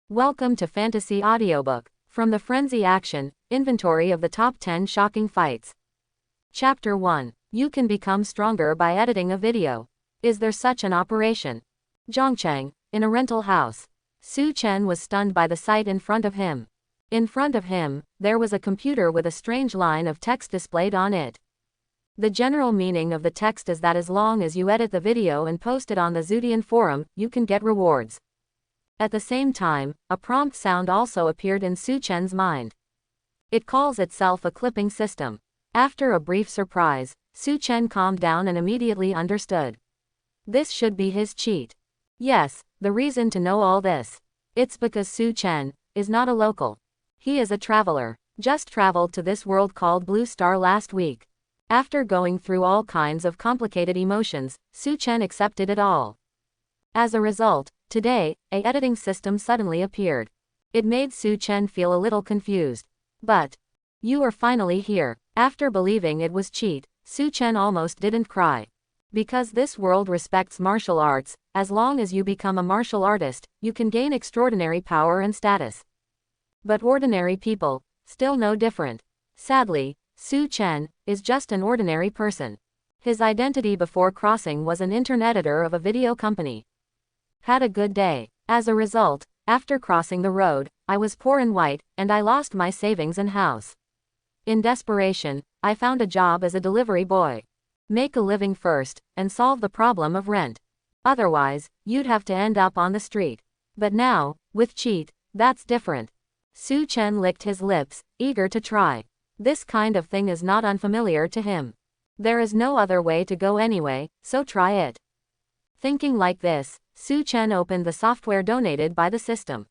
Welcome to Fantasy Audiobook. From the Frenzy Action, Inventory of the Top 10 Shocking Fights. Chapter 1. You can become stronger by editing a video. Is there such an operation? Zhongcheng, in a rental house. Su Chen was stunned by the sight in front of him. In front of him, there was a computer with a strange line of text displayed on it. The general meaning of the text is that as long as you edit the video and post it on the Zutian forum, you can get rewards. At the same time, a prompt sound also appeared in Su Chen's mind. It calls itself a clipping system. After a brief surprise, Su Chen calmed down and immediately understood. This should be his cheat. Yes, the reason to know all this. It's because Su Chen is not a local. He is a traveler. Just traveled to this world called Blue Star last week. After going through all kinds of complicated emotions, Su Chen accepted it all. As a result, today, an editing system suddenly appeared. It made Su Chen feel a little confused. But, you are finally here. After believing it was cheat, Su Chen almost didn't cry. Because this world respects martial arts, as long as you become a martial artist, you can gain extraordinary power and status. But ordinary people, still no different. Sadly, Su Chen is just an ordinary person. His identity before crossing was an internet editor of a video company. Had a good day. As a result, after crossing the road, I was poor and white, and I lost my savings and house. In desperation, I found a job as a delivery boy. Make a living first, and solve the problem of rent. Otherwise, you'd have to end up on the street. But now, with cheat, that's different. Su Chen licked his lips, eager to try. This kind of thing is not unfamiliar to him. There is no other way to go anyway, so try it. Thinking like this, Su Chen opened the software donated by the system.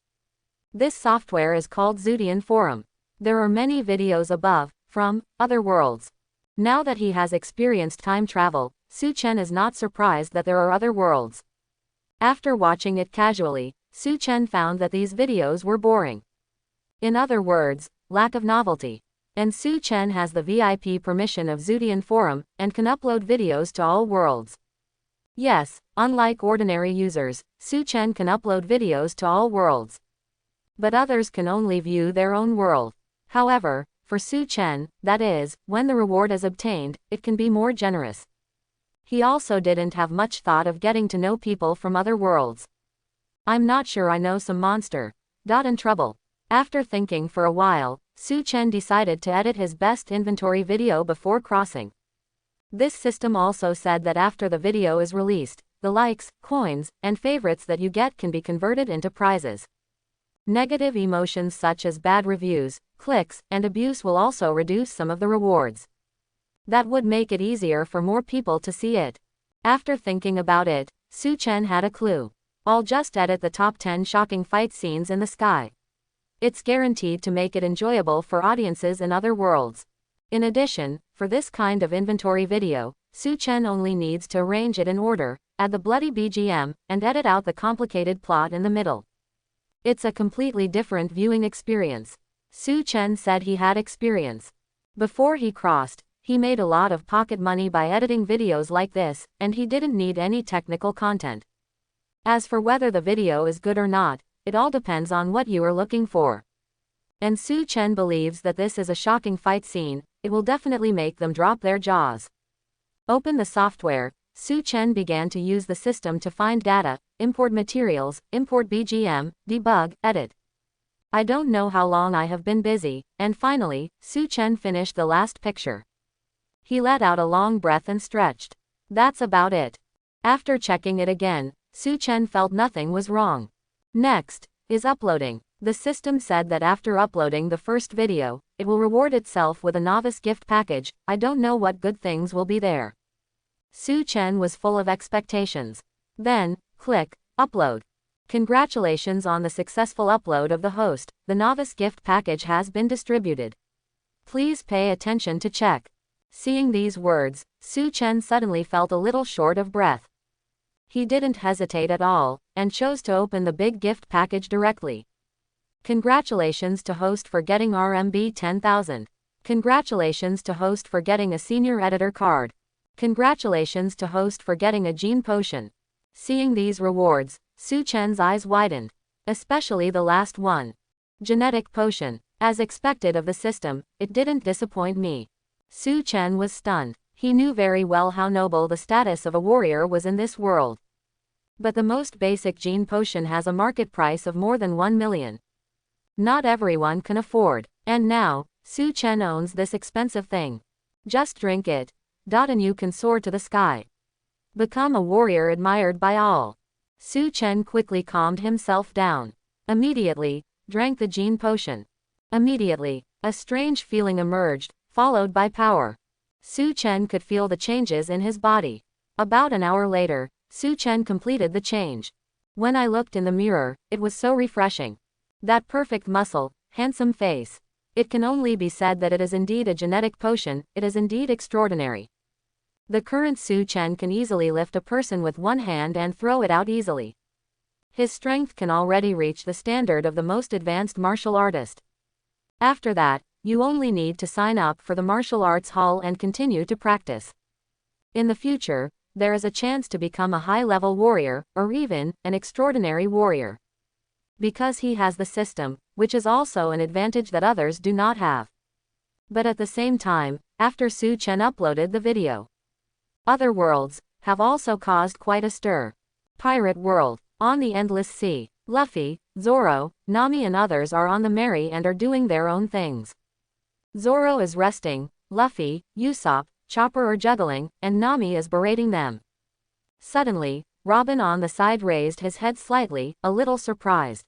This software is called Zutian Forum. There are many videos above, from other worlds. Now that he has experienced time travel, Su Chen is not surprised that there are other worlds. After watching it casually, Su Chen found that these videos were boring. In other words, lack of novelty. And Su Chen has the VIP permission of Zutian Forum, and can upload videos to all worlds. Yes, unlike ordinary users, Su Chen can upload videos to all worlds. But others can only view their own world. However, for Su Chen, that is, when the reward is obtained, it can be more generous. He also didn't have much thought of getting to know people from other worlds. I'm not sure I know some monster. In trouble. After thinking for a while, Su Chen decided to edit his best inventory video before crossing. This system also said that after the video is released, the likes, coins, and favorites that you get can be converted into prizes. Negative emotions such as bad reviews, clicks, and abuse will also reduce some of the rewards. That would make it easier for more people to see it. After thinking about it, Su Chen had a clue. I'll just edit the top 10 shocking fight scenes in the sky. It's guaranteed to make it enjoyable for audiences in other worlds. In addition, for this kind of inventory video, Su Chen only needs to arrange it in order, add the bloody BGM, and edit out the complicated plot in the middle. It's a completely different viewing experience. Su Chen said he had experience. Before he crossed, he made a lot of pocket money by editing videos like this, and he didn't need any technical content. As for whether the video is good or not, it all depends on what you are looking for. And Su Chen believes that this is a shocking fight scene. It will definitely make them drop their jaws. Open the software. Su Chen began to use the system to find data, import materials, import BGM, debug, edit. I don't know how long I have been busy, and finally, Su Chen finished the last picture. He let out a long breath and stretched. That's about it. After checking it again, Su Chen felt nothing was wrong. Next is uploading. The system said that after uploading the first video, it will reward itself with a Novice gift package. I don't know what good things will be there. Su Chen was full of expectations. Then, click, upload. Congratulations on the successful upload of the host. The Novice gift package has been distributed. Please pay attention to check. Seeing these words, Su Chen suddenly felt a little short of breath. He didn't hesitate at all, and chose to open the big gift package directly. Congratulations to host for getting RMB 10,000. Congratulations to host for getting a senior editor card. Congratulations to host for getting a gene potion. Seeing these rewards, Su Chen's eyes widened. Especially the last one. Genetic potion. As expected of the system, it didn't disappoint me. Su Chen was stunned. He knew very well how noble the status of a warrior was in this world. But the most basic gene potion has a market price of more than 1 million. Not everyone can afford. And now, Su Chen owns this expensive thing. Just drink it. And you can soar to the sky. Become a warrior admired by all. Su Chen quickly calmed himself down. Immediately, drank the gene potion. Immediately, a strange feeling emerged, followed by power. Su Chen could feel the changes in his body. About an hour later, Su Chen completed the change. When I looked in the mirror, it was so refreshing. That perfect muscle, handsome face. It can only be said that it is indeed a genetic potion, it is indeed extraordinary. The current Su Chen can easily lift a person with one hand and throw it out easily. His strength can already reach the standard of the most advanced martial artist. After that, you only need to sign up for the martial arts hall and continue to practice. In the future, there is a chance to become a high-level warrior, or even, an extraordinary warrior. Because he has the system, which is also an advantage that others do not have. But at the same time, after Su Chen uploaded the video, other worlds have also caused quite a stir. Pirate World. On the Endless Sea, Luffy, Zoro, Nami and others are on the merry and are doing their own things. Zoro is resting, Luffy, Usopp, Chopper are juggling, and Nami is berating them. Suddenly, Robin on the side raised his head slightly, a little surprised.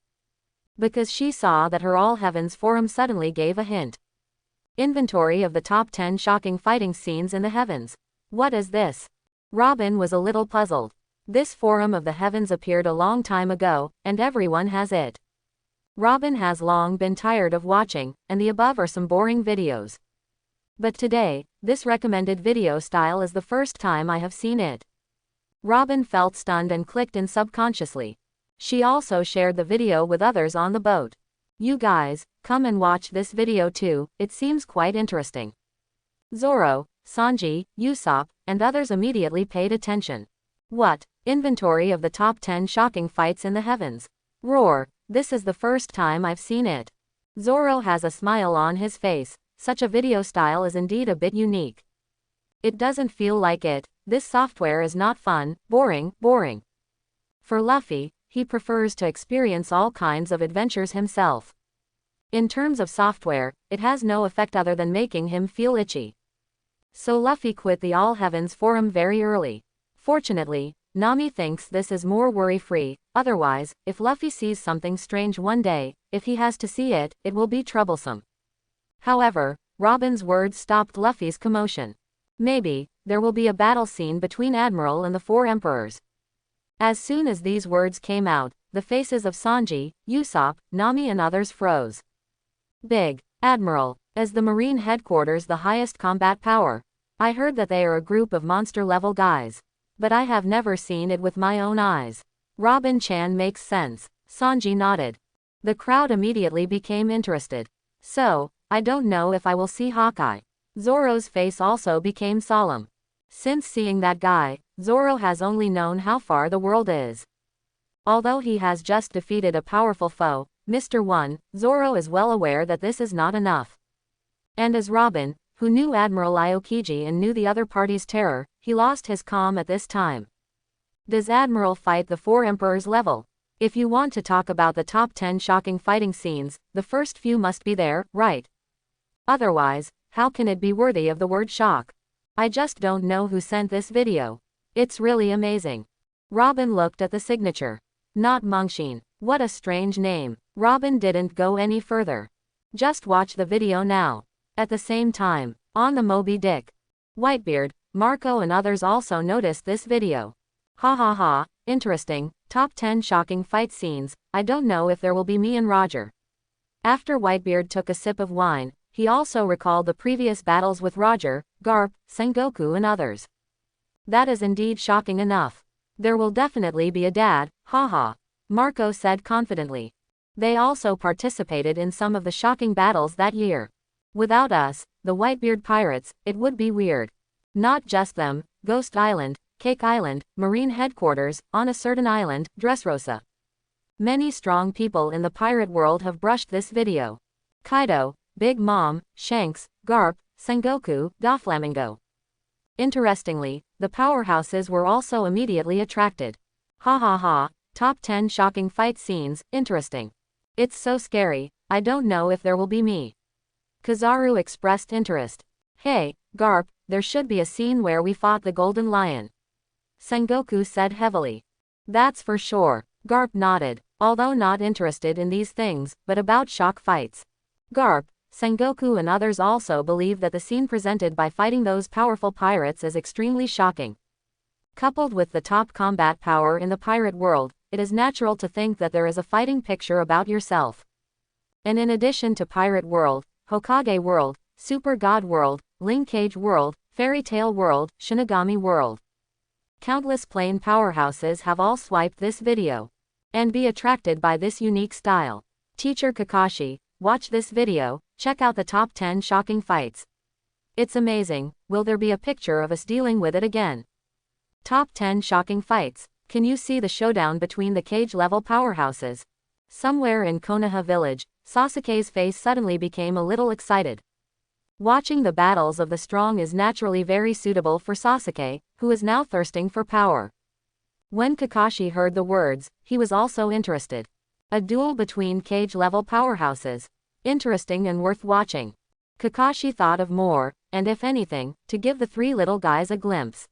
Because she saw that her All Heavens forum suddenly gave a hint. Inventory of the top 10 shocking fighting scenes in the heavens. What is this? Robin was a little puzzled. This forum of the heavens appeared a long time ago, and everyone has it. Robin has long been tired of watching, and the above are some boring videos. But today, this recommended video style is the first time I have seen it. Robin felt stunned and clicked in subconsciously. She also shared the video with others on the boat. You guys, come and watch this video too, it seems quite interesting. Zoro, Sanji, Usopp, and others immediately paid attention. What? Inventory of the top 10 shocking fights in the heavens. Roar, this is the first time I've seen it. Zoro has a smile on his face, such a video style is indeed a bit unique. It doesn't feel like it, this software is not fun, boring. For Luffy, he prefers to experience all kinds of adventures himself. In terms of software, it has no effect other than making him feel itchy. So Luffy quit the All Heavens forum very early. Fortunately, Nami thinks this is more worry-free, otherwise, if Luffy sees something strange one day, if he has to see it, it will be troublesome. However, Robin's words stopped Luffy's commotion. Maybe, there will be a battle scene between Admiral and the 4 Emperors. As soon as these words came out, the faces of Sanji, Usopp, Nami and others froze. Big Admiral, is the Marine headquarters the highest combat power? I heard that they are a group of monster-level guys. But I have never seen it with my own eyes. Robin-chan makes sense. Sanji nodded. The crowd immediately became interested. So, I don't know if I will see Hawkeye. Zoro's face also became solemn. Since seeing that guy, Zoro has only known how far the world is. Although he has just defeated a powerful foe, Mr. 1, Zoro is well aware that this is not enough. And as Robin, who knew Admiral Aokiji and knew the other party's terror, he lost his calm at this time. Does Admiral fight the 4 Emperors level? If you want to talk about the top 10 shocking fighting scenes, the first few must be there, right? Otherwise, how can it be worthy of the word shock? I just don't know who sent this video. It's really amazing. Robin looked at the signature. Not Mungshin. What a strange name. Robin didn't go any further. Just watch the video now. At the same time, on the Moby Dick, Whitebeard, Marco and others also noticed this video. Ha ha ha, interesting, top 10 shocking fight scenes, I don't know if there will be me and Roger. After Whitebeard took a sip of wine, he also recalled the previous battles with Roger, Garp, Sengoku and others. That is indeed shocking enough. There will definitely be a dad, haha, Marco said confidently. They also participated in some of the shocking battles that year. Without us, the Whitebeard pirates, it would be weird. Not just them, Ghost Island, Cake Island, Marine Headquarters, on a certain island, Dressrosa. Many strong people in the pirate world have brushed this video. Kaido, Big Mom, Shanks, Garp, Sengoku, Doflamingo. Interestingly, the powerhouses were also immediately attracted. Ha ha ha, top 10 shocking fight scenes, interesting. It's so scary, I don't know if there will be me. Kizaru expressed interest. Hey, Garp, there should be a scene where we fought the Golden Lion. Sengoku said heavily. That's for sure. Garp nodded, although not interested in these things, but about shock fights. Garp, Sengoku and others also believe that the scene presented by fighting those powerful pirates is extremely shocking. Coupled with the top combat power in the pirate world, it is natural to think that there is a fighting picture about yourself. And in addition to Pirate World, Hokage World, Super God World, Ling Cage World, Fairy Tale World, Shinigami World. Countless plain powerhouses have all swiped this video. And be attracted by this unique style. Teacher Kakashi, watch this video, check out the top 10 shocking fights. It's amazing, will there be a picture of us dealing with it again? Top 10 shocking fights. Can you see the showdown between the cage-level powerhouses? Somewhere in Konoha village, Sasuke's face suddenly became a little excited. Watching the battles of the strong is naturally very suitable for Sasuke, who is now thirsting for power. When Kakashi heard the words, he was also interested. A duel between cage-level powerhouses. Interesting and worth watching. Kakashi thought of more, and if anything, to give the three little guys a glimpse.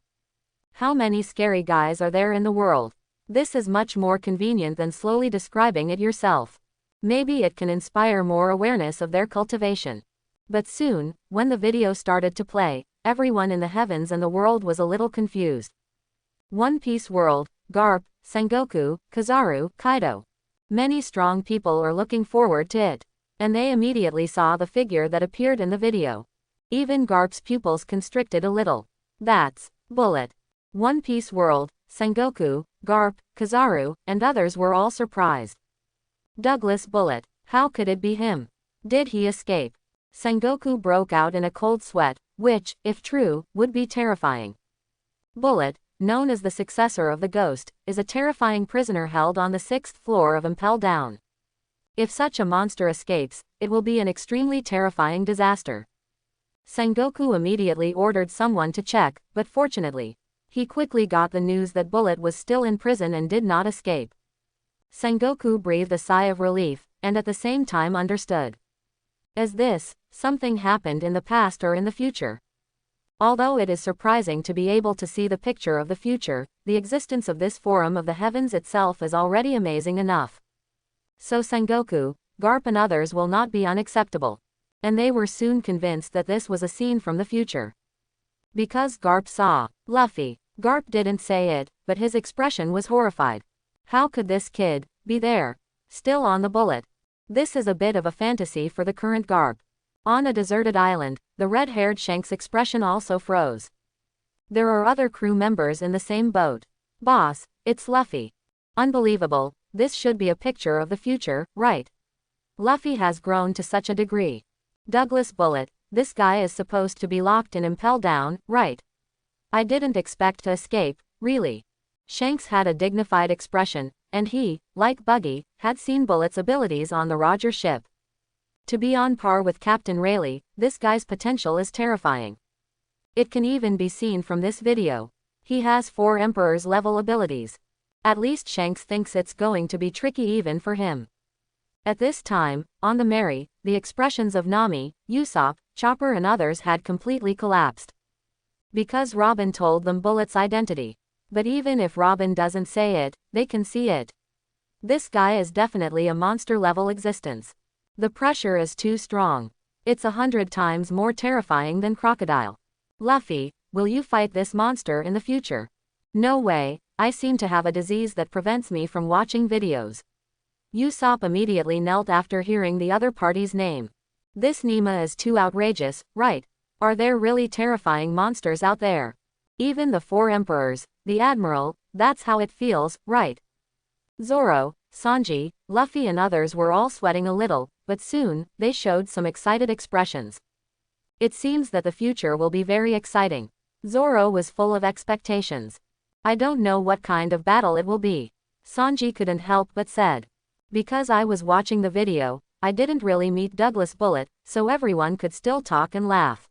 How many scary guys are there in the world? This is much more convenient than slowly describing it yourself. Maybe it can inspire more awareness of their cultivation. But soon, when the video started to play, everyone in the heavens and the world was a little confused. One Piece World, Garp, Sengoku, Kizaru, Kaido. Many strong people are looking forward to it. And they immediately saw the figure that appeared in the video. Even Garp's pupils constricted a little. That's Bullet. One Piece World, Sengoku, Garp, Kizaru, and others were all surprised. Douglas Bullet. How could it be him? Did he escape? Sengoku broke out in a cold sweat, which, if true, would be terrifying. Bullet, known as the successor of the Ghost, is a terrifying prisoner held on the 6th floor of Impel Down. If such a monster escapes, it will be an extremely terrifying disaster. Sengoku immediately ordered someone to check, but fortunately, he quickly got the news that Bullet was still in prison and did not escape. Sengoku breathed a sigh of relief, and at the same time understood. As this, something happened in the past or in the future. Although it is surprising to be able to see the picture of the future, the existence of this forum of the heavens itself is already amazing enough. So Sengoku, Garp and others will not be unacceptable. And they were soon convinced that this was a scene from the future. Because Garp saw Luffy. Garp didn't say it, but his expression was horrified. How could this kid be there? Still on the bullet. This is a bit of a fantasy for the current Garp. On a deserted island, the red-haired Shanks' expression also froze. There are other crew members in the same boat. Boss, it's Luffy. Unbelievable, this should be a picture of the future, right? Luffy has grown to such a degree. Douglas Bullet, this guy is supposed to be locked in Impel Down, right? I didn't expect to escape, really. Shanks had a dignified expression, and he, like Buggy, had seen Bullet's abilities on the Roger ship. To be on par with Captain Rayleigh, this guy's potential is terrifying. It can even be seen from this video. He has 4 Emperor's level abilities. At least Shanks thinks it's going to be tricky even for him. At this time, on the Mary, the expressions of Nami, Usopp, Chopper and others had completely collapsed. Because Robin told them Bullet's identity. But even if Robin doesn't say it, they can see it. This guy is definitely a monster-level existence. The pressure is too strong. It's 100 times more terrifying than Crocodile. Luffy, will you fight this monster in the future? No way, I seem to have a disease that prevents me from watching videos. Usopp immediately knelt after hearing the other party's name. This Nima is too outrageous, right? Are there really terrifying monsters out there? Even the 4 Emperors, the Admiral, that's how it feels, right? Zoro, Sanji, Luffy and others were all sweating a little, but soon, they showed some excited expressions. It seems that the future will be very exciting. Zoro was full of expectations. I don't know what kind of battle it will be. Sanji couldn't help but said. Because I was watching the video, I didn't really meet Douglas Bullet, so everyone could still talk and laugh.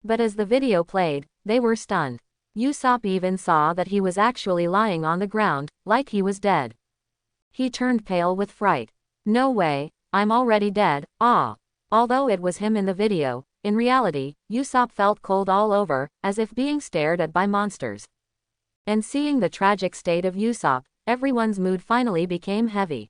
But as the video played, they were stunned. Usopp even saw that he was actually lying on the ground, like he was dead. He turned pale with fright. No way, I'm already dead, ah. Although it was him in the video, in reality, Usopp felt cold all over, as if being stared at by monsters. And seeing the tragic state of Usopp, everyone's mood finally became heavy.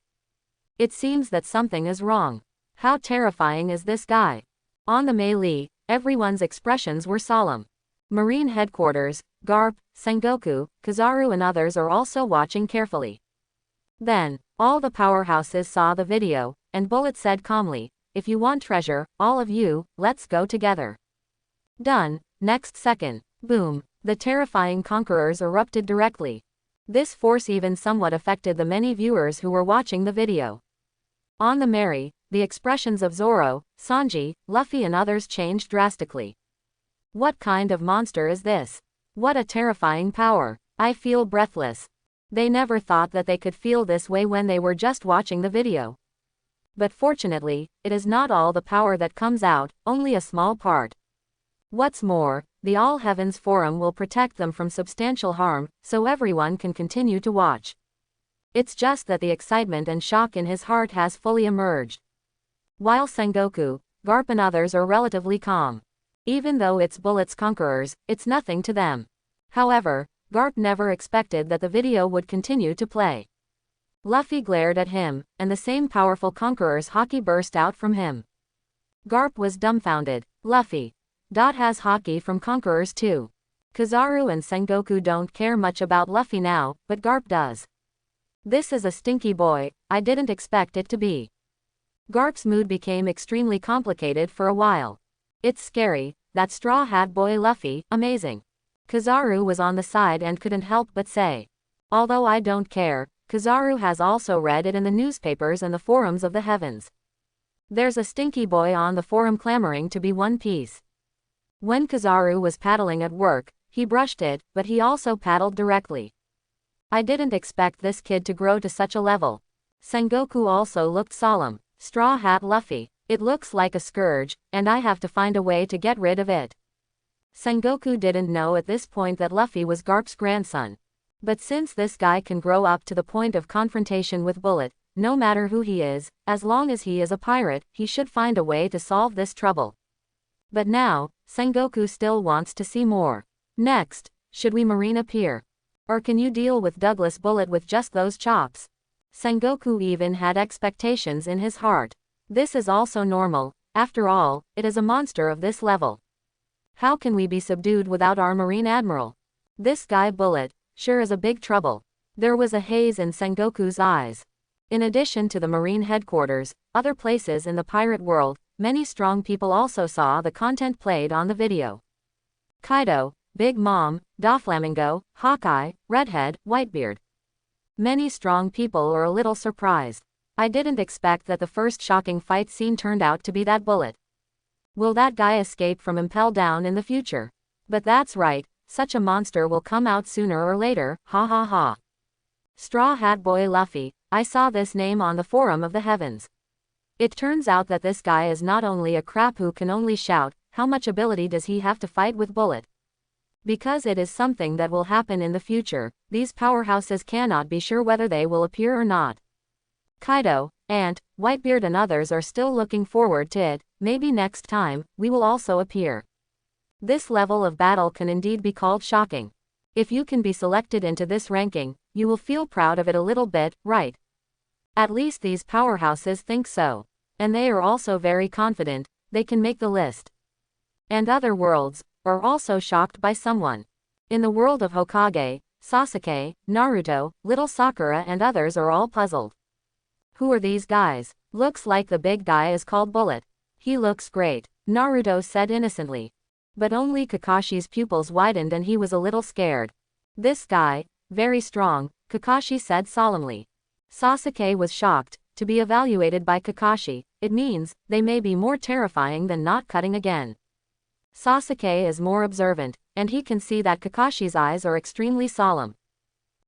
It seems that something is wrong. How terrifying is this guy? On the melee, everyone's expressions were solemn. Marine headquarters, Garp, Sengoku, Kizaru and others are also watching carefully. Then, all the powerhouses saw the video, and Bullet said calmly, "If you want treasure, all of you, let's go together." Done. Next second, boom, the terrifying conquerors erupted directly. This force even somewhat affected the many viewers who were watching the video. On the Mary, the expressions of Zoro, Sanji, Luffy and others changed drastically. What kind of monster is this? What a terrifying power. I feel breathless. They never thought that they could feel this way when they were just watching the video. But fortunately, it is not all the power that comes out, only a small part. What's more, the All Heavens Forum will protect them from substantial harm, so everyone can continue to watch. It's just that the excitement and shock in his heart has fully emerged. While Sengoku, Garp and others are relatively calm. Even though it's Bullet's conquerors, it's nothing to them. However, Garp never expected that the video would continue to play. Luffy glared at him, and the same powerful conqueror's haki burst out from him. Garp was dumbfounded. Luffy has haki from conquerors too. Kizaru and Sengoku don't care much about Luffy now, but Garp does. This is a stinky boy, I didn't expect it to be. Garp's mood became extremely complicated for a while. It's scary, that Straw Hat Boy Luffy, amazing. Kizaru was on the side and couldn't help but say. Although I don't care, Kizaru has also read it in the newspapers and the forums of the heavens. There's a stinky boy on the forum clamoring to be One Piece. When Kizaru was paddling at work, he brushed it, but he also paddled directly. I didn't expect this kid to grow to such a level. Sengoku also looked solemn. Straw Hat Luffy, it looks like a scourge, and I have to find a way to get rid of it. Sengoku didn't know at this point that Luffy was Garp's grandson. But since this guy can grow up to the point of confrontation with Bullet, no matter who he is, as long as he is a pirate, he should find a way to solve this trouble. But now, Sengoku still wants to see more. Next, should we marine appear? Or can you deal with Douglas Bullet with just those chops? Sengoku even had expectations in his heart. This is also normal, after all, it is a monster of this level. How can we be subdued without our Marine Admiral? This guy Bullet, sure is a big trouble. There was a haze in Sengoku's eyes. In addition to the Marine headquarters, other places in the pirate world, many strong people also saw the content played on the video. Kaido, Big Mom, Doflamingo, Hawkeye, Redhead, Whitebeard. Many strong people are a little surprised. I didn't expect that the first shocking fight scene turned out to be that Bullet. Will that guy escape from Impel Down in the future? But that's right, such a monster will come out sooner or later, ha ha ha. Straw Hat Boy Luffy, I saw this name on the forum of the heavens. It turns out that this guy is not only a crap who can only shout, how much ability does he have to fight with Bullet? Because it is something that will happen in the future, these powerhouses cannot be sure whether they will appear or not. Kaido, Ant, Whitebeard and others are still looking forward to it, maybe next time, we will also appear. This level of battle can indeed be called shocking. If you can be selected into this ranking, you will feel proud of it a little bit, right? At least these powerhouses think so. And they are also very confident, they can make the list. And other worlds are also shocked by someone. In the world of Hokage, Sasuke, Naruto, Little Sakura and others are all puzzled. Who are these guys? Looks like the big guy is called Bullet. He looks great, Naruto said innocently. But only Kakashi's pupils widened and he was a little scared. This guy, very strong, Kakashi said solemnly. Sasuke was shocked. To be evaluated by Kakashi, it means they may be more terrifying than not cutting again. Sasuke is more observant, and he can see that Kakashi's eyes are extremely solemn.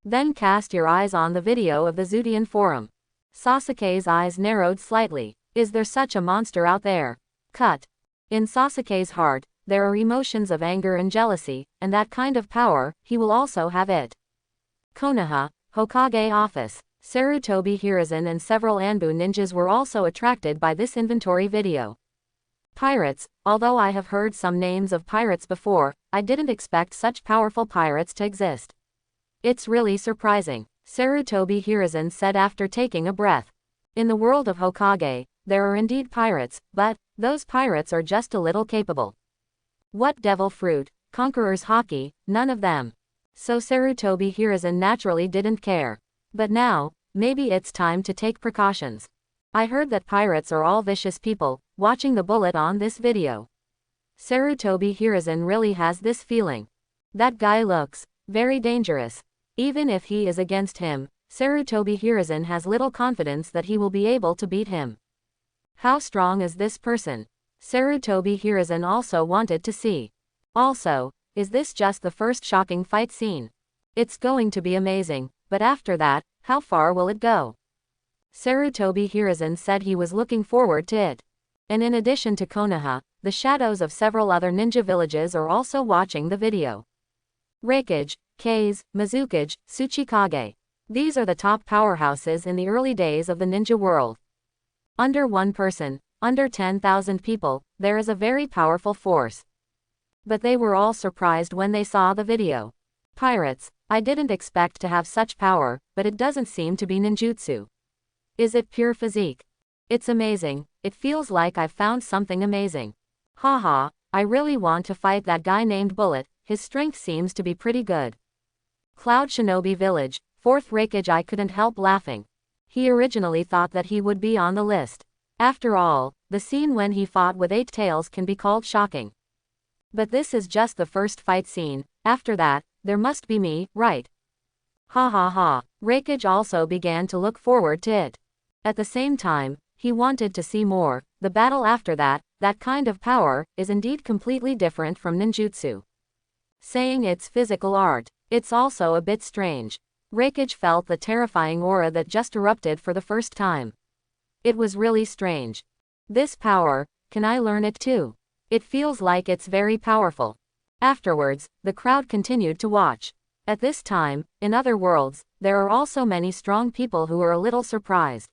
Then cast your eyes on the video of the Zudian forum. Sasuke's eyes narrowed slightly. Is there such a monster out there? Cut. In Sasuke's heart, there are emotions of anger and jealousy, and that kind of power, he will also have it. Konoha, Hokage office. Sarutobi Hiruzen and several Anbu ninjas were also attracted by this inventory video. Pirates. Although I have heard some names of pirates before, I didn't expect such powerful pirates to exist. It's really surprising, Sarutobi Hiruzen said after taking a breath. In the world of Hokage, there are indeed pirates, but those pirates are just a little capable. What devil fruit, conqueror's haki, none of them. So Sarutobi Hiruzen naturally didn't care. But now, maybe it's time to take precautions. I heard that pirates are all vicious people, watching the bullet on this video. Sarutobi Hiruzen really has this feeling. That guy looks very dangerous. Even if he is against him, Sarutobi Hiruzen has little confidence that he will be able to beat him. How strong is this person? Sarutobi Hiruzen also wanted to see. Also, is this just the first shocking fight scene? It's going to be amazing, but after that, how far will it go? Sarutobi Hiruzen said he was looking forward to it. And in addition to Konoha, the shadows of several other ninja villages are also watching the video. Raikage, Kage, Mizukage, Tsuchikage. These are the top powerhouses in the early days of the ninja world. Under one person, under 10,000 people, there is a very powerful force. But they were all surprised when they saw the video. Pirates, I didn't expect to have such power, but it doesn't seem to be ninjutsu. Is it pure physique? It's amazing, it feels like I've found something amazing. Haha, I really want to fight that guy named Bullet, his strength seems to be pretty good. Cloud Shinobi Village, 4th Raikage. I couldn't help laughing. He originally thought that he would be on the list. After all, the scene when he fought with 8 tails can be called shocking. But this is just the first fight scene, after that, there must be me, right? Ha ha ha. Raikage also began to look forward to it. At the same time, he wanted to see more. The battle after that kind of power, is indeed completely different from ninjutsu. Saying it's physical art, it's also a bit strange. Raikage felt the terrifying aura that just erupted for the first time. It was really strange. This power, can I learn it too? It feels like it's very powerful. Afterwards, the crowd continued to watch. At this time, in other worlds, there are also many strong people who are a little surprised.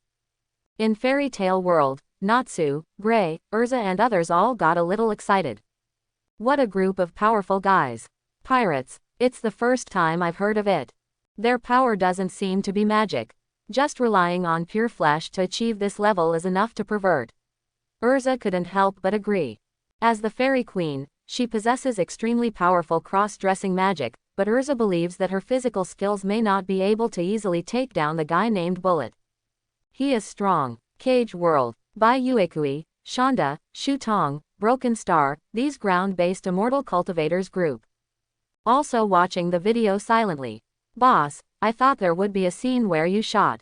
In Fairy Tale World, Natsu, Gray, Urza and others all got a little excited. What a group of powerful guys. Pirates, it's the first time I've heard of it. Their power doesn't seem to be magic. Just relying on pure flesh to achieve this level is enough to pervert. Urza couldn't help but agree. As the Fairy Queen, she possesses extremely powerful cross-dressing magic, but Urza believes that her physical skills may not be able to easily take down the guy named Bullet. He is strong. Cage World. Bai Uekui, Shonda, Shutong, Broken Star, these ground-based immortal cultivators group. Also watching the video silently. Boss, I thought there would be a scene where you shot.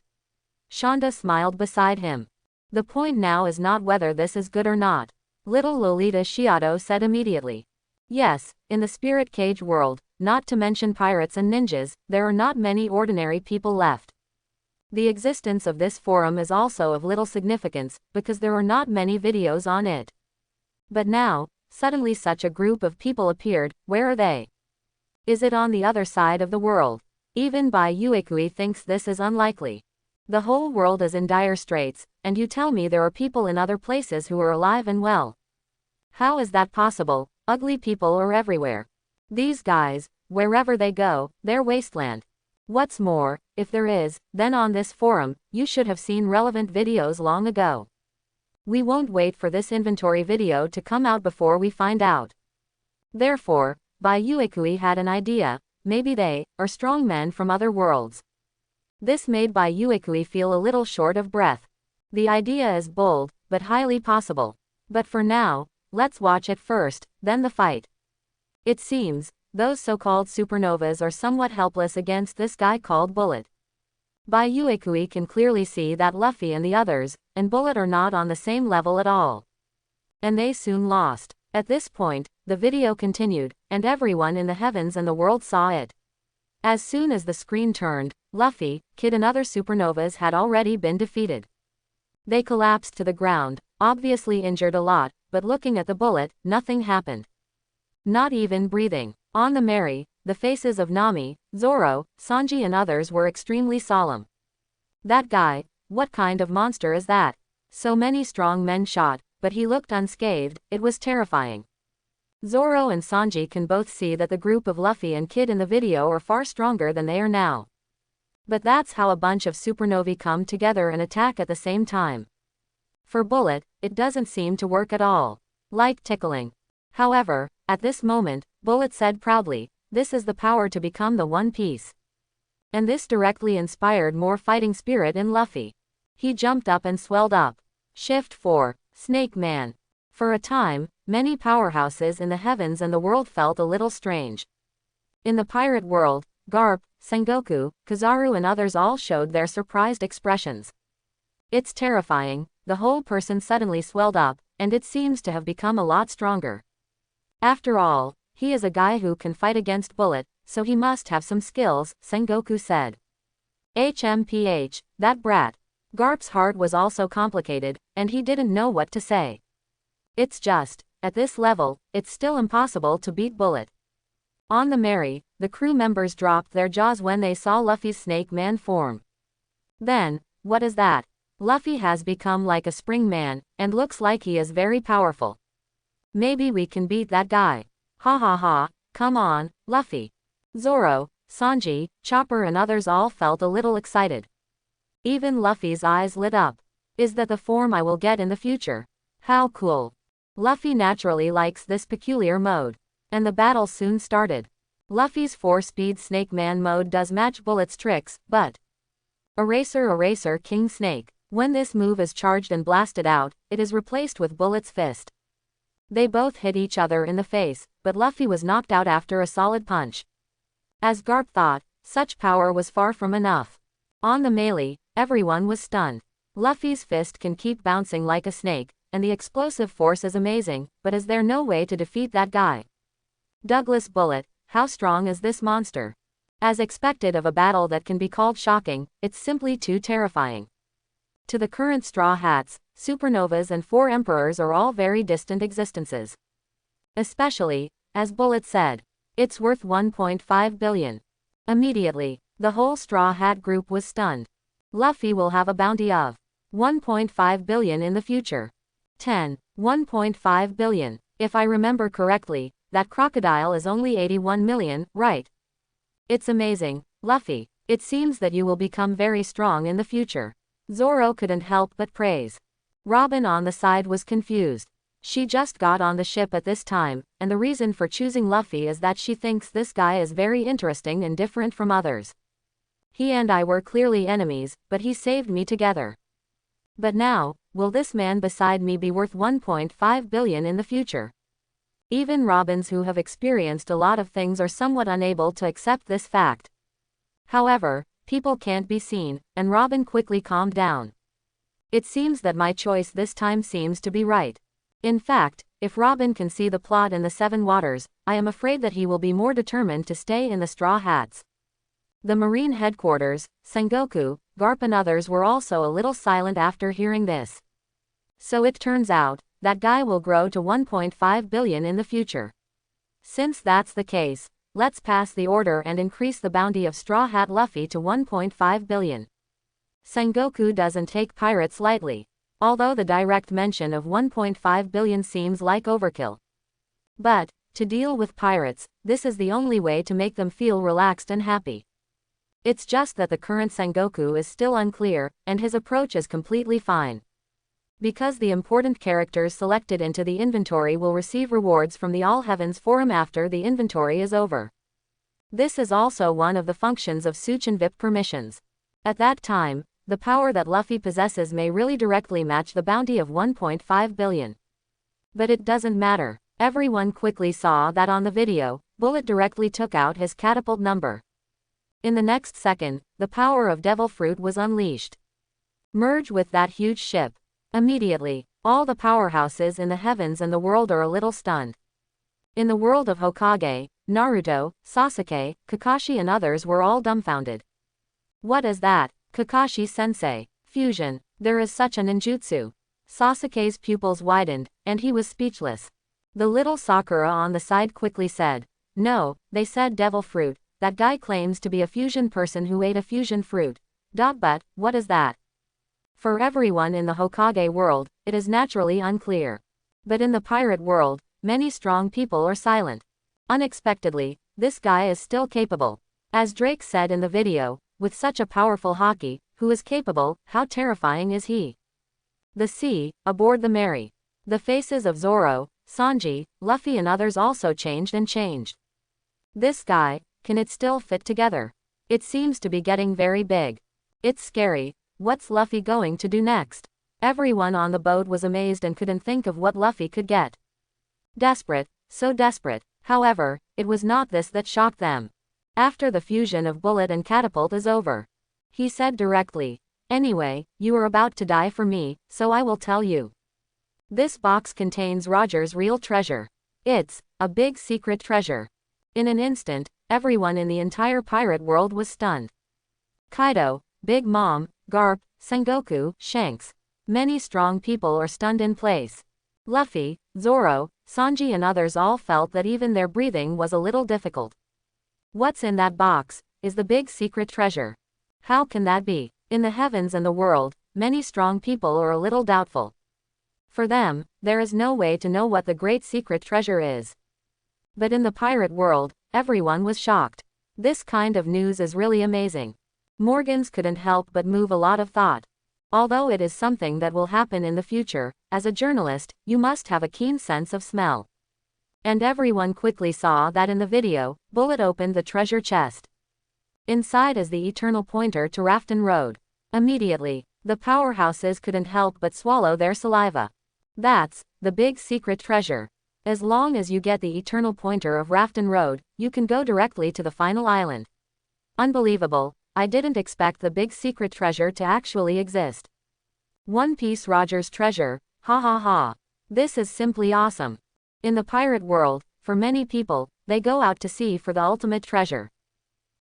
Shonda smiled beside him. The point now is not whether this is good or not. Little Lolita Shiado said immediately. Yes, in the spirit cage world, not to mention pirates and ninjas, there are not many ordinary people left. The existence of this forum is also of little significance, because there are not many videos on it. But now, suddenly such a group of people appeared. Where are they? Is it on the other side of the world? Even Bai Uekui thinks this is unlikely. The whole world is in dire straits, and you tell me there are people in other places who are alive and well. How is that possible? Ugly people are everywhere. These guys, wherever they go, they're wasteland. What's more, if there is, then on this forum, you should have seen relevant videos long ago. We won't wait for this inventory video to come out before we find out. Therefore, Bai Uekui had an idea. Maybe they are strong men from other worlds. This made Bai Uekui feel a little short of breath. The idea is bold, but highly possible. But for now, let's watch it first, then the fight. It seems, those so-called supernovas are somewhat helpless against this guy called Bullet. Bai Uekui can clearly see that Luffy and the others, and Bullet are not on the same level at all. And they soon lost. At this point, the video continued, and everyone in the heavens and the world saw it. As soon as the screen turned, Luffy, Kid and other supernovas had already been defeated. They collapsed to the ground, obviously injured a lot, but looking at the bullet, nothing happened. Not even breathing. On the Mary, the faces of Nami, Zoro, Sanji and others were extremely solemn. That guy, what kind of monster is that? So many strong men shot, but he looked unscathed, it was terrifying. Zoro and Sanji can both see that the group of Luffy and Kid in the video are far stronger than they are now. But that's how a bunch of supernovae come together and attack at the same time. For Bullet, it doesn't seem to work at all. Like tickling. However, at this moment, Bullet said proudly, "This is the power to become the One Piece." And this directly inspired more fighting spirit in Luffy. He jumped up and swelled up. Shift 4. Snake Man. For a time, many powerhouses in the heavens and the world felt a little strange. In the pirate world, Garp, Sengoku, Kizaru and others all showed their surprised expressions. It's terrifying, the whole person suddenly swelled up, and it seems to have become a lot stronger. After all, he is a guy who can fight against Bullet, so he must have some skills, Sengoku said. HMPH, that brat. Garp's heart was also complicated, and he didn't know what to say. It's just, at this level, it's still impossible to beat Bullet. On the Mary, the crew members dropped their jaws when they saw Luffy's Snake Man form. Then, what is that? Luffy has become like a spring man, and looks like he is very powerful. Maybe we can beat that guy. Ha ha ha, come on, Luffy. Zoro, Sanji, Chopper and others all felt a little excited. Even Luffy's eyes lit up. Is that the form I will get in the future? How cool. Luffy naturally likes this peculiar mode. And the battle soon started. Luffy's 4-speed Snake Man mode does match Bullet's tricks, but Eraser King Snake. When this move is charged and blasted out, it is replaced with Bullet's fist. They both hit each other in the face, but Luffy was knocked out after a solid punch. As Garp thought, such power was far from enough. On the melee, everyone was stunned. Luffy's fist can keep bouncing like a snake, and the explosive force is amazing, but is there no way to defeat that guy? Douglas Bullet, how strong is this monster? As expected of a battle that can be called shocking, it's simply too terrifying. To the current Straw Hats, supernovas and 4 emperors are all very distant existences. Especially, as Bullet said, it's worth 1.5 billion. Immediately, the whole Straw Hat group was stunned. Luffy will have a bounty of 1.5 billion in the future. 1.5 billion. If I remember correctly, that crocodile is only 81 million, right? It's amazing, Luffy. It seems that you will become very strong in the future. Zoro couldn't help but praise. Robin on the side was confused. She just got on the ship at this time, and the reason for choosing Luffy is that she thinks this guy is very interesting and different from others. He and I were clearly enemies, but he saved me together. But now, will this man beside me be worth 1.5 billion in the future? Even Robins who have experienced a lot of things are somewhat unable to accept this fact. However, people can't be seen, and Robin quickly calmed down. It seems that my choice this time seems to be right. In fact, if Robin can see the plot in the 7 Waters, I am afraid that he will be more determined to stay in the Straw Hats. The Marine headquarters, Sengoku, Garp and others were also a little silent after hearing this. So it turns out, that guy will grow to 1.5 billion in the future. Since that's the case, let's pass the order and increase the bounty of Straw Hat Luffy to 1.5 billion. Sengoku doesn't take pirates lightly, although the direct mention of 1.5 billion seems like overkill. But, to deal with pirates, this is the only way to make them feel relaxed and happy. It's just that the current Sengoku is still unclear, and his approach is completely fine. Because the important characters selected into the inventory will receive rewards from the All Heavens Forum after the inventory is over. This is also one of the functions of Such and VIP permissions. At that time, the power that Luffy possesses may really directly match the bounty of 1.5 billion. But it doesn't matter. Everyone quickly saw that on the video, Bullet directly took out his catapult number. In the next second, the power of Devil Fruit was unleashed. Merge with that huge ship. Immediately, all the powerhouses in the heavens and the world are a little stunned. In the world of Hokage, Naruto, Sasuke, Kakashi and others were all dumbfounded. What is that, Kakashi-sensei? Fusion. There is such a ninjutsu. Sasuke's pupils widened, and he was speechless. The little Sakura on the side quickly said, "No, they said devil fruit. That guy claims to be a fusion person who ate a fusion fruit. But, what is that?" For everyone in the Hokage world, it is naturally unclear. But in the pirate world, many strong people are silent. Unexpectedly, this guy is still capable. As Drake said in the video, with such a powerful Haki, who is capable, how terrifying is he? The sea, aboard the Mary. The faces of Zoro, Sanji, Luffy and others also changed and changed. This guy, can it still fit together? It seems to be getting very big. It's scary. What's Luffy going to do next? Everyone on the boat was amazed and couldn't think of what Luffy could get. Desperate, so desperate. However, it was not this that shocked them. After the fusion of Bullet and Catapult is over, he said directly, "Anyway, you are about to die for me, so I will tell you. This box contains Roger's real treasure. It's a big secret treasure." In an instant, everyone in the entire pirate world was stunned. Kaido, Big Mom, Garp, Sengoku, Shanks. Many strong people are stunned in place. Luffy, Zoro, Sanji and others all felt that even their breathing was a little difficult. What's in that box is the big secret treasure. How can that be? In the heavens and the world, many strong people are a little doubtful. For them, there is no way to know what the great secret treasure is. But in the pirate world, everyone was shocked. This kind of news is really amazing. Morgans couldn't help but move a lot of thought. Although it is something that will happen in the future, as a journalist, you must have a keen sense of smell. And everyone quickly saw that in the video, Bullet opened the treasure chest. Inside is the eternal pointer to Rafton Road. Immediately, the powerhouses couldn't help but swallow their saliva. That's the big secret treasure. As long as you get the eternal pointer of Rafton Road, you can go directly to the final island. Unbelievable. I didn't expect the big secret treasure to actually exist. One Piece Roger's treasure, ha ha ha. This is simply awesome. In the pirate world, for many people, they go out to sea for the ultimate treasure.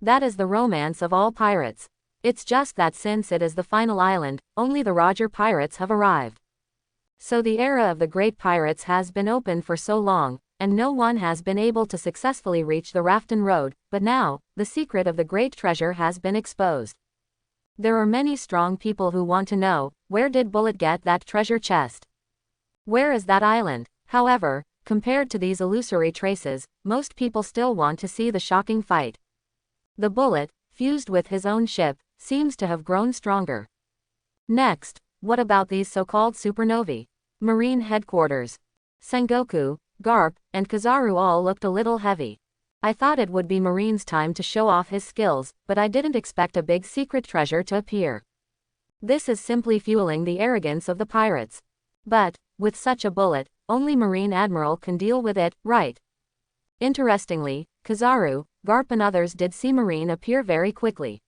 That is the romance of all pirates. It's just that since it is the final island, only the Roger pirates have arrived. So the era of the great pirates has been open for so long, and no one has been able to successfully reach the Rafton Road, but now, the secret of the great treasure has been exposed. There are many strong people who want to know, where did Bullet get that treasure chest? Where is that island? However, compared to these illusory traces, most people still want to see the shocking fight. The Bullet, fused with his own ship, seems to have grown stronger. Next, what about these so-called supernovae? Marine headquarters. Sengoku, Garp, and Kizaru all looked a little heavy. I thought it would be Marine's time to show off his skills, but I didn't expect a big secret treasure to appear. This is simply fueling the arrogance of the pirates. But, with such a bullet, only Marine Admiral can deal with it, right? Interestingly, Kizaru, Garp and others did see Marine appear very quickly.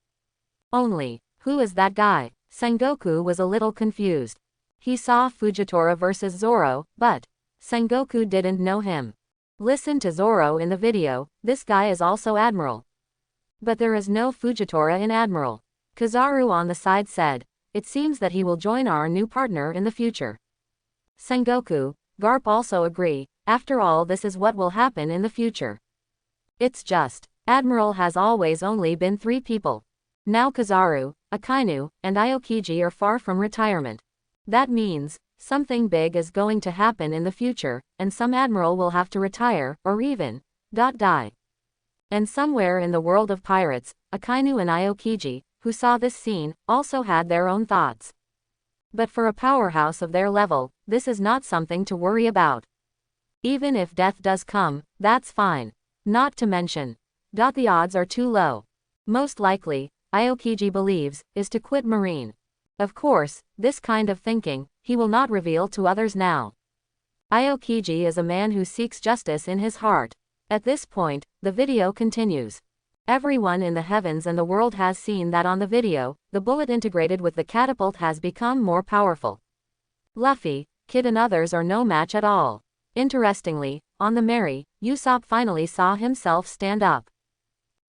Only, who is that guy? Sengoku was a little confused. He saw Fujitora versus Zoro, but Sengoku didn't know him. Listen to Zoro in the video, this guy is also Admiral. But there is no Fujitora in Admiral. Kizaru on the side said, it seems that he will join our new partner in the future. Sengoku, Garp also agree, after all this is what will happen in the future. It's just, Admiral has always only been 3 people. Now Kizaru, Akainu, and Aokiji are far from retirement. That means, something big is going to happen in the future, and some admiral will have to retire, or even, die. And somewhere in the world of pirates, Akainu and Aokiji, who saw this scene, also had their own thoughts. But for a powerhouse of their level, this is not something to worry about. Even if death does come, that's fine. Not to mention, the odds are too low. Most likely, Aokiji believes, is to quit Marine. Of course, this kind of thinking, he will not reveal to others now. Aokiji is a man who seeks justice in his heart. At this point, the video continues. Everyone in the heavens and the world has seen that on the video, the bullet integrated with the catapult has become more powerful. Luffy, Kid and others are no match at all. Interestingly, on the Mary, Usopp finally saw himself stand up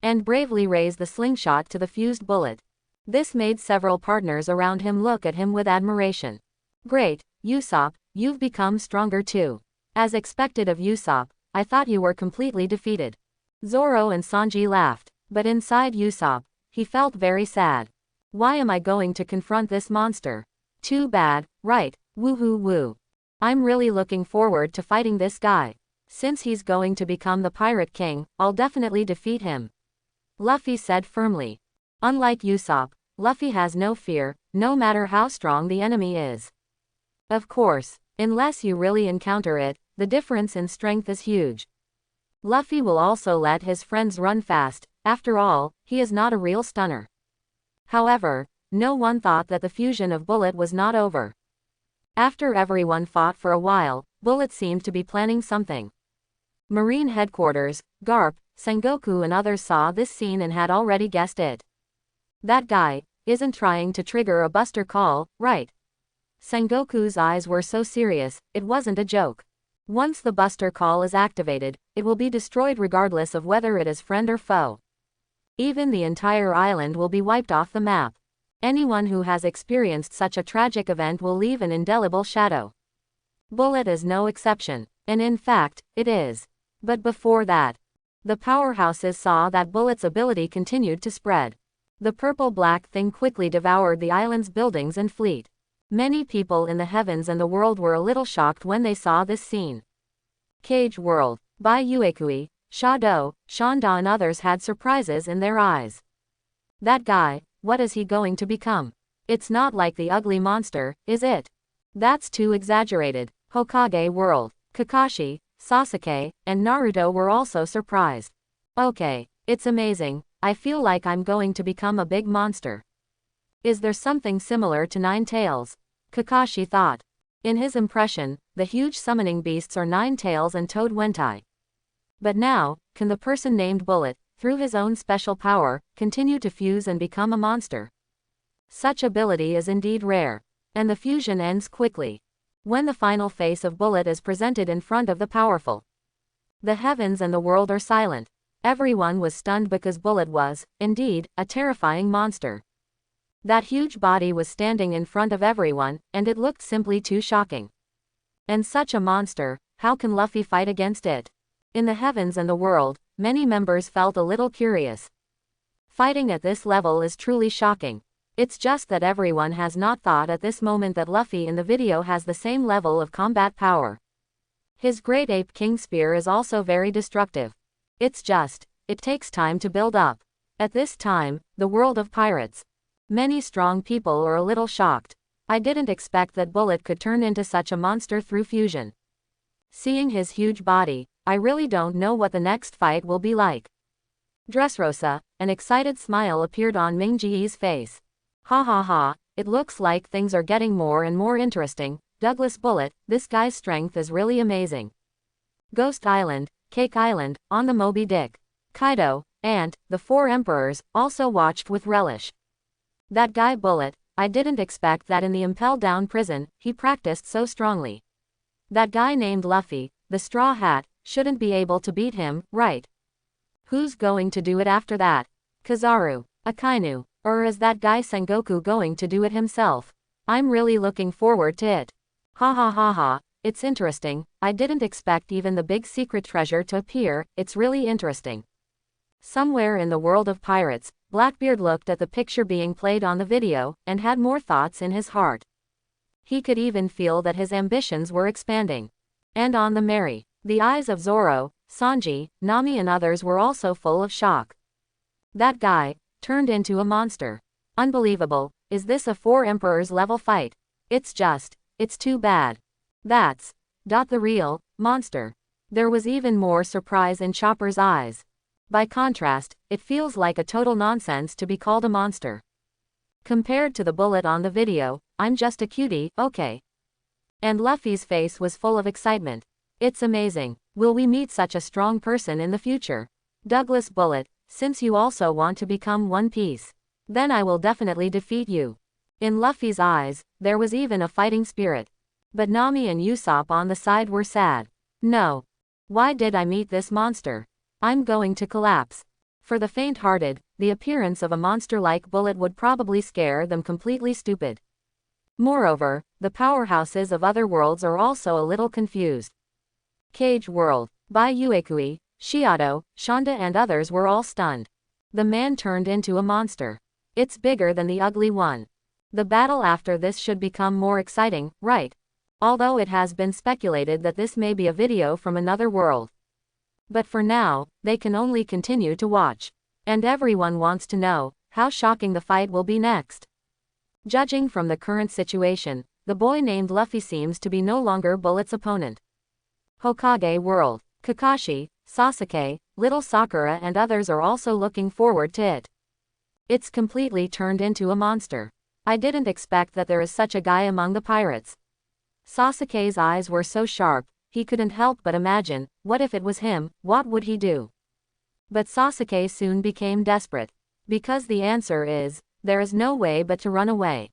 and bravely raise the slingshot to the fused bullet. This made several partners around him look at him with admiration. Great, Usopp, you've become stronger too. As expected of Usopp, I thought you were completely defeated. Zoro and Sanji laughed, but inside Usopp, he felt very sad. Why am I going to confront this monster? Too bad, right, woohoo woo. I'm really looking forward to fighting this guy. Since he's going to become the Pirate King, I'll definitely defeat him. Luffy said firmly. Unlike Usopp, Luffy has no fear, no matter how strong the enemy is. Of course, unless you really encounter it, the difference in strength is huge. Luffy will also let his friends run fast, after all, he is not a real stunner. However, no one thought that the fusion of Bullet was not over. After everyone fought for a while, Bullet seemed to be planning something. Marine headquarters, Garp, Sengoku and others saw this scene and had already guessed it. That guy isn't trying to trigger a buster call, right? Sengoku's eyes were so serious, it wasn't a joke. Once the buster call is activated, it will be destroyed regardless of whether it is friend or foe. Even the entire island will be wiped off the map. Anyone who has experienced such a tragic event will leave an indelible shadow. Bullet is no exception, and in fact, it is. But before that, the powerhouses saw that Bullet's ability continued to spread. The purple-black thing quickly devoured the island's buildings and fleet. Many people in the heavens and the world were a little shocked when they saw this scene. Cage World, Bai Yuekui, Shado, Shanda and others had surprises in their eyes. That guy, what is he going to become? It's not like the ugly monster, is it? That's too exaggerated. Hokage World, Kakashi, Sasuke, and Naruto were also surprised. Okay, it's amazing, I feel like I'm going to become a big monster. Is there something similar to Nine Tails? Kakashi thought. In his impression, the huge summoning beasts are Nine Tails and Toad Wentai. But now, can the person named Bullet, through his own special power, continue to fuse and become a monster? Such ability is indeed rare, and the fusion ends quickly. When the final face of Bullet is presented in front of the powerful, the heavens and the world are silent. Everyone was stunned because Bullet was, indeed, a terrifying monster. That huge body was standing in front of everyone, and it looked simply too shocking. And such a monster, how can Luffy fight against it? In the heavens and the world, many members felt a little curious. Fighting at this level is truly shocking. It's just that everyone has not thought at this moment that Luffy in the video has the same level of combat power. His Great Ape King Spear is also very destructive. It's just, it takes time to build up. At this time, the world of pirates. Many strong people are a little shocked. I didn't expect that Bullet could turn into such a monster through fusion. Seeing his huge body, I really don't know what the next fight will be like. Dressrosa, an excited smile appeared on Mingji's face. Ha ha ha, it looks like things are getting more and more interesting. Douglas Bullet, this guy's strength is really amazing. Ghost Island, Cake Island, on the Moby Dick. Kaido, and the four emperors, also watched with relish. That guy Bullet, I didn't expect that in the Impel Down prison, he practiced so strongly. That guy named Luffy, the Straw Hat, shouldn't be able to beat him, right? Who's going to do it after that? Kizaru, Akainu, or is that guy Sengoku going to do it himself? I'm really looking forward to it. Ha ha ha ha, it's interesting, I didn't expect even the big secret treasure to appear, it's really interesting. Somewhere in the world of pirates, Blackbeard looked at the picture being played on the video, and had more thoughts in his heart. He could even feel that his ambitions were expanding. And on the eyes of Zoro, Sanji, Nami and others were also full of shock. That guy, turned into a monster. Unbelievable, is this a four emperors level fight? It's too bad. That's the real monster. There was even more surprise in Chopper's eyes. By contrast, it feels like a total nonsense to be called a monster. Compared to the Bullet on the video, I'm just a cutie, okay. And Luffy's face was full of excitement. It's amazing, will we meet such a strong person in the future? Douglas Bullet, since you also want to become One Piece, then I will definitely defeat you. In Luffy's eyes, there was even a fighting spirit. But Nami and Usopp on the side were sad. No. Why did I meet this monster? I'm going to collapse. For the faint-hearted, the appearance of a monster-like bullet would probably scare them completely stupid. Moreover, the powerhouses of other worlds are also a little confused. Cage World. By Uekui, Shiado, Shonda and others were all stunned. The man turned into a monster. It's bigger than the ugly one. The battle after this should become more exciting, right? Although it has been speculated that this may be a video from another world. But for now, they can only continue to watch. And everyone wants to know how shocking the fight will be next. Judging from the current situation, the boy named Luffy seems to be no longer Bullet's opponent. Hokage World. Kakashi, Sasuke, little Sakura and others are also looking forward to it. It's completely turned into a monster. I didn't expect that there is such a guy among the pirates. Sasuke's eyes were so sharp, he couldn't help but imagine, what if it was him, what would he do? But Sasuke soon became desperate. Because the answer is, there is no way but to run away.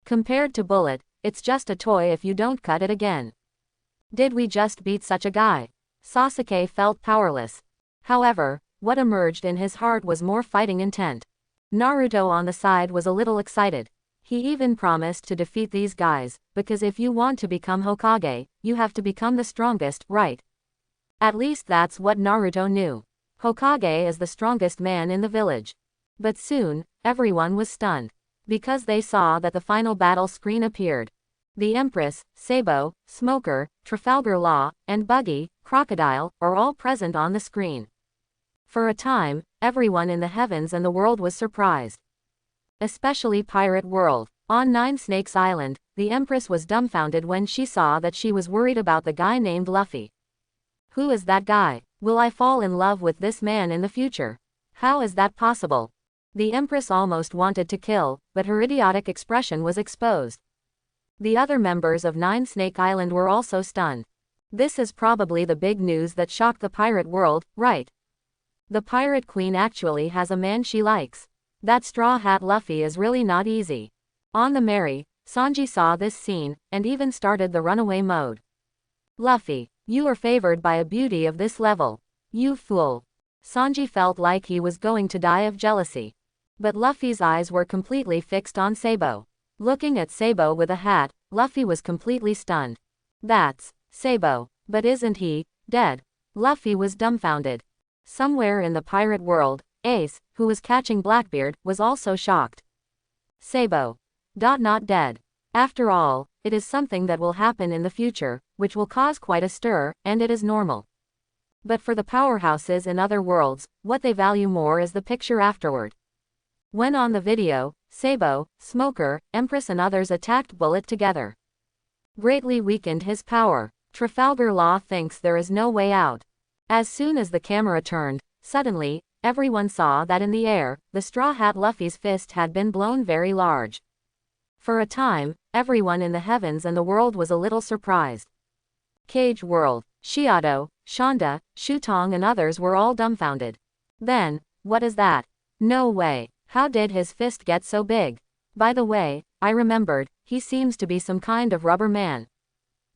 Compared to Bullet, it's just a toy if you don't cut it again. Did we just beat such a guy? Sasuke felt powerless. However, what emerged in his heart was more fighting intent. Naruto on the side was a little excited. He even promised to defeat these guys, because if you want to become Hokage, you have to become the strongest, right? At least that's what Naruto knew. Hokage is the strongest man in the village. But soon, everyone was stunned. Because they saw that the final battle screen appeared. The Empress, Sabo, Smoker, Trafalgar Law, and Buggy, Crocodile, are all present on the screen. For a time, everyone in the heavens and the world was surprised. Especially Pirate World. On Nine Snakes Island, the Empress was dumbfounded when she saw that she was worried about the guy named Luffy. Who is that guy? Will I fall in love with this man in the future? How is that possible? The Empress almost wanted to kill, but her idiotic expression was exposed. The other members of Nine Snake Island were also stunned. This is probably the big news that shocked the pirate world, right? The Pirate Queen actually has a man she likes. That Straw Hat Luffy is really not easy. On the Mary, Sanji saw this scene, and even started the runaway mode. Luffy, you are favored by a beauty of this level. You fool. Sanji felt like he was going to die of jealousy. But Luffy's eyes were completely fixed on Sabo. Looking at Sabo with a hat, Luffy was completely stunned. That's Sabo. But isn't he dead? Luffy was dumbfounded. Somewhere in the pirate world, Ace, who was catching Blackbeard, was also shocked. Sabo. Not dead. After all, it is something that will happen in the future, which will cause quite a stir, and it is normal. But for the powerhouses in other worlds, what they value more is the picture afterward. When on the video, Sabo, Smoker, Empress and others attacked Bullet together. Greatly weakened his power. Trafalgar Law thinks there is no way out. As soon as the camera turned, suddenly, everyone saw that in the air, the Straw Hat Luffy's fist had been blown very large. For a time, everyone in the heavens and the world was a little surprised. Cage World. Shiado, Shonda, Shutong and others were all dumbfounded. Then, what is that? No way. How did his fist get so big? By the way, I remembered, he seems to be some kind of rubber man.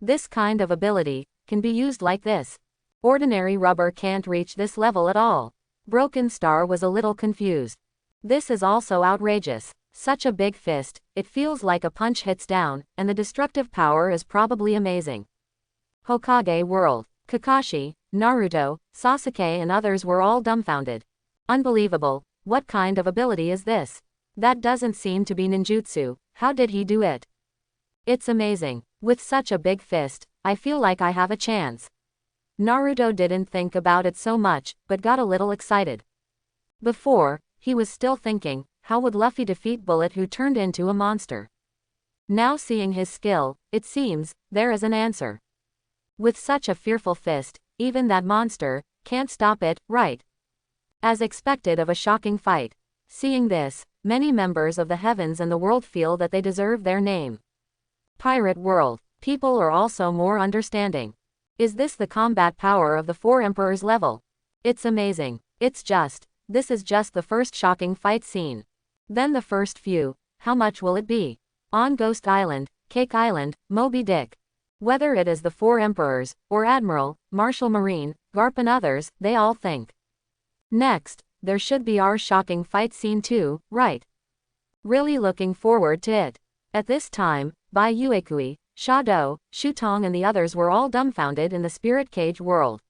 This kind of ability can be used like this. Ordinary rubber can't reach this level at all. Broken Star was a little confused. This is also outrageous. Such a big fist, it feels like a punch hits down, and the destructive power is probably amazing. Hokage World. Kakashi, Naruto, Sasuke and others were all dumbfounded. Unbelievable. What kind of ability is this? That doesn't seem to be ninjutsu. How did he do it? It's amazing. With such a big fist, I feel like I have a chance. Naruto didn't think about it so much, but got a little excited. Before, he was still thinking, how would Luffy defeat Bullet who turned into a monster? Now seeing his skill, it seems, there is an answer. With such a fearful fist, even that monster can't stop it, right? As expected of a shocking fight. Seeing this, many members of the heavens and the world feel that they deserve their name. Pirate World. People are also more understanding. Is this the combat power of the Four Emperors level? It's amazing. This is just the first shocking fight scene. Then the first few. How much will it be? On Ghost Island, Cake Island, Moby Dick. Whether it is the Four Emperors, or Admiral, Marshal Marine, Garp and others, they all think. Next, there should be our shocking fight scene too, right? Really looking forward to it. At this time, Bai Yuekui, Shado, Shutong and the others were all dumbfounded in the spirit cage world.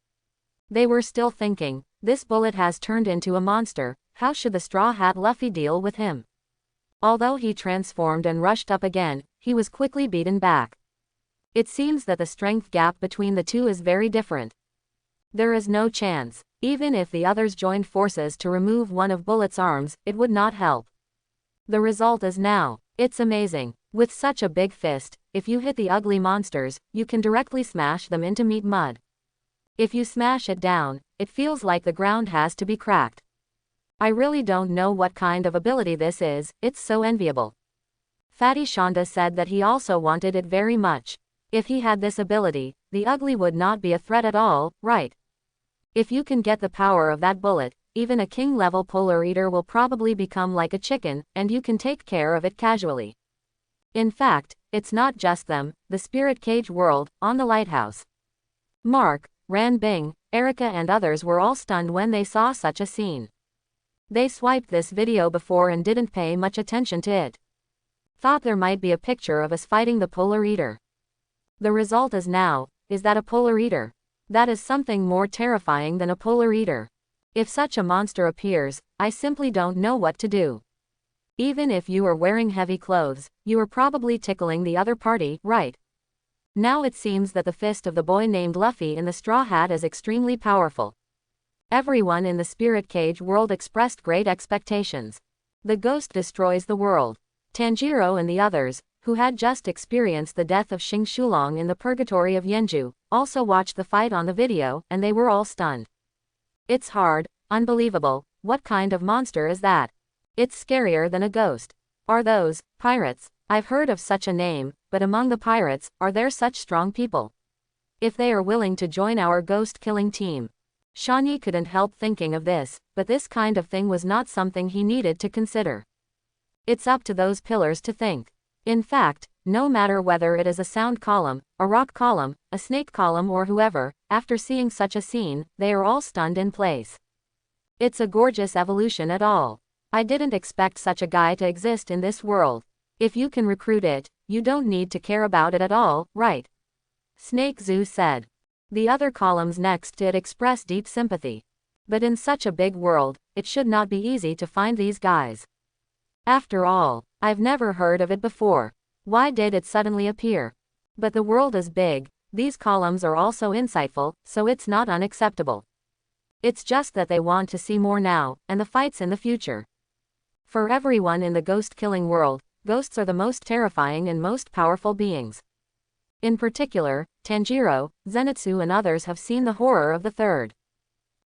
They were still thinking, this bullet has turned into a monster, how should the Straw Hat Luffy deal with him? Although he transformed and rushed up again, he was quickly beaten back. It seems that the strength gap between the two is very different. There is no chance. Even if the others joined forces to remove one of Bullet's arms, it would not help. The result is now. It's amazing. With such a big fist, if you hit the ugly monsters, you can directly smash them into meat mud. If you smash it down, it feels like the ground has to be cracked. I really don't know what kind of ability this is, it's so enviable. Fatty Shonda said that he also wanted it very much. If he had this ability, the ugly would not be a threat at all, right? If you can get the power of that bullet, even a king-level polar eater will probably become like a chicken, and you can take care of it casually. In fact, it's not just them, the spirit cage world, on the lighthouse. Mark, Ran Bing, Erica and others were all stunned when they saw such a scene. They swiped this video before and didn't pay much attention to it. Thought there might be a picture of us fighting the polar eater. The result is that a polar eater? That is something more terrifying than a polar eater. If such a monster appears, I simply don't know what to do. Even if you are wearing heavy clothes, you are probably tickling the other party, right? Now it seems that the fist of the boy named Luffy in the straw hat is extremely powerful. Everyone in the spirit cage world expressed great expectations. The ghost destroys the world. Tanjiro and the others, who had just experienced the death of Xing Shulong in the purgatory of Yenju, also watched the fight on the video, and they were all stunned. It's hard, unbelievable, what kind of monster is that? It's scarier than a ghost. Are those pirates? I've heard of such a name, but among the pirates, are there such strong people? If they are willing to join our ghost-killing team. Shani couldn't help thinking of this, but this kind of thing was not something he needed to consider. It's up to those pillars to think. In fact, no matter whether it is a sound column, a rock column, a snake column or whoever, after seeing such a scene, they are all stunned in place. It's a gorgeous evolution at all. I didn't expect such a guy to exist in this world. If you can recruit it, you don't need to care about it at all, right? Snake Zoo said. The other columns next to it express deep sympathy. But in such a big world, it should not be easy to find these guys. After all, I've never heard of it before. Why did it suddenly appear? But the world is big, these columns are also insightful, so it's not unacceptable. It's just that they want to see more now, and the fights in the future. For everyone in the ghost-killing world, ghosts are the most terrifying and most powerful beings. In particular, Tanjiro, Zenitsu and others have seen the horror of the third.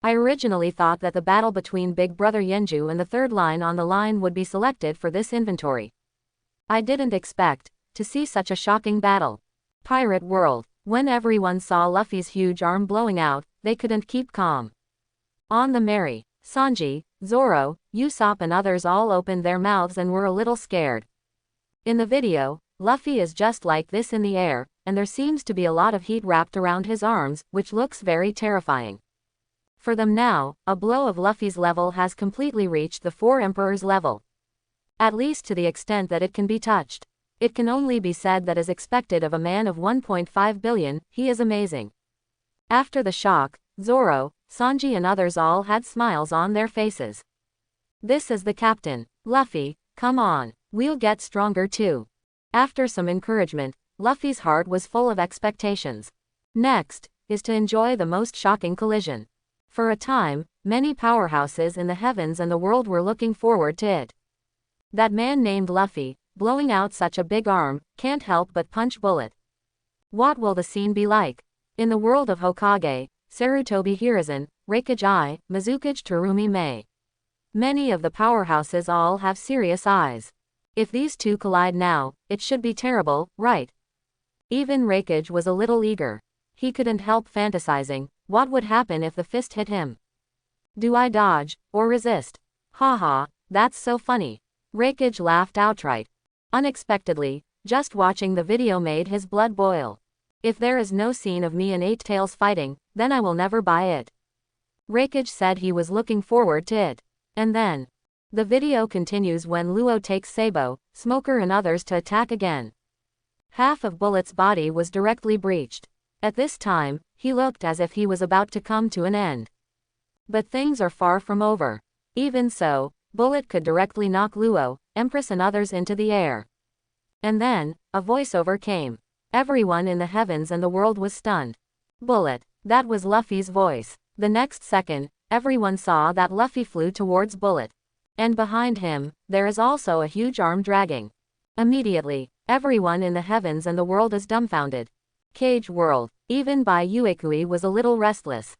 I originally thought that the battle between Big Brother Yenju and the third line on the line would be selected for this inventory. I didn't expect to see such a shocking battle. Pirate World. When everyone saw Luffy's huge arm blowing out, they couldn't keep calm. On the Mary, Sanji, Zoro, Usopp and others all opened their mouths and were a little scared. In the video, Luffy is just like this in the air, and there seems to be a lot of heat wrapped around his arms, which looks very terrifying. For them now, a blow of Luffy's level has completely reached the Four Emperors level. At least to the extent that it can be touched. It can only be said that as expected of a man of 1.5 billion, he is amazing. After the shock, Zoro, Sanji and others all had smiles on their faces. This is the captain. Luffy, come on, we'll get stronger too. After some encouragement, Luffy's heart was full of expectations. Next, is to enjoy the most shocking collision. For a time, many powerhouses in the heavens and the world were looking forward to it. That man named Luffy, blowing out such a big arm, can't help but punch Bullet. What will the scene be like? In the world of Hokage, Sarutobi Hiruzen, Reikage, Mizukage Terumi Mei. Many of the powerhouses all have serious eyes. If these two collide now, it should be terrible, right? Even Reikage was a little eager. He couldn't help fantasizing, what would happen if the fist hit him? Do I dodge, or resist? Haha, that's so funny. Reikage laughed outright. Unexpectedly, just watching the video made his blood boil. If there is no scene of me and Eight Tails fighting, then I will never buy it. Reikage said he was looking forward to it. And then, the video continues when Luo takes Sabo, Smoker and others to attack again. Half of Bullet's body was directly breached. At this time, he looked as if he was about to come to an end. But things are far from over. Even so, Bullet could directly knock Luo, Empress and others into the air. And then, a voiceover came. Everyone in the heavens and the world was stunned. Bullet. That was Luffy's voice. The next second, everyone saw that Luffy flew towards Bullet. And behind him, there is also a huge arm dragging. Immediately, everyone in the heavens and the world is dumbfounded. Cage World. Even Bai Yuekui was a little restless.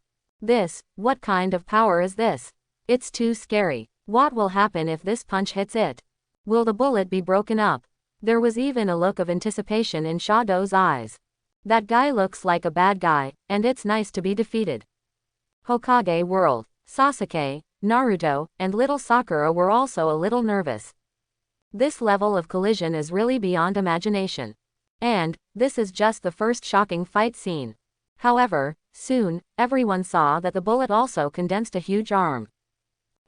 What kind of power is this? It's too scary. What will happen if this punch hits it? Will the bullet be broken up? There was even a look of anticipation in Shado's eyes. That guy looks like a bad guy, and it's nice to be defeated. Hokage World. Sasuke, Naruto, and little Sakura were also a little nervous. This level of collision is really beyond imagination. And, this is just the first shocking fight scene. However, soon, everyone saw that the bullet also condensed a huge arm.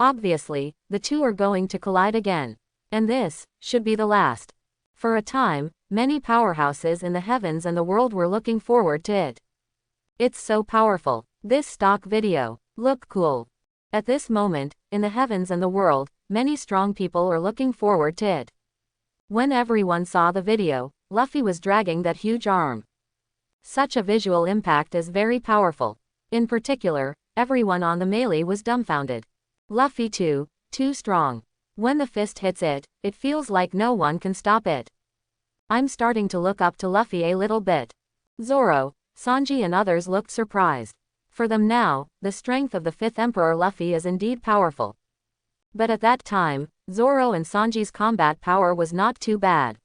Obviously, the two are going to collide again. And this should be the last. For a time, many powerhouses in the heavens and the world were looking forward to it. It's so powerful. This stock video. Look cool. At this moment, in the heavens and the world, many strong people are looking forward to it. When everyone saw the video, Luffy was dragging that huge arm. Such a visual impact is very powerful. In particular, everyone on the melee was dumbfounded. Luffy too strong. When the fist hits it, it feels like no one can stop it. I'm starting to look up to Luffy a little bit. Zoro, Sanji and others looked surprised. For them now, the strength of the fifth emperor Luffy is indeed powerful. But at that time, Zoro and Sanji's combat power was not too bad.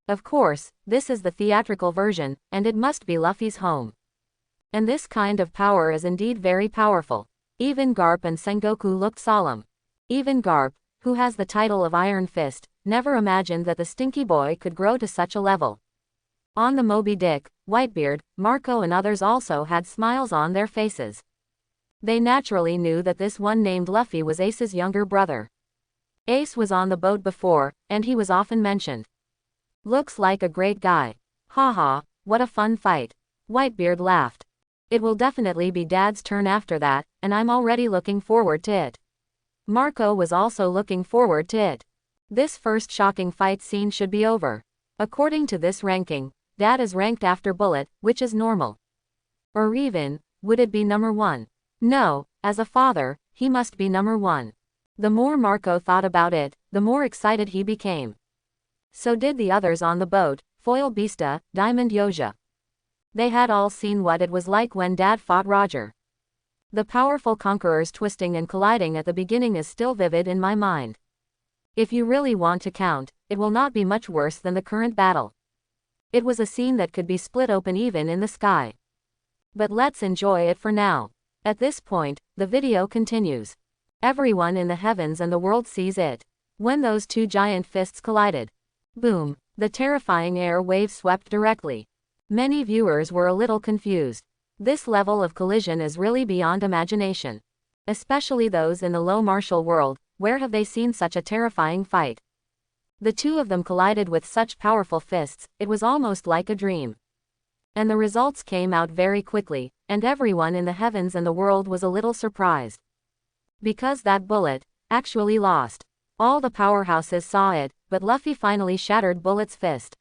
Of course, this is the theatrical version, and it must be Luffy's home. And this kind of power is indeed very powerful. Even Garp and Sengoku looked solemn. Even Garp, who has the title of Iron Fist, never imagined that the stinky boy could grow to such a level. On the Moby Dick, Whitebeard, Marco and others also had smiles on their faces. They naturally knew that this one named Luffy was Ace's younger brother. Ace was on the boat before, and he was often mentioned. Looks like a great guy. Haha, what a fun fight. Whitebeard laughed. It will definitely be Dad's turn after that, and I'm already looking forward to it. Marco was also looking forward to it. This first shocking fight scene should be over. According to this ranking, Dad is ranked after Bullet, which is normal. Or even, would it be number 1? No, as a father, he must be number 1. The more Marco thought about it, the more excited he became. So did the others on the boat, Foil Beasta, Diamond Yoja. They had all seen what it was like when Dad fought Roger. The powerful conquerors twisting and colliding at the beginning is still vivid in my mind. If you really want to count, it will not be much worse than the current battle. It was a scene that could be split open even in the sky. But let's enjoy it for now. At this point, the video continues. Everyone in the heavens and the world sees it. When those two giant fists collided. Boom, the terrifying air wave swept directly. Many viewers were a little confused. This level of collision is really beyond imagination. Especially those in the low martial world, where have they seen such a terrifying fight? The two of them collided with such powerful fists, it was almost like a dream. And the results came out very quickly, and everyone in the heavens and the world was a little surprised. Because that bullet actually lost. All the powerhouses saw it, but Luffy finally shattered Bullet's fist.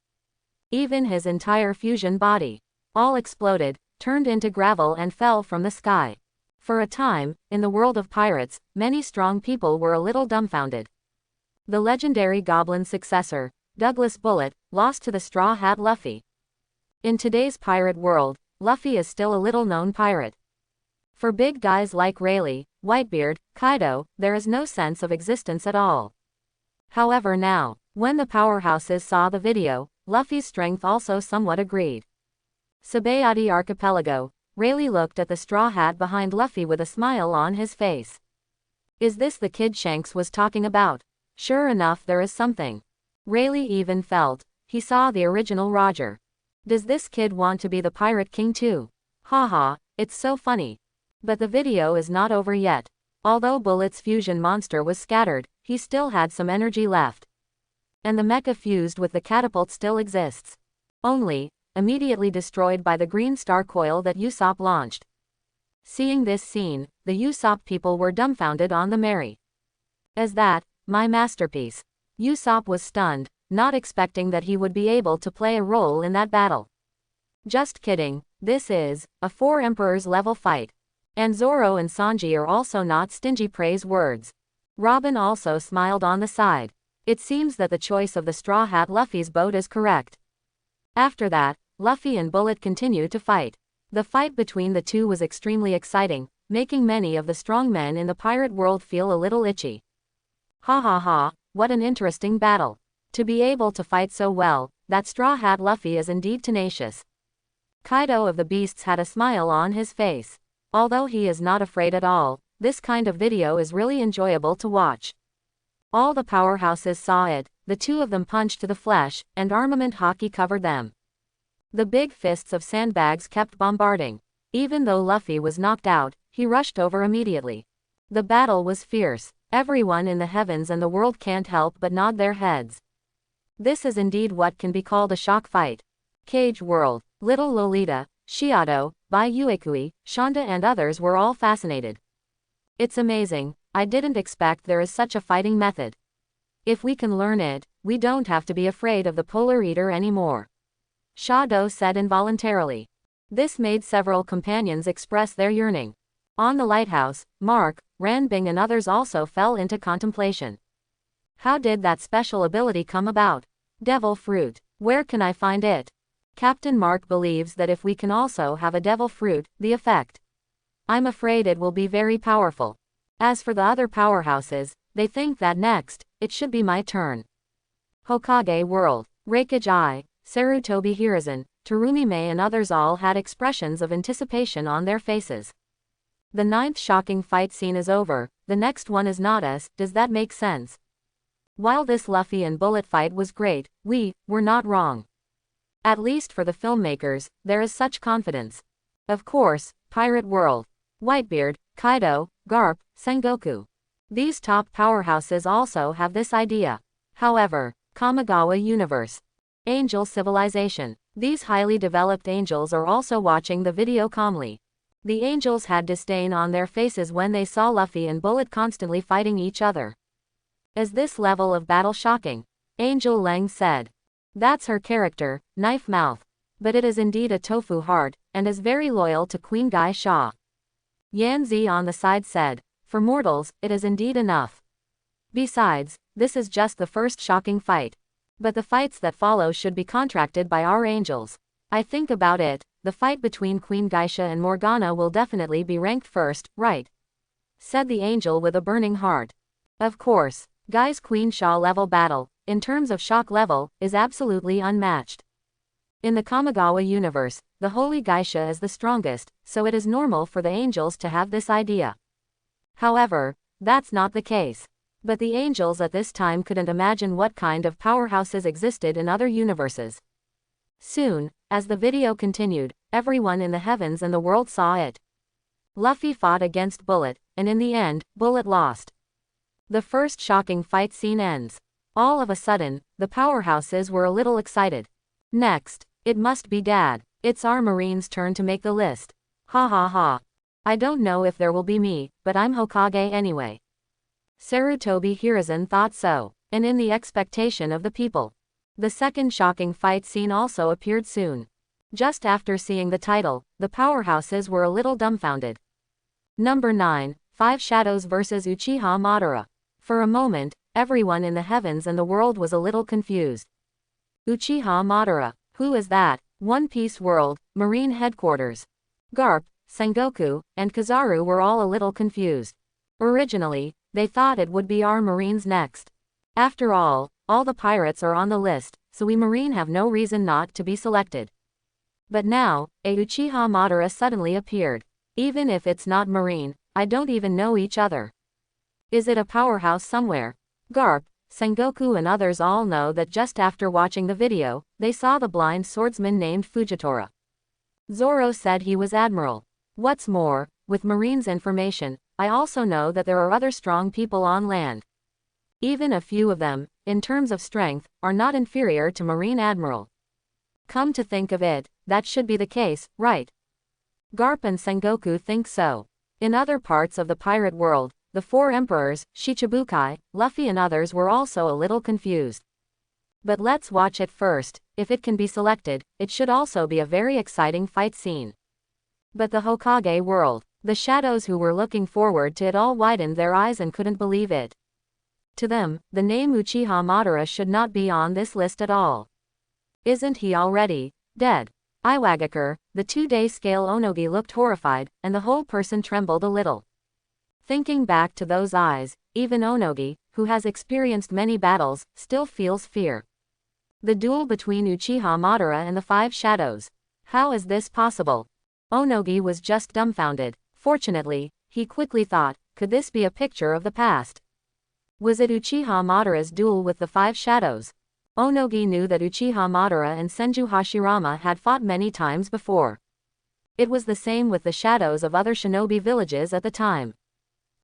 Even his entire fusion body, all exploded, turned into gravel and fell from the sky. For a time, in the world of pirates, many strong people were a little dumbfounded. The legendary Goblin successor, Douglas Bullet, lost to the Straw Hat Luffy. In today's pirate world, Luffy is still a little-known pirate. For big guys like Rayleigh, Whitebeard, Kaido, there is no sense of existence at all. However now, when the powerhouses saw the video, Luffy's strength also somewhat agreed. Sabayati Archipelago, Rayleigh looked at the straw hat behind Luffy with a smile on his face. Is this the kid Shanks was talking about? Sure enough, there is something. Rayleigh even felt he saw the original Roger. Does this kid want to be the Pirate King too? Haha, it's so funny. But the video is not over yet. Although Bullet's fusion monster was scattered, he still had some energy left. And the mecha fused with the catapult still exists. Only, immediately destroyed by the green star coil that Usopp launched. Seeing this scene, the Usopp people were dumbfounded on the merry. Is that my masterpiece? Usopp was stunned, not expecting that he would be able to play a role in that battle. Just kidding, this is a 4 Emperors level fight. And Zoro and Sanji are also not stingy praise words. Robin also smiled on the side. It seems that the choice of the Straw Hat Luffy's boat is correct. After that, Luffy and Bullet continued to fight. The fight between the two was extremely exciting, making many of the strong men in the pirate world feel a little itchy. Ha ha ha, what an interesting battle. To be able to fight so well, that Straw Hat Luffy is indeed tenacious. Kaido of the Beasts had a smile on his face. Although he is not afraid at all, this kind of video is really enjoyable to watch. All the powerhouses saw it, the two of them punched to the flesh, and armament hockey covered them. The big fists of sandbags kept bombarding. Even though Luffy was knocked out, he rushed over immediately. The battle was fierce. Everyone in the heavens and the world can't help but nod their heads. This is indeed what can be called a shock fight. Cage World, Little Lolita, Shiado, Bai Uekui, Shonda and others were all fascinated. It's amazing, I didn't expect there is such a fighting method. If we can learn it, we don't have to be afraid of the Polar Eater anymore. Shado said involuntarily. This made several companions express their yearning. On the lighthouse, Mark, Ranbing and others also fell into contemplation. How did that special ability come about? Devil fruit. Where can I find it? Captain Mark believes that if we can also have a devil fruit, the effect. I'm afraid it will be very powerful. As for the other powerhouses, they think that next, it should be my turn. Hokage World, Reikage Eye, Sarutobi Hiruzen, Terumi Mei and others all had expressions of anticipation on their faces. The 9th shocking fight scene is over, the next one is not us, does that make sense? While this Luffy and Bullet fight was great, we were not wrong. At least for the filmmakers, there is such confidence. Of course, Pirate World, Whitebeard, Kaido, Garp, Sengoku. These top powerhouses also have this idea. However, Kamigawa Universe, Angel Civilization. These highly developed angels are also watching the video calmly. The angels had disdain on their faces when they saw Luffy and Bullet constantly fighting each other. Is this level of battle shocking? Angel Leng said. That's her character, Knife Mouth. But it is indeed a tofu heart, and is very loyal to Queen Gai Sha. Yanzi on the side said, for mortals, it is indeed enough. Besides, this is just the first shocking fight. But the fights that follow should be contracted by our angels. I think about it, the fight between Queen Geisha and Morgana will definitely be ranked first, right? Said the angel with a burning heart. Of course, Gai's Queen Sha level battle, in terms of shock level, is absolutely unmatched. In the Kamigawa universe, the Holy Geisha is the strongest, so it is normal for the angels to have this idea. However, that's not the case. But the angels at this time couldn't imagine what kind of powerhouses existed in other universes. Soon, as the video continued, everyone in the heavens and the world saw it. Luffy fought against Bullet, and in the end, Bullet lost. The first shocking fight scene ends. All of a sudden, the powerhouses were a little excited. Next, it must be Dad. It's our Marine's turn to make the list. Ha ha ha. I don't know if there will be me, but I'm Hokage anyway. Sarutobi Hiruzen thought so, and in the expectation of the people. The second shocking fight scene also appeared soon. Just after seeing the title, the powerhouses were a little dumbfounded. Number 9, 5 Shadows vs Uchiha Madara. For a moment, everyone in the heavens and the world was a little confused. Uchiha Madara, who is that? One Piece World, Marine Headquarters. Garp, Sengoku, and Kizaru were all a little confused. Originally, they thought it would be our Marines next. After all the pirates are on the list, so we Marine have no reason not to be selected. But now, a Uchiha Madara suddenly appeared. Even if it's not Marine, I don't even know each other. Is it a powerhouse somewhere? Garp, Sengoku and others all know that just after watching the video, they saw the blind swordsman named Fujitora. Zoro said he was admiral. What's more, with Marine's information, I also know that there are other strong people on land. Even a few of them, in terms of strength, are not inferior to Marine Admiral. Come to think of it, that should be the case, right? Garp and Sengoku think so. In other parts of the pirate world, the four emperors, Shichibukai, Luffy and others were also a little confused. But let's watch it first. If it can be selected, it should also be a very exciting fight scene. But the Hokage world, the shadows who were looking forward to it all widened their eyes and couldn't believe it. To them, the name Uchiha Madara should not be on this list at all. Isn't he already dead? Iwagakure, the 2-day scale Onogi looked horrified, and the whole person trembled a little. Thinking back to those eyes, even Onogi, who has experienced many battles, still feels fear. The duel between Uchiha Madara and the Five Shadows. How is this possible? Onogi was just dumbfounded. Fortunately, he quickly thought, could this be a picture of the past? Was it Uchiha Madara's duel with the Five Shadows? Onogi knew that Uchiha Madara and Senju Hashirama had fought many times before. It was the same with the shadows of other shinobi villages at the time.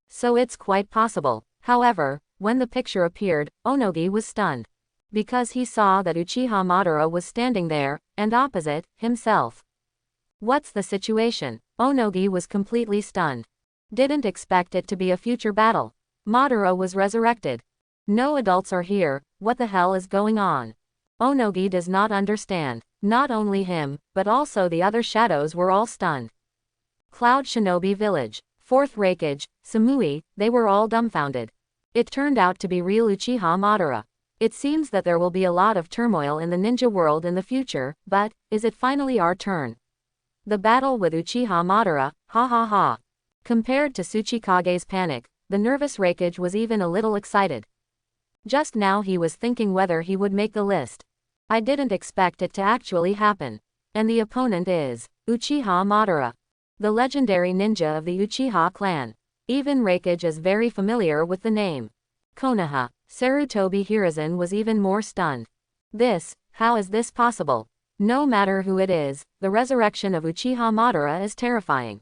So it's quite possible. However, when the picture appeared, Onogi was stunned. Because he saw that Uchiha Madara was standing there, and opposite, himself. What's the situation? Onogi was completely stunned. Didn't expect it to be a future battle. Madara was resurrected. No adults are here, what the hell is going on? Onogi does not understand. Not only him, but also the other shadows were all stunned. Cloud Shinobi Village. 4th Raikage, Samui, they were all dumbfounded. It turned out to be real Uchiha Madara. It seems that there will be a lot of turmoil in the ninja world in the future, but, is it finally our turn? The battle with Uchiha Madara, ha ha ha. Compared to Tsuchikage's panic, the nervous Raikage was even a little excited. Just now he was thinking whether he would make the list. I didn't expect it to actually happen. And the opponent is Uchiha Madara, the legendary ninja of the Uchiha clan. Even Raikage is very familiar with the name. Konoha. Sarutobi Hiruzen was even more stunned. How is this possible? No matter who it is, the resurrection of Uchiha Madara is terrifying.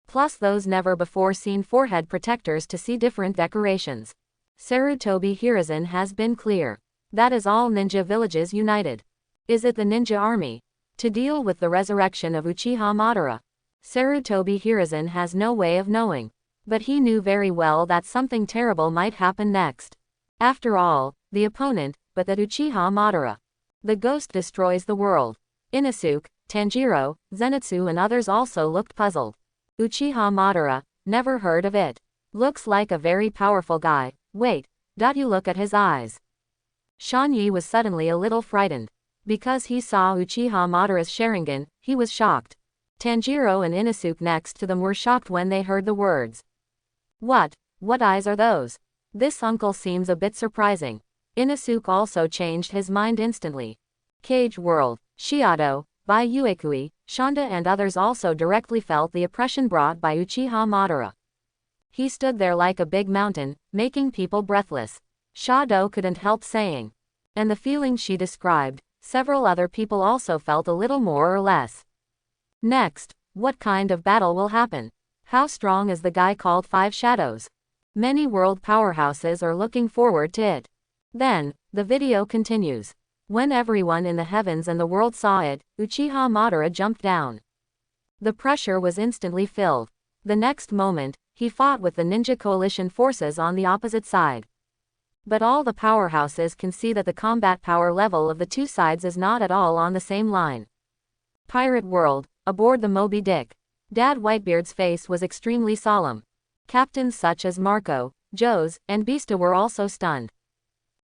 Plus those never before seen forehead protectors to see different decorations. Sarutobi Hiruzen has been clear. That is all ninja villages united. Is it the ninja army? To deal with the resurrection of Uchiha Madara. Sarutobi Hiruzen has no way of knowing. But he knew very well that something terrible might happen next. After all, the opponent, but that Uchiha Madara. The ghost destroys the world. Inosuke, Tanjiro, Zenitsu and others also looked puzzled. Uchiha Madara, never heard of it. Looks like a very powerful guy. Wait, you look at his eyes. Shanyi was suddenly a little frightened. Because he saw Uchiha Madara's Sharingan, he was shocked. Tanjiro and Inosuke next to them were shocked when they heard the words. What eyes are those? This uncle seems a bit surprising. Inosuke also changed his mind instantly. Cage World, Shiado, Bai Uekui, Shonda and others also directly felt the oppression brought by Uchiha Madara. He stood there like a big mountain, making people breathless. Shado couldn't help saying. And the feeling she described, several other people also felt a little more or less. Next, what kind of battle will happen? How strong is the guy called Five Shadows? Many world powerhouses are looking forward to it. Then, the video continues. When everyone in the heavens and the world saw it, Uchiha Madara jumped down. The pressure was instantly filled. The next moment, he fought with the ninja coalition forces on the opposite side. But all the powerhouses can see that the combat power level of the two sides is not at all on the same line. Pirate World, aboard the Moby Dick. Dad Whitebeard's face was extremely solemn. Captains such as Marco, Jose, and Beasta were also stunned.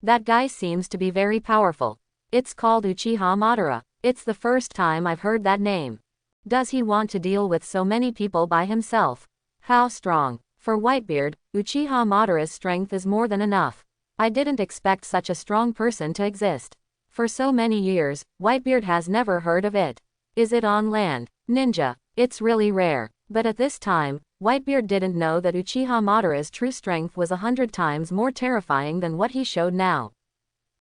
That guy seems to be very powerful. It's called Uchiha Madara. It's the first time I've heard that name. Does he want to deal with so many people by himself? How strong? For Whitebeard, Uchiha Madara's strength is more than enough. I didn't expect such a strong person to exist. For so many years, Whitebeard has never heard of it. Is it on land? Ninja. It's really rare. But at this time, Whitebeard didn't know that Uchiha Madara's true strength was 100 times more terrifying than what he showed now.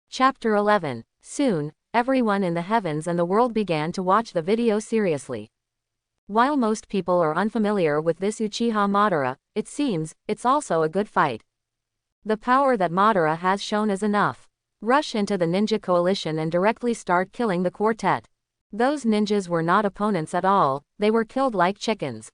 Chapter 11. Soon, everyone in the heavens and the world began to watch the video seriously. While most people are unfamiliar with this Uchiha Madara, it seems, it's also a good fight. The power that Madara has shown is enough. Rush into the ninja coalition and directly start killing the quartet. Those ninjas were not opponents at all, they were killed like chickens.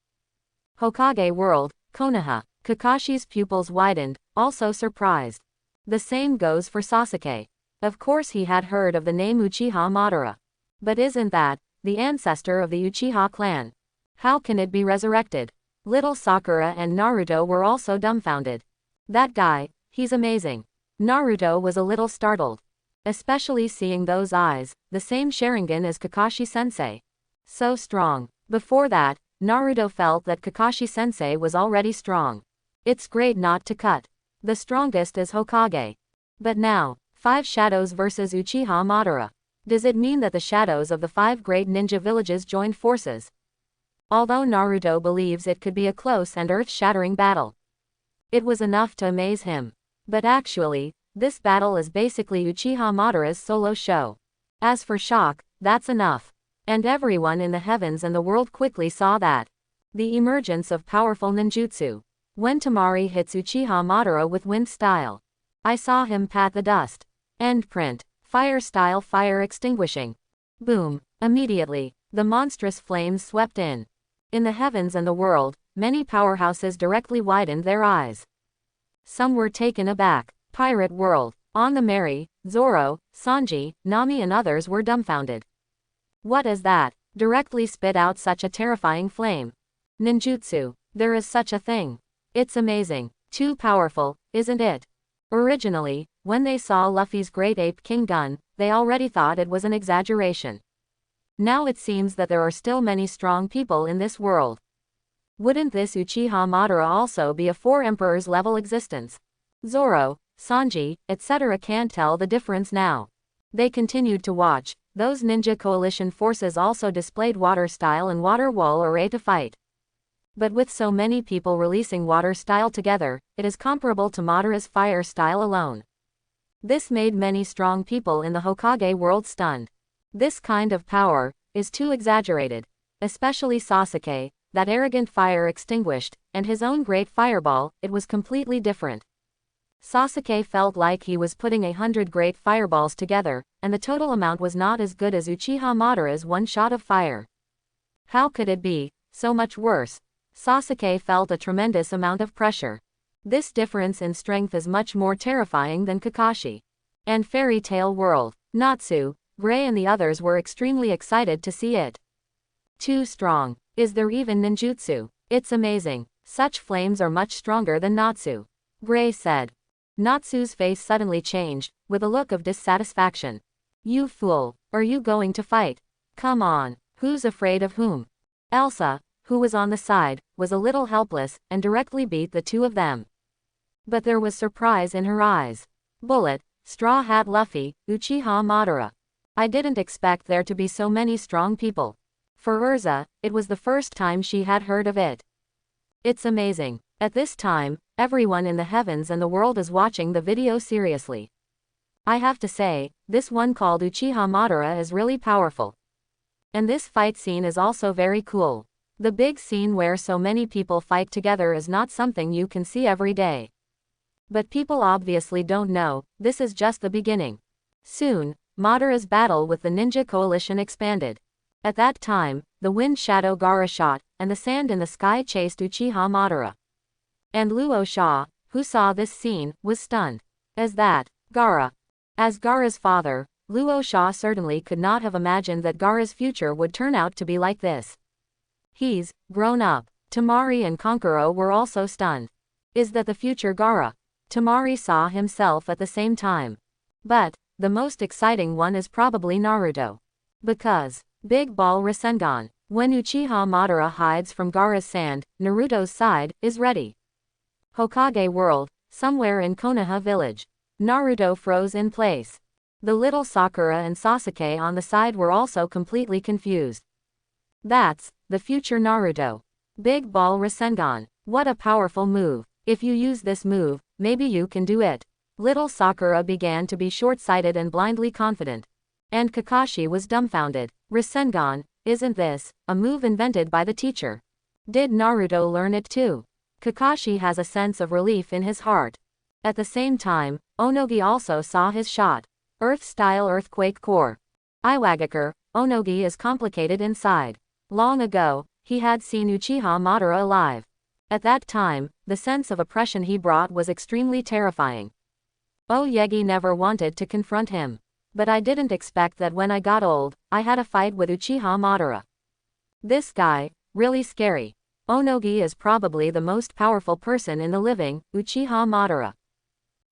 Hokage World, Konoha. Kakashi's pupils widened, also surprised. The same goes for Sasuke. Of course he had heard of the name Uchiha Madara. But isn't that the ancestor of the Uchiha clan? How can it be resurrected? Little Sakura and Naruto were also dumbfounded. That guy, he's amazing. Naruto was a little startled. Especially seeing those eyes, the same Sharingan as Kakashi-sensei. So strong. Before that, Naruto felt that Kakashi-sensei was already strong. It's great not to cut. The strongest is Hokage. But now, 5 shadows versus Uchiha Madara. Does it mean that the shadows of the 5 great ninja villages joined forces? Although Naruto believes it could be a close and earth-shattering battle. It was enough to amaze him. But actually, this battle is basically Uchiha Madara's solo show. As for shock, that's enough. And everyone in the heavens and the world quickly saw that. The emergence of powerful ninjutsu. When Temari hits Uchiha Madara with wind style. I saw him pat the dust. End print. Fire style fire extinguishing. Boom. Immediately, the monstrous flames swept in. In the heavens and the world, many powerhouses directly widened their eyes. Some were taken aback. Pirate World. On the Mary, Zoro, Sanji, Nami and others were dumbfounded. What is that? Directly spit out such a terrifying flame. Ninjutsu. There is such a thing. It's amazing. Too powerful, isn't it? Originally, when they saw Luffy's Great Ape King gun, they already thought it was an exaggeration. Now it seems that there are still many strong people in this world. Wouldn't this Uchiha Madara also be a 4 emperors level existence? Zoro, Sanji, etc. can't tell the difference now. They continued to watch. Those ninja coalition forces also displayed water style and water wall array to fight. But with so many people releasing water style together, it is comparable to Madara's fire style alone. This made many strong people in the Hokage world stunned. This kind of power is too exaggerated. Especially Sasuke, that arrogant fire extinguished, and his own great fireball, it was completely different. Sasuke felt like he was putting 100 great fireballs together, and the total amount was not as good as Uchiha Madara's one shot of fire. How could it be so much worse? Sasuke felt a tremendous amount of pressure. This difference in strength is much more terrifying than Kakashi. And Fairy Tale World. Natsu, Gray and the others were extremely excited to see it. Too strong. Is there even ninjutsu? It's amazing. Such flames are much stronger than Natsu. Gray said. Natsu's face suddenly changed, with a look of dissatisfaction. You fool, are you going to fight? Come on, who's afraid of whom? Elsa, who was on the side, was a little helpless, and directly beat the 2 of them. But there was surprise in her eyes. Bullet, Straw Hat Luffy, Uchiha Madara. I didn't expect there to be so many strong people. For Urza, it was the first time she had heard of it. It's amazing. At this time, everyone in the heavens and the world is watching the video seriously. I have to say, this one called Uchiha Madara is really powerful. And this fight scene is also very cool. The big scene where so many people fight together is not something you can see every day. But people obviously don't know, this is just the beginning. Soon, Madara's battle with the ninja coalition expanded. At that time, the wind shadow Gaara shot, and the sand in the sky chased Uchiha Madara. And Luo Sha, who saw this scene, was stunned. As Gaara. As Gaara's father, Luo Sha certainly could not have imagined that Gaara's future would turn out to be like this. He's grown up. Temari and Kankuro were also stunned. Is that the future Gaara? Temari saw himself at the same time. But the most exciting one is probably Naruto. Because Big Ball Rasengan. When Uchiha Madara hides from Gaara's sand, Naruto's side is ready. Hokage World, somewhere in Konoha village. Naruto froze in place. The little Sakura and Sasuke on the side were also completely confused. That's the future Naruto. Big Ball Rasengan. What a powerful move. If you use this move, maybe you can do it. Little Sakura began to be short-sighted and blindly confident. And Kakashi was dumbfounded. Rasengan, isn't this a move invented by the teacher? Did Naruto learn it too? Kakashi has a sense of relief in his heart. At the same time, Onogi also saw his shot. Earth-style earthquake core. Iwagakure, Onogi is complicated inside. Long ago, he had seen Uchiha Madara alive. At that time, the sense of oppression he brought was extremely terrifying. Oyegi never wanted to confront him. But I didn't expect that when I got old, I had a fight with Uchiha Madara. This guy, really scary. Onogi is probably the most powerful person in the living, Uchiha Madara.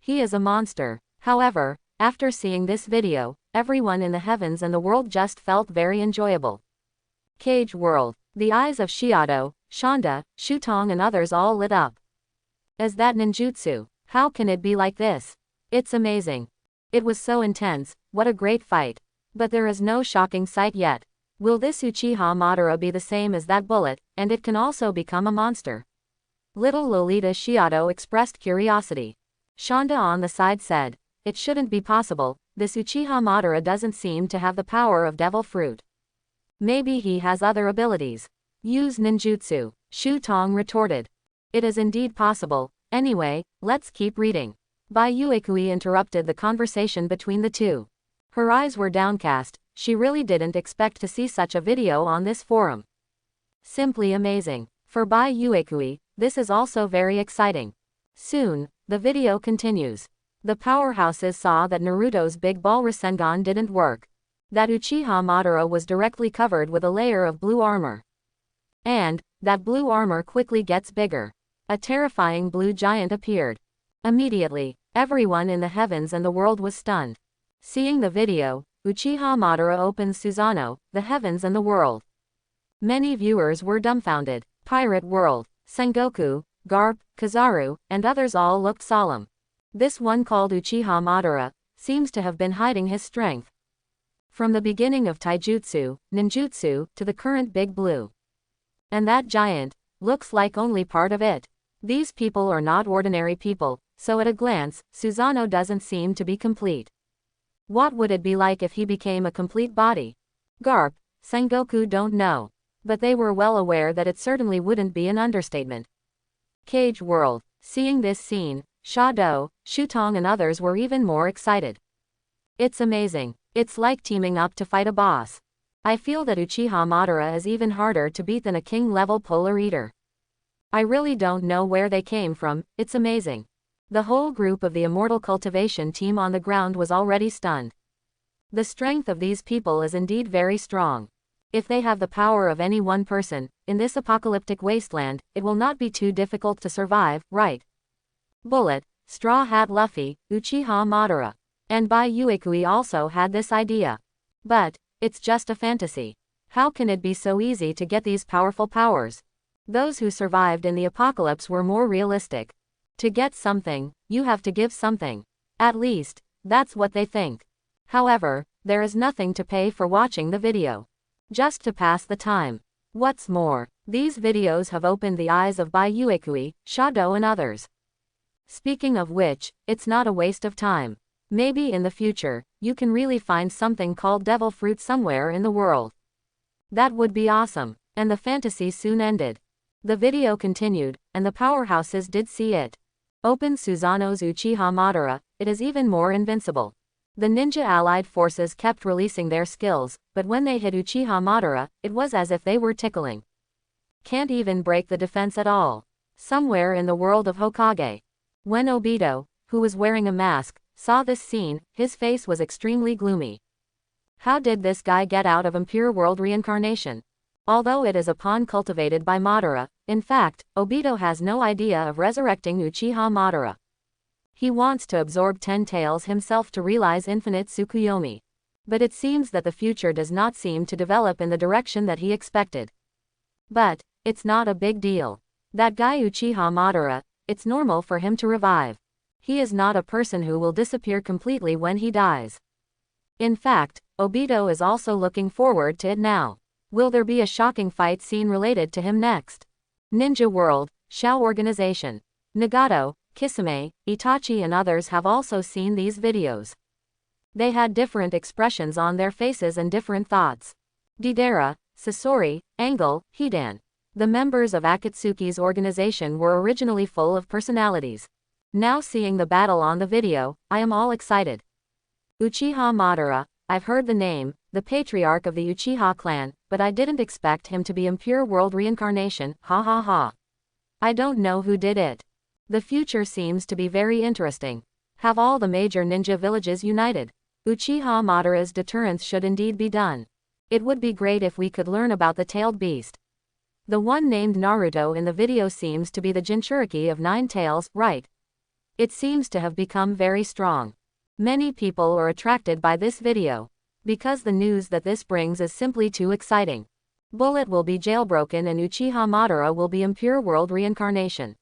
He is a monster. However, after seeing this video, everyone in the heavens and the world just felt very enjoyable. Cage World. The eyes of Shiado, Shonda, Shutong and others all lit up. Is that ninjutsu? How can it be like this? It's amazing. It was so intense, what a great fight. But there is no shocking sight yet. Will this Uchiha Madara be the same as that bullet, and it can also become a monster? Little Lolita Shiado expressed curiosity. Shonda on the side said, it shouldn't be possible, this Uchiha Madara doesn't seem to have the power of devil fruit. Maybe he has other abilities. Use ninjutsu, Shutong retorted. It is indeed possible. Anyway, let's keep reading. Bai Uekui interrupted the conversation between the two. Her eyes were downcast, she really didn't expect to see such a video on this forum. Simply amazing. For Bai Uekui, this is also very exciting. Soon, the video continues. The powerhouses saw that Naruto's big ball Rasengan didn't work. That Uchiha Madara was directly covered with a layer of blue armor. And, that blue armor quickly gets bigger. A terrifying blue giant appeared. Immediately, everyone in the heavens and the world was stunned. Seeing the video, Uchiha Madara opens Suzano, the heavens and the world. Many viewers were dumbfounded. Pirate World, Sengoku, Garp, Kizaru, and others all looked solemn. This one called Uchiha Madara seems to have been hiding his strength. From the beginning of taijutsu, ninjutsu, to the current big blue. And that giant looks like only part of it. These people are not ordinary people, so at a glance, Suzano doesn't seem to be complete. What would it be like if he became a complete body? Garp, Sengoku don't know. But they were well aware that it certainly wouldn't be an understatement. Cage World. Seeing this scene, Shado, Shutong and others were even more excited. It's amazing. It's like teaming up to fight a boss. I feel that Uchiha Madara is even harder to beat than a king-level polar eater. I really don't know where they came from, it's amazing. The whole group of the Immortal Cultivation team on the ground was already stunned. The strength of these people is indeed very strong. If they have the power of any one person, in this apocalyptic wasteland, it will not be too difficult to survive, right? Bullet, Straw Hat Luffy, Uchiha Madara. And Bai Uekui also had this idea. But, it's just a fantasy. How can it be so easy to get these powerful powers? Those who survived in the apocalypse were more realistic. To get something, you have to give something. At least, that's what they think. However, there is nothing to pay for watching the video. Just to pass the time. What's more, these videos have opened the eyes of Bai Uekui, Shado and others. Speaking of which, it's not a waste of time. Maybe in the future, you can really find something called devil fruit somewhere in the world. That would be awesome. And the fantasy soon ended. The video continued, and the powerhouses did see it. Open Suzano's Uchiha Madara, it is even more invincible. The ninja allied forces kept releasing their skills, but when they hit Uchiha Madara, it was as if they were tickling. Can't even break the defense at all. Somewhere in the world of Hokage. When Obito, who was wearing a mask, saw this scene, his face was extremely gloomy. How did this guy get out of impure world reincarnation? Although it is a pawn cultivated by Madara, in fact, Obito has no idea of resurrecting Uchiha Madara. He wants to absorb 10 tails himself to realize infinite Tsukuyomi. But it seems that the future does not seem to develop in the direction that he expected. But, it's not a big deal. That guy Uchiha Madara, it's normal for him to revive. He is not a person who will disappear completely when he dies. In fact, Obito is also looking forward to it now. Will there be a shocking fight scene related to him next? Ninja World, Shao Organization. Nagato, Kisame, Itachi and others have also seen these videos. They had different expressions on their faces and different thoughts. Deidara, Sasori, Angle, Hidan. The members of Akatsuki's organization were originally full of personalities. Now seeing the battle on the video, I am all excited. Uchiha Madara, I've heard the name, the patriarch of the Uchiha clan, but I didn't expect him to be impure world reincarnation, ha ha ha. I don't know who did it. The future seems to be very interesting. Have all the major ninja villages united. Uchiha Madara's deterrence should indeed be done. It would be great if we could learn about the tailed beast. The one named Naruto in the video seems to be the Jinchuriki of 9 tails, right? It seems to have become very strong. Many people are attracted by this video, because the news that this brings is simply too exciting. Bullet will be jailbroken and Uchiha Madara will be impure world reincarnation.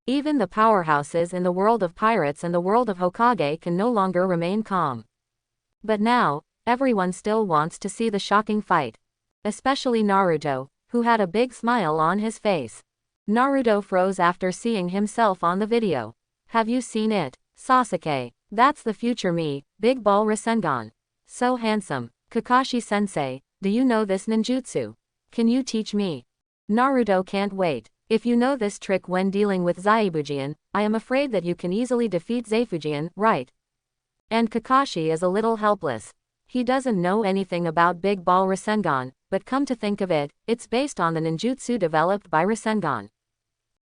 Even the powerhouses in the world of pirates and the world of Hokage can no longer remain calm. But now, everyone still wants to see the shocking fight. Especially Naruto, who had a big smile on his face. Naruto froze after seeing himself on the video. Have you seen it, Sasuke? That's the future me, Big Ball Rasengan. So handsome. Kakashi-sensei, do you know this ninjutsu? Can you teach me? Naruto can't wait. If you know this trick when dealing with Zaibujian, I am afraid that you can easily defeat Zaifujian, right? And Kakashi is a little helpless. He doesn't know anything about Big Ball Rasengan, but come to think of it, it's based on the ninjutsu developed by Rasengan.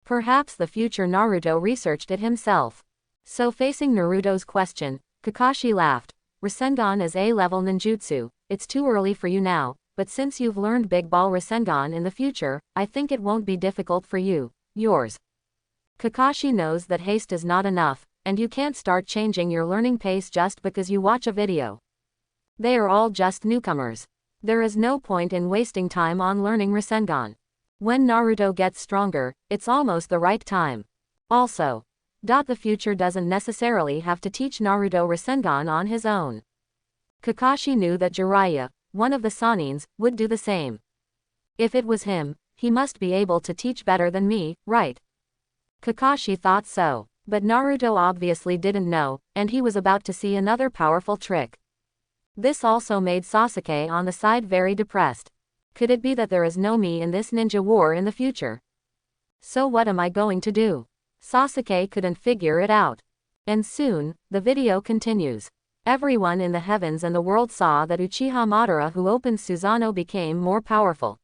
Perhaps the future Naruto researched it himself. So facing Naruto's question, Kakashi laughed. Rasengan is A-level ninjutsu, it's too early for you now, but since you've learned Big Ball Rasengan in the future, I think it won't be difficult for you. Yours. Kakashi knows that haste is not enough, and you can't start changing your learning pace just because you watch a video. They are all just newcomers. There is no point in wasting time on learning Rasengan. When Naruto gets stronger, it's almost the right time. Also, the future doesn't necessarily have to teach Naruto Rasengan on his own. Kakashi knew that Jiraiya, one of the Sanins, would do the same. If it was him, he must be able to teach better than me, right? Kakashi thought so, but Naruto obviously didn't know, and he was about to see another powerful trick. This also made Sasuke on the side very depressed. Could it be that there is no me in this ninja war in the future? So what am I going to do? Sasuke couldn't figure it out. And soon, the video continues. Everyone in the heavens and the world saw that Uchiha Madara, who opened Suzano, became more powerful.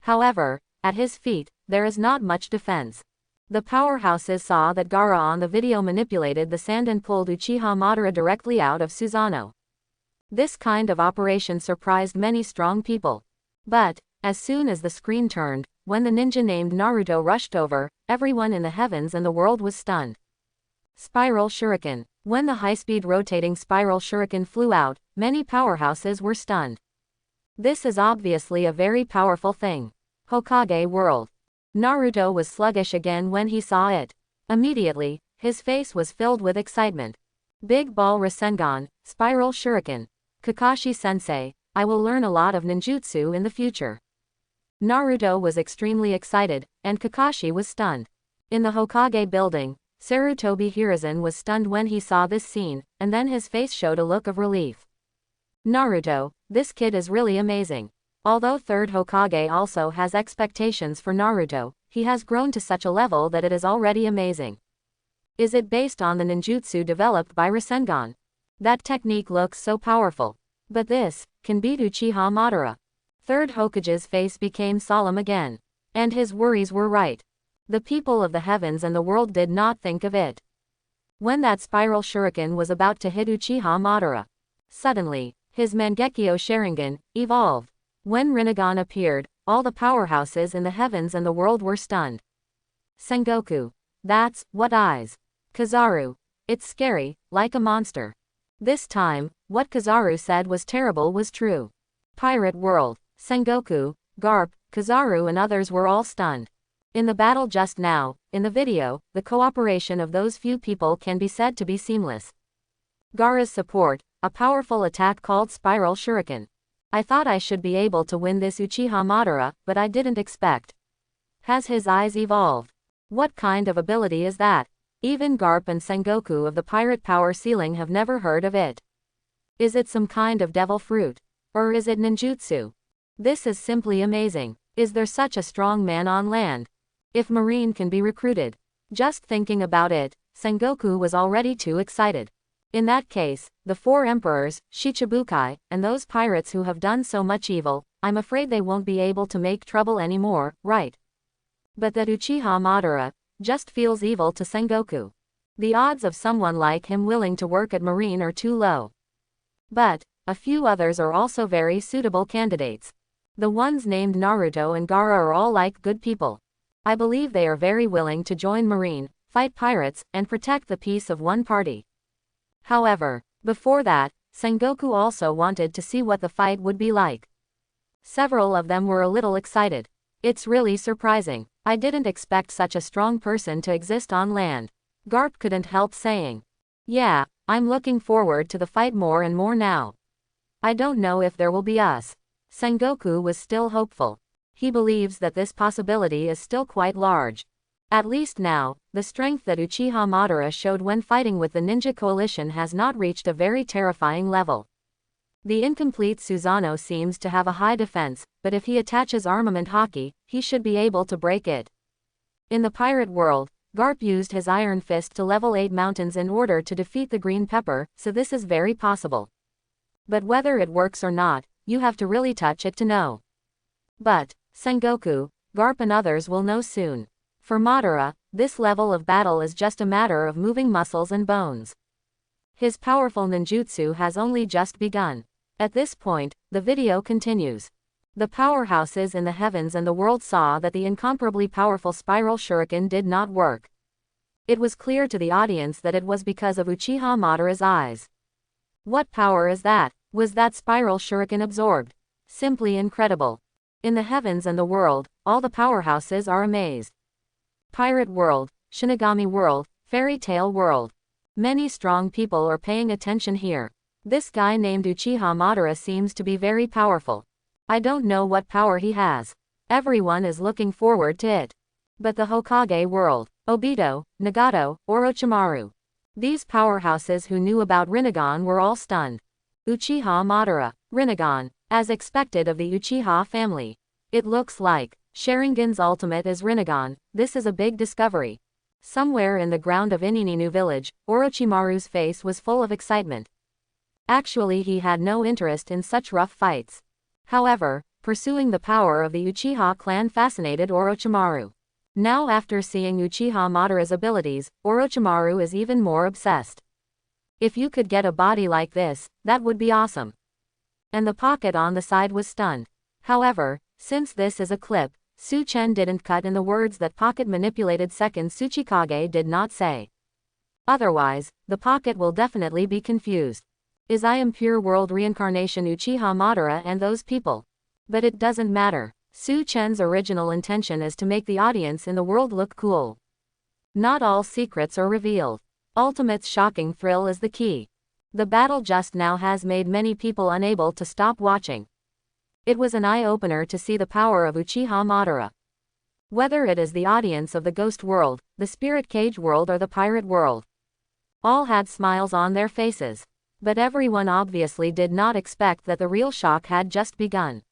However, at his feet, there is not much defense. The powerhouses saw that Gaara on the video manipulated the sand and pulled Uchiha Madara directly out of Suzano. This kind of operation surprised many strong people. But, as soon as the screen turned, when the ninja named Naruto rushed over, everyone in the heavens and the world was stunned. Spiral Shuriken. When the high-speed rotating spiral shuriken flew out, many powerhouses were stunned. This is obviously a very powerful thing. Hokage World. Naruto was sluggish again when he saw it. Immediately, his face was filled with excitement. Big Ball Rasengan, Spiral Shuriken. Kakashi-sensei, I will learn a lot of ninjutsu in the future. Naruto was extremely excited, and Kakashi was stunned. In the Hokage building, Sarutobi Hiruzen was stunned when he saw this scene, and then his face showed a look of relief. Naruto, this kid is really amazing. Although third Hokage also has expectations for Naruto, he has grown to such a level that it is already amazing. Is it based on the ninjutsu developed by Rasengan? That technique looks so powerful. But this can beat Uchiha Madara. Third Hokage's face became solemn again. And his worries were right. The people of the heavens and the world did not think of it. When that spiral shuriken was about to hit Uchiha Madara, suddenly, his Mangekyo Sharingan evolved. When Rinnegan appeared, all the powerhouses in the heavens and the world were stunned. Sengoku. That's what eyes. Kizaru. It's scary, like a monster. This time, what Kizaru said was terrible was true. Pirate World. Sengoku, Garp, Kizaru and others were all stunned. In the battle just now, in the video, the cooperation of those few people can be said to be seamless. Gaara's support, a powerful attack called Spiral Shuriken. I thought I should be able to win this Uchiha Madara, but I didn't expect. Has his eyes evolved? What kind of ability is that? Even Garp and Sengoku of the pirate power ceiling have never heard of it. Is it some kind of devil fruit? Or is it ninjutsu? This is simply amazing. Is there such a strong man on land? If Marine can be recruited. Just thinking about it, Sengoku was already too excited. In that case, the 4 emperors, Shichibukai, and those pirates who have done so much evil, I'm afraid they won't be able to make trouble anymore, right? But that Uchiha Madara just feels evil to Sengoku. The odds of someone like him willing to work at Marine are too low. But a few others are also very suitable candidates. The ones named Naruto and Gaara are all like good people. I believe they are very willing to join Marine, fight pirates, and protect the peace of one party. However, before that, Sengoku also wanted to see what the fight would be like. Several of them were a little excited. It's really surprising. I didn't expect such a strong person to exist on land. Garp couldn't help saying. Yeah, I'm looking forward to the fight more and more now. I don't know if there will be us. Sengoku was still hopeful. He believes that this possibility is still quite large. At least now, the strength that Uchiha Madara showed when fighting with the ninja coalition has not reached a very terrifying level. The incomplete Suzano seems to have a high defense, but if he attaches armament haki, he should be able to break it. In the pirate world, Garp used his iron fist to level 8 mountains in order to defeat the green pepper, so this is very possible. But whether it works or not, you have to really touch it to know. But Sengoku, Garp and others will know soon. For Madara, this level of battle is just a matter of moving muscles and bones. His powerful ninjutsu has only just begun. At this point, the video continues. The powerhouses in the heavens and the world saw that the incomparably powerful spiral shuriken did not work. It was clear to the audience that it was because of Uchiha Madara's eyes. What power is that? Was that spiral shuriken absorbed? Simply incredible. In the heavens and the world, all the powerhouses are amazed. Pirate world, Shinigami world, fairy tale world. Many strong people are paying attention here. This guy named Uchiha Madara seems to be very powerful. I don't know what power he has. Everyone is looking forward to it. But the Hokage world, Obito, Nagato, Orochimaru. These powerhouses who knew about Rinnegan were all stunned. Uchiha Madara, Rinnegan, as expected of the Uchiha family. It looks like Sharingan's ultimate is Rinnegan. This is a big discovery. Somewhere in the ground of Inininu village, Orochimaru's face was full of excitement. Actually, he had no interest in such rough fights. However, pursuing the power of the Uchiha clan fascinated Orochimaru. Now after seeing Uchiha Madara's abilities, Orochimaru is even more obsessed. If you could get a body like this, that would be awesome. And the pocket on the side was stunned. However, since this is a clip, Su-chen didn't cut in the words that pocket manipulated second Tsuchikage did not say. Otherwise, the pocket will definitely be confused. Is I am pure world reincarnation Uchiha Madara and those people? But it doesn't matter. Su-chen's original intention is to make the audience in the world look cool. Not all secrets are revealed. Ultimate's shocking thrill is the key. The battle just now has made many people unable to stop watching. It was an eye-opener to see the power of Uchiha Madara. Whether it is the audience of the ghost world, the spirit cage world or the pirate world. All had smiles on their faces. But everyone obviously did not expect that the real shock had just begun.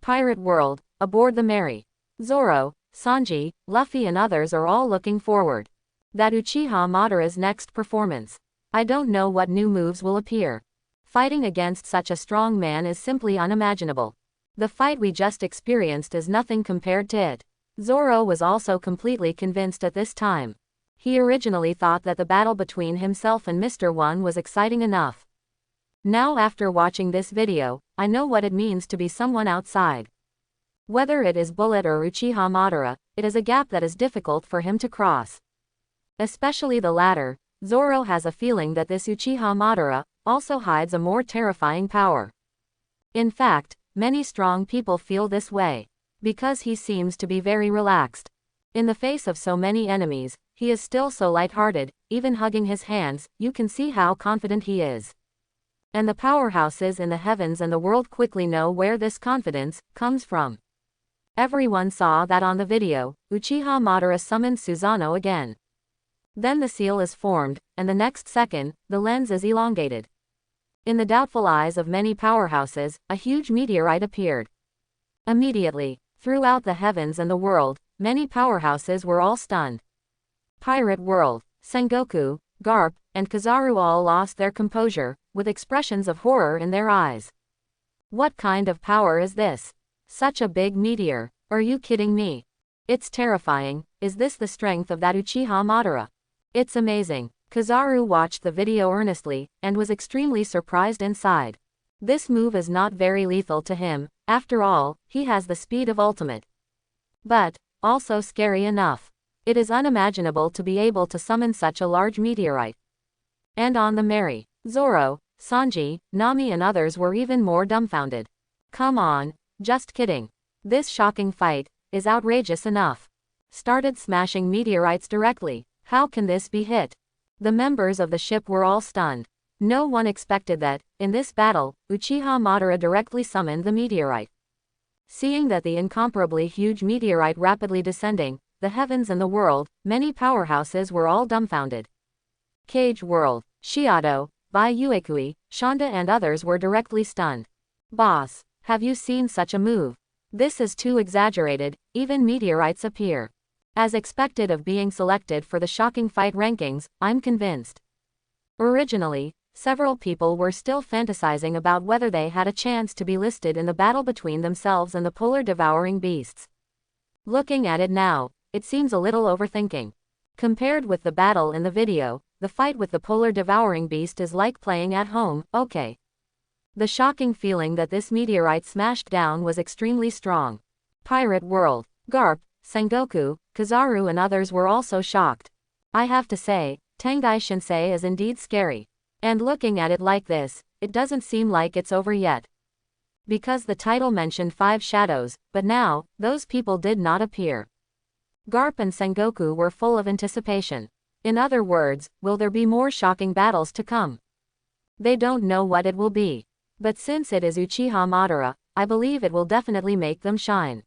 Pirate world, aboard the Mary. Zoro, Sanji, Luffy and others are all looking forward. That Uchiha Madara's next performance. I don't know what new moves will appear. Fighting against such a strong man is simply unimaginable. The fight we just experienced is nothing compared to it. Zoro was also completely convinced at this time. He originally thought that the battle between himself and Mr. One was exciting enough. Now after watching this video, I know what it means to be someone outside. Whether it is Bullet or Uchiha Madara, it is a gap that is difficult for him to cross. Especially the latter, Zoro has a feeling that this Uchiha Madara also hides a more terrifying power. In fact, many strong people feel this way. Because he seems to be very relaxed. In the face of so many enemies, he is still so lighthearted, even hugging his hands, you can see how confident he is. And the powerhouses in the heavens and the world quickly know where this confidence comes from. Everyone saw that on the video, Uchiha Madara summoned Suzano again. Then the seal is formed, and the next second, the lens is elongated. In the doubtful eyes of many powerhouses, a huge meteorite appeared. Immediately, Throughout the heavens and the world, many powerhouses were all stunned. Pirate World, Sengoku, Garp, and Kizaru all lost their composure, with expressions of horror in their eyes. What kind of power is this? Such a big meteor. Are you kidding me? It's terrifying. Is this the strength of that Uchiha Madara? It's amazing. Kizaru watched the video earnestly, and was extremely surprised inside. This move is not very lethal to him, after all, he has the speed of ultimate. But, also scary enough. It is unimaginable to be able to summon such a large meteorite. And on the merry, Zoro, Sanji, Nami and others were even more dumbfounded. Come on, just kidding. This shocking fight is outrageous enough. Started smashing meteorites directly. How can this be hit? The members of the ship were all stunned. No one expected that, in this battle, Uchiha Madara directly summoned the meteorite. Seeing that the incomparably huge meteorite rapidly descending the heavens and the world, many powerhouses were all dumbfounded. Cage World, Shiado, Bai Uekui, Shonda and others were directly stunned. Boss, have you seen such a move? This is too exaggerated, even meteorites appear. As expected of being selected for the shocking fight rankings, I'm convinced. Originally, several people were still fantasizing about whether they had a chance to be listed in the battle between themselves and the polar devouring beasts. Looking at it now, it seems a little overthinking. Compared with the battle in the video, the fight with the polar devouring beast is like playing at home, okay. The shocking feeling that this meteorite smashed down was extremely strong. Pirate World, Garp, Sengoku, Kizaru and others were also shocked. I have to say, Tengai Shinsei is indeed scary. And looking at it like this, it doesn't seem like it's over yet. Because the title mentioned 5 shadows, but now, those people did not appear. Garp and Sengoku were full of anticipation. In other words, will there be more shocking battles to come? They don't know what it will be. But since it is Uchiha Madara, I believe it will definitely make them shine.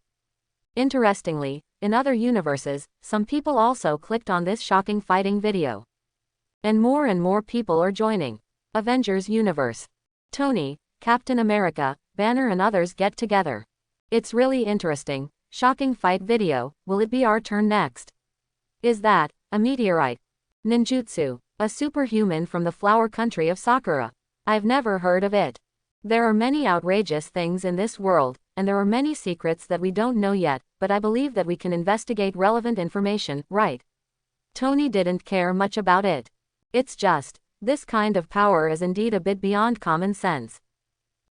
Interestingly, in other universes, some people also clicked on this shocking fighting video. And more people are joining. Avengers Universe. Tony, Captain America, Banner and others get together. It's really interesting. Shocking fight video, will it be our turn next? Is that a meteorite? Ninjutsu, a superhuman from the flower country of Sakura. I've never heard of it. There are many outrageous things in this world, and there are many secrets that we don't know yet, but I believe that we can investigate relevant information, right? Tony didn't care much about it. It's just, this kind of power is indeed a bit beyond common sense.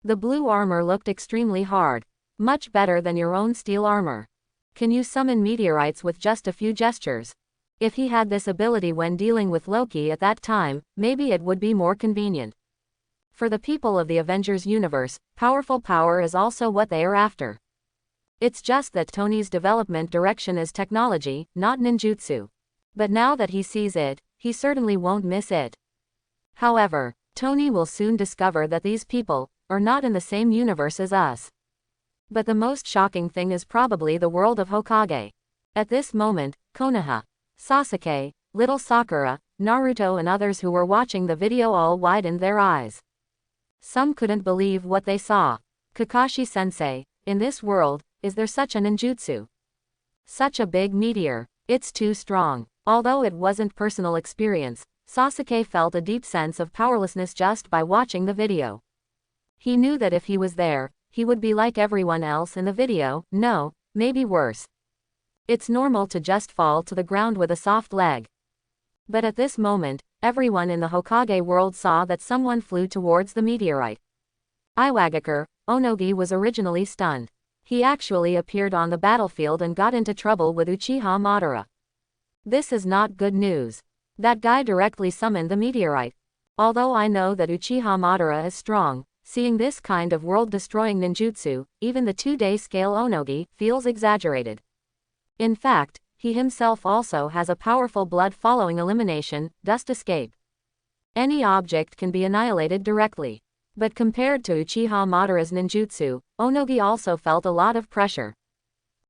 The blue armor looked extremely hard. Much better than your own steel armor. Can you summon meteorites with just a few gestures? If he had this ability when dealing with Loki at that time, maybe it would be more convenient. For the people of the Avengers universe, powerful power is also what they are after. It's just that Tony's development direction is technology, not ninjutsu. But now that he sees it, he certainly won't miss it. However, Tony will soon discover that these people are not in the same universe as us. But the most shocking thing is probably the world of Hokage. At this moment, Konoha, Sasuke, little Sakura, Naruto and others who were watching the video all widened their eyes. Some couldn't believe what they saw. Kakashi-sensei, in this world, is there such a ninjutsu? Such a big meteor, it's too strong. Although it wasn't personal experience, Sasuke felt a deep sense of powerlessness just by watching the video. He knew that if he was there, he would be like everyone else in the video, no, maybe worse. It's normal to just fall to the ground with a soft leg. But at this moment, everyone in the Hokage world saw that someone flew towards the meteorite. Iwagakure, Onogi was originally stunned. He actually appeared on the battlefield and got into trouble with Uchiha Madara. This is not good news. That guy directly summoned the meteorite. Although I know that Uchiha Madara is strong, seeing this kind of world-destroying ninjutsu, even the 2-day scale Onogi, feels exaggerated. In fact, he himself also has a powerful blood following elimination, dust escape. Any object can be annihilated directly. But compared to Uchiha Madara's ninjutsu, Onogi also felt a lot of pressure.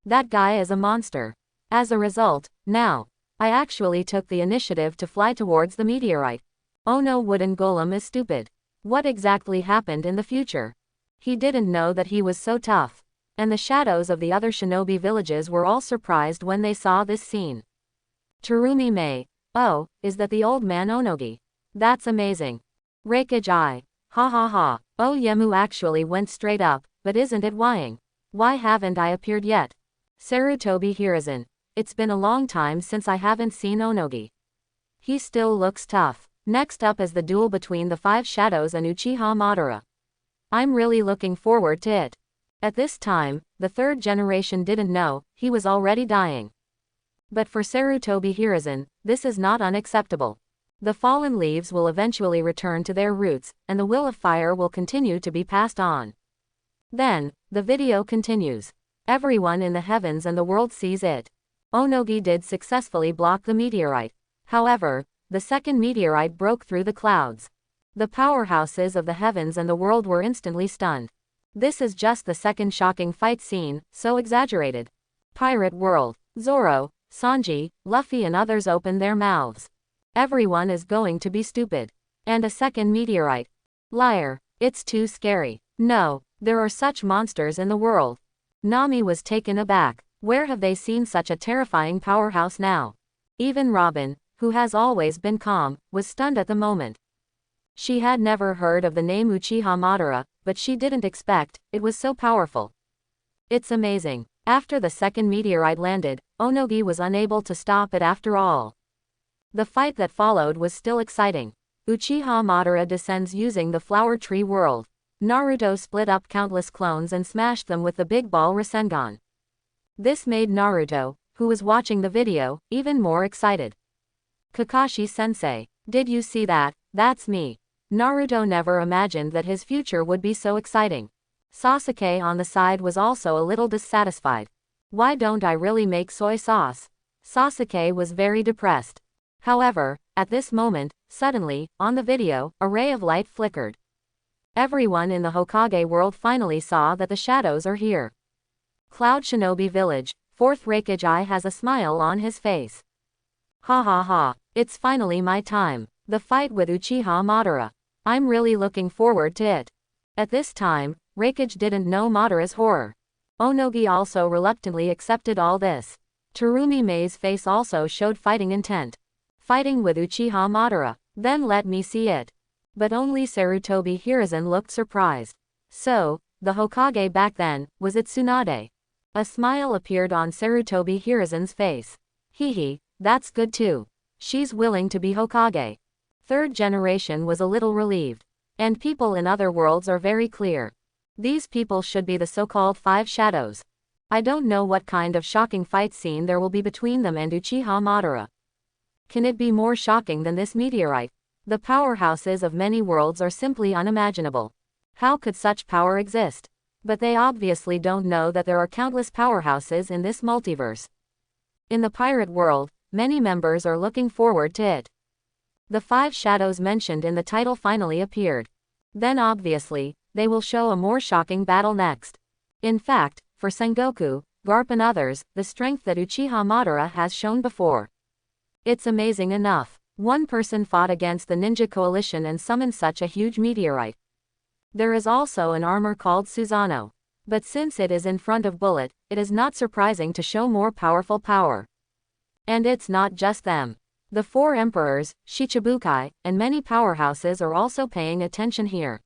That guy is a monster. As a result, now, I actually took the initiative to fly towards the meteorite. Oh no, wooden golem is stupid. What exactly happened in the future? He didn't know that he was so tough. And the shadows of the other shinobi villages were all surprised when they saw this scene. Terumi Mei, oh, is that the old man Onogi? That's amazing. Reikage I, ha ha ha, oh Yemu actually went straight up, but isn't it whying? Why haven't I appeared yet? Sarutobi Hiruzen, it's been a long time since I haven't seen Onogi. He still looks tough. Next up is the duel between the 5 shadows and Uchiha Madara. I'm really looking forward to it. At this time, the 3rd generation didn't know, he was already dying. But for Sarutobi Hiruzen, this is not unacceptable. The fallen leaves will eventually return to their roots, and the will of fire will continue to be passed on. Then, the video continues. Everyone in the heavens and the world sees it. Onogi did successfully block the meteorite. However, the second meteorite broke through the clouds. The powerhouses of the heavens and the world were instantly stunned. This is just the second shocking fight scene, so exaggerated. Pirate World. Zoro, Sanji, Luffy and others open their mouths. Everyone is going to be stupid. And a second meteorite. Liar. It's too scary. No, there are such monsters in the world. Nami was taken aback. Where have they seen such a terrifying powerhouse now? Even Robin, who has always been calm, was stunned at the moment. She had never heard of the name Uchiha Madara, but she didn't expect it was so powerful. It's amazing. After the second meteorite landed, Onogi was unable to stop it after all. The fight that followed was still exciting. Uchiha Madara descends using the flower tree world. Naruto split up countless clones and smashed them with the big ball Rasengan. This made Naruto, who was watching the video, even more excited. Kakashi-sensei, did you see that? That's me. Naruto never imagined that his future would be so exciting. Sasuke on the side was also a little dissatisfied. Why don't I really make soy sauce? Sasuke was very depressed. However, at this moment, suddenly, on the video, a ray of light flickered. Everyone in the Hokage world finally saw that the shadows are here. Cloud Shinobi Village, 4th Reikage has a smile on his face. Ha ha ha, it's finally my time. The fight with Uchiha Madara. I'm really looking forward to it. At this time, Reikage didn't know Madara's horror. Onogi also reluctantly accepted all this. Terumi Mei's face also showed fighting intent. Fighting with Uchiha Madara. Then let me see it. But only Sarutobi Hiruzen looked surprised. So, the Hokage back then, was it Tsunade? A smile appeared on Sarutobi Hiruzen's face. Hehe, that's good too. She's willing to be Hokage. 3rd generation was a little relieved. And people in other worlds are very clear. These people should be the so-called 5 shadows. I don't know what kind of shocking fight scene there will be between them and Uchiha Madara. Can it be more shocking than this meteorite? The powerhouses of many worlds are simply unimaginable. How could such power exist? But they obviously don't know that there are countless powerhouses in this multiverse. In the pirate world, many members are looking forward to it. The 5 shadows mentioned in the title finally appeared. Then obviously, they will show a more shocking battle next. In fact, for Sengoku, Garp and others, the strength that Uchiha Madara has shown before. It's amazing enough. One person fought against the ninja coalition and summoned such a huge meteorite. There is also an armor called Suzano. But since it is in front of Bullet, it is not surprising to show more powerful power. And it's not just them. The 4 emperors, Shichibukai, and many powerhouses are also paying attention here.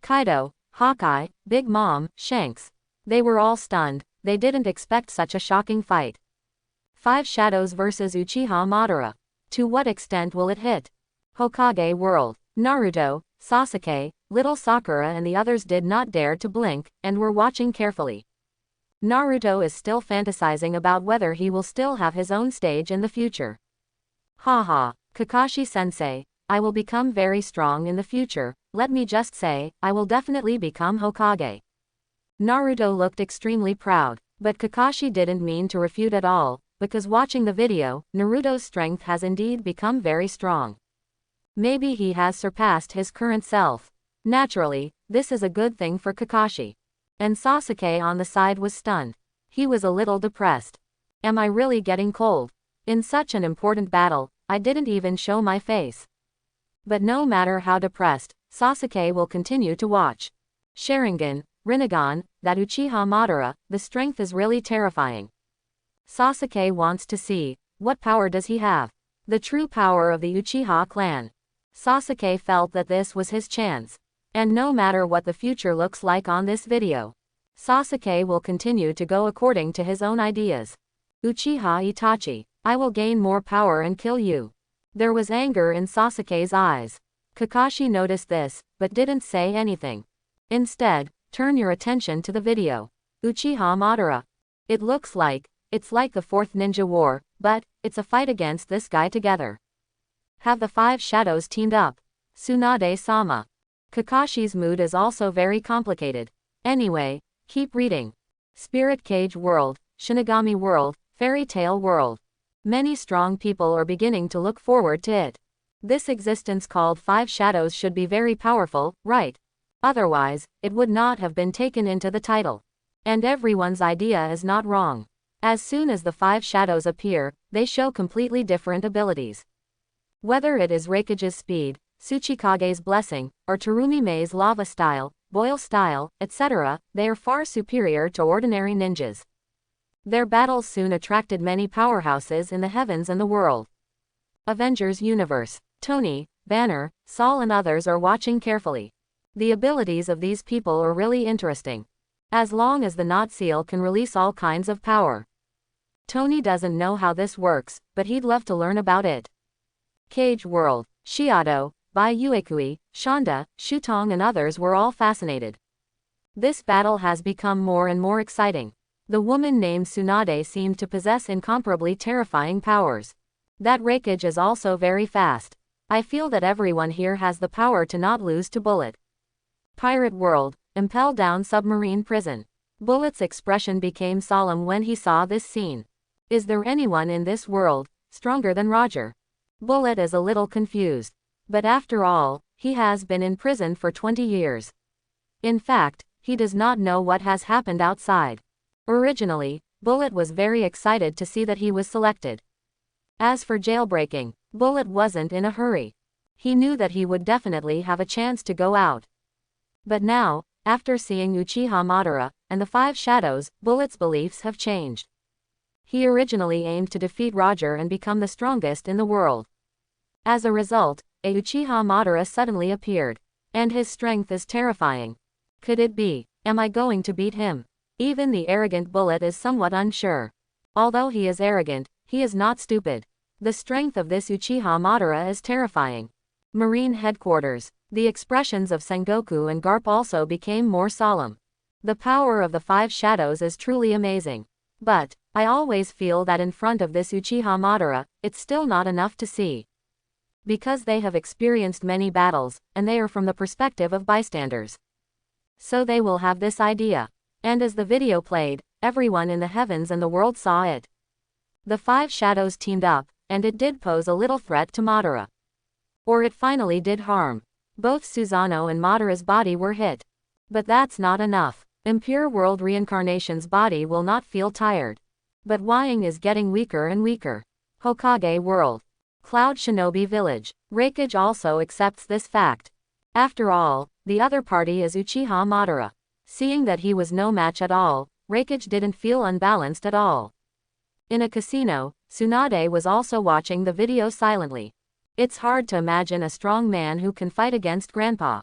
Kaido, Hawkeye, Big Mom, Shanks. They were all stunned, they didn't expect such a shocking fight. 5 shadows versus Uchiha Madara. To what extent will it hit? Hokage world. Naruto, Sasuke, little Sakura and the others did not dare to blink, and were watching carefully. Naruto is still fantasizing about whether he will still have his own stage in the future. Haha, Kakashi-sensei, I will become very strong in the future, let me just say, I will definitely become Hokage. Naruto looked extremely proud, but Kakashi didn't mean to refute at all, because watching the video, Naruto's strength has indeed become very strong. Maybe he has surpassed his current self. Naturally, this is a good thing for Kakashi. And Sasuke on the side was stunned. He was a little depressed. Am I really getting cold? In such an important battle, I didn't even show my face. But no matter how depressed, Sasuke will continue to watch. Sharingan, Rinnegan, that Uchiha Madara, the strength is really terrifying. Sasuke wants to see, what power does he have? The true power of the Uchiha clan. Sasuke felt that this was his chance. And no matter what the future looks like on this video, Sasuke will continue to go according to his own ideas. Uchiha Itachi, I will gain more power and kill you. There was anger in Sasuke's eyes. Kakashi noticed this, but didn't say anything. Instead, turn your attention to the video. Uchiha Madara. It's like the fourth ninja war, but it's a fight against this guy together. Have the five shadows teamed up. Tsunade-sama. Kakashi's mood is also very complicated. Anyway, keep reading. Spirit Cage World, Shinigami World, Fairy Tale World. Many strong people are beginning to look forward to it. This existence called Five Shadows should be very powerful, right? Otherwise, it would not have been taken into the title. And everyone's idea is not wrong. As soon as the five shadows appear, they show completely different abilities. Whether it is Raikage's speed, Tsuchikage's blessing, or Terumime's lava style, boil style, etc., they are far superior to ordinary ninjas. Their battles soon attracted many powerhouses in the heavens and the world. Avengers Universe. Tony, Banner, Saul and others are watching carefully. The abilities of these people are really interesting. As long as the Knot Seal can release all kinds of power. Tony doesn't know how this works, but he'd love to learn about it. Cage World. Shiado, Bai Uekui, Shonda, Shutong and others were all fascinated. This battle has become more and more exciting. The woman named Tsunade seemed to possess incomparably terrifying powers. That Raikage is also very fast. I feel that everyone here has the power to not lose to Bullet. Pirate World, Impel Down Submarine Prison. Bullet's expression became solemn when he saw this scene. Is there anyone in this world stronger than Roger? Bullet is a little confused. But after all, he has been in prison for 20 years. In fact, he does not know what has happened outside. Originally, Bullet was very excited to see that he was selected. As for jailbreaking, Bullet wasn't in a hurry. He knew that he would definitely have a chance to go out. But now, after seeing Uchiha Madara and the Five Shadows, Bullet's beliefs have changed. He originally aimed to defeat Roger and become the strongest in the world. As a result, a Uchiha Madara suddenly appeared. And his strength is terrifying. Could it be? Am I going to beat him? Even the arrogant Bullet is somewhat unsure. Although he is arrogant, he is not stupid. The strength of this Uchiha Madara is terrifying. Marine Headquarters. The expressions of Sengoku and Garp also became more solemn. The power of the Five Shadows is truly amazing. But I always feel that in front of this Uchiha Madara, it's still not enough to see. Because they have experienced many battles, and they are from the perspective of bystanders. So they will have this idea. And as the video played, everyone in the heavens and the world saw it. The Five Shadows teamed up, and it did pose a little threat to Madara. Or it finally did harm. Both Suzano and Madara's body were hit. But that's not enough. Impure World Reincarnation's body will not feel tired. But Wying is getting weaker and weaker. Hokage World. Cloud Shinobi Village. Raikage also accepts this fact. After all, the other party is Uchiha Madara. Seeing that he was no match at all, Raikage didn't feel unbalanced at all. In a casino, Tsunade was also watching the video silently. It's hard to imagine a strong man who can fight against Grandpa.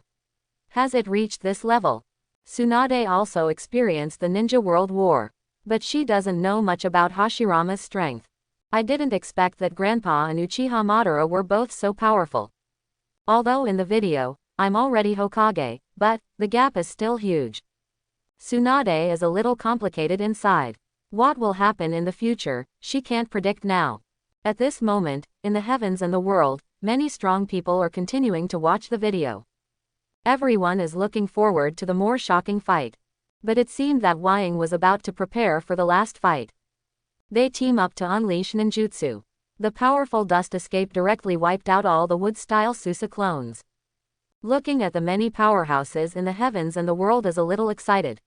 Has it reached this level? Tsunade also experienced the Ninja World War. But she doesn't know much about Hashirama's strength. I didn't expect that Grandpa and Uchiha Madara were both so powerful. Although in the video, I'm already Hokage, but the gap is still huge. Tsunade is a little complicated inside. What will happen in the future, she can't predict now. At this moment, in the heavens and the world, many strong people are continuing to watch the video. Everyone is looking forward to the more shocking fight. But it seemed that Wying was about to prepare for the last fight. They team up to unleash ninjutsu. The powerful dust escape directly wiped out all the wood-style Susa clones. Looking at the many powerhouses in the heavens and the world is a little excited.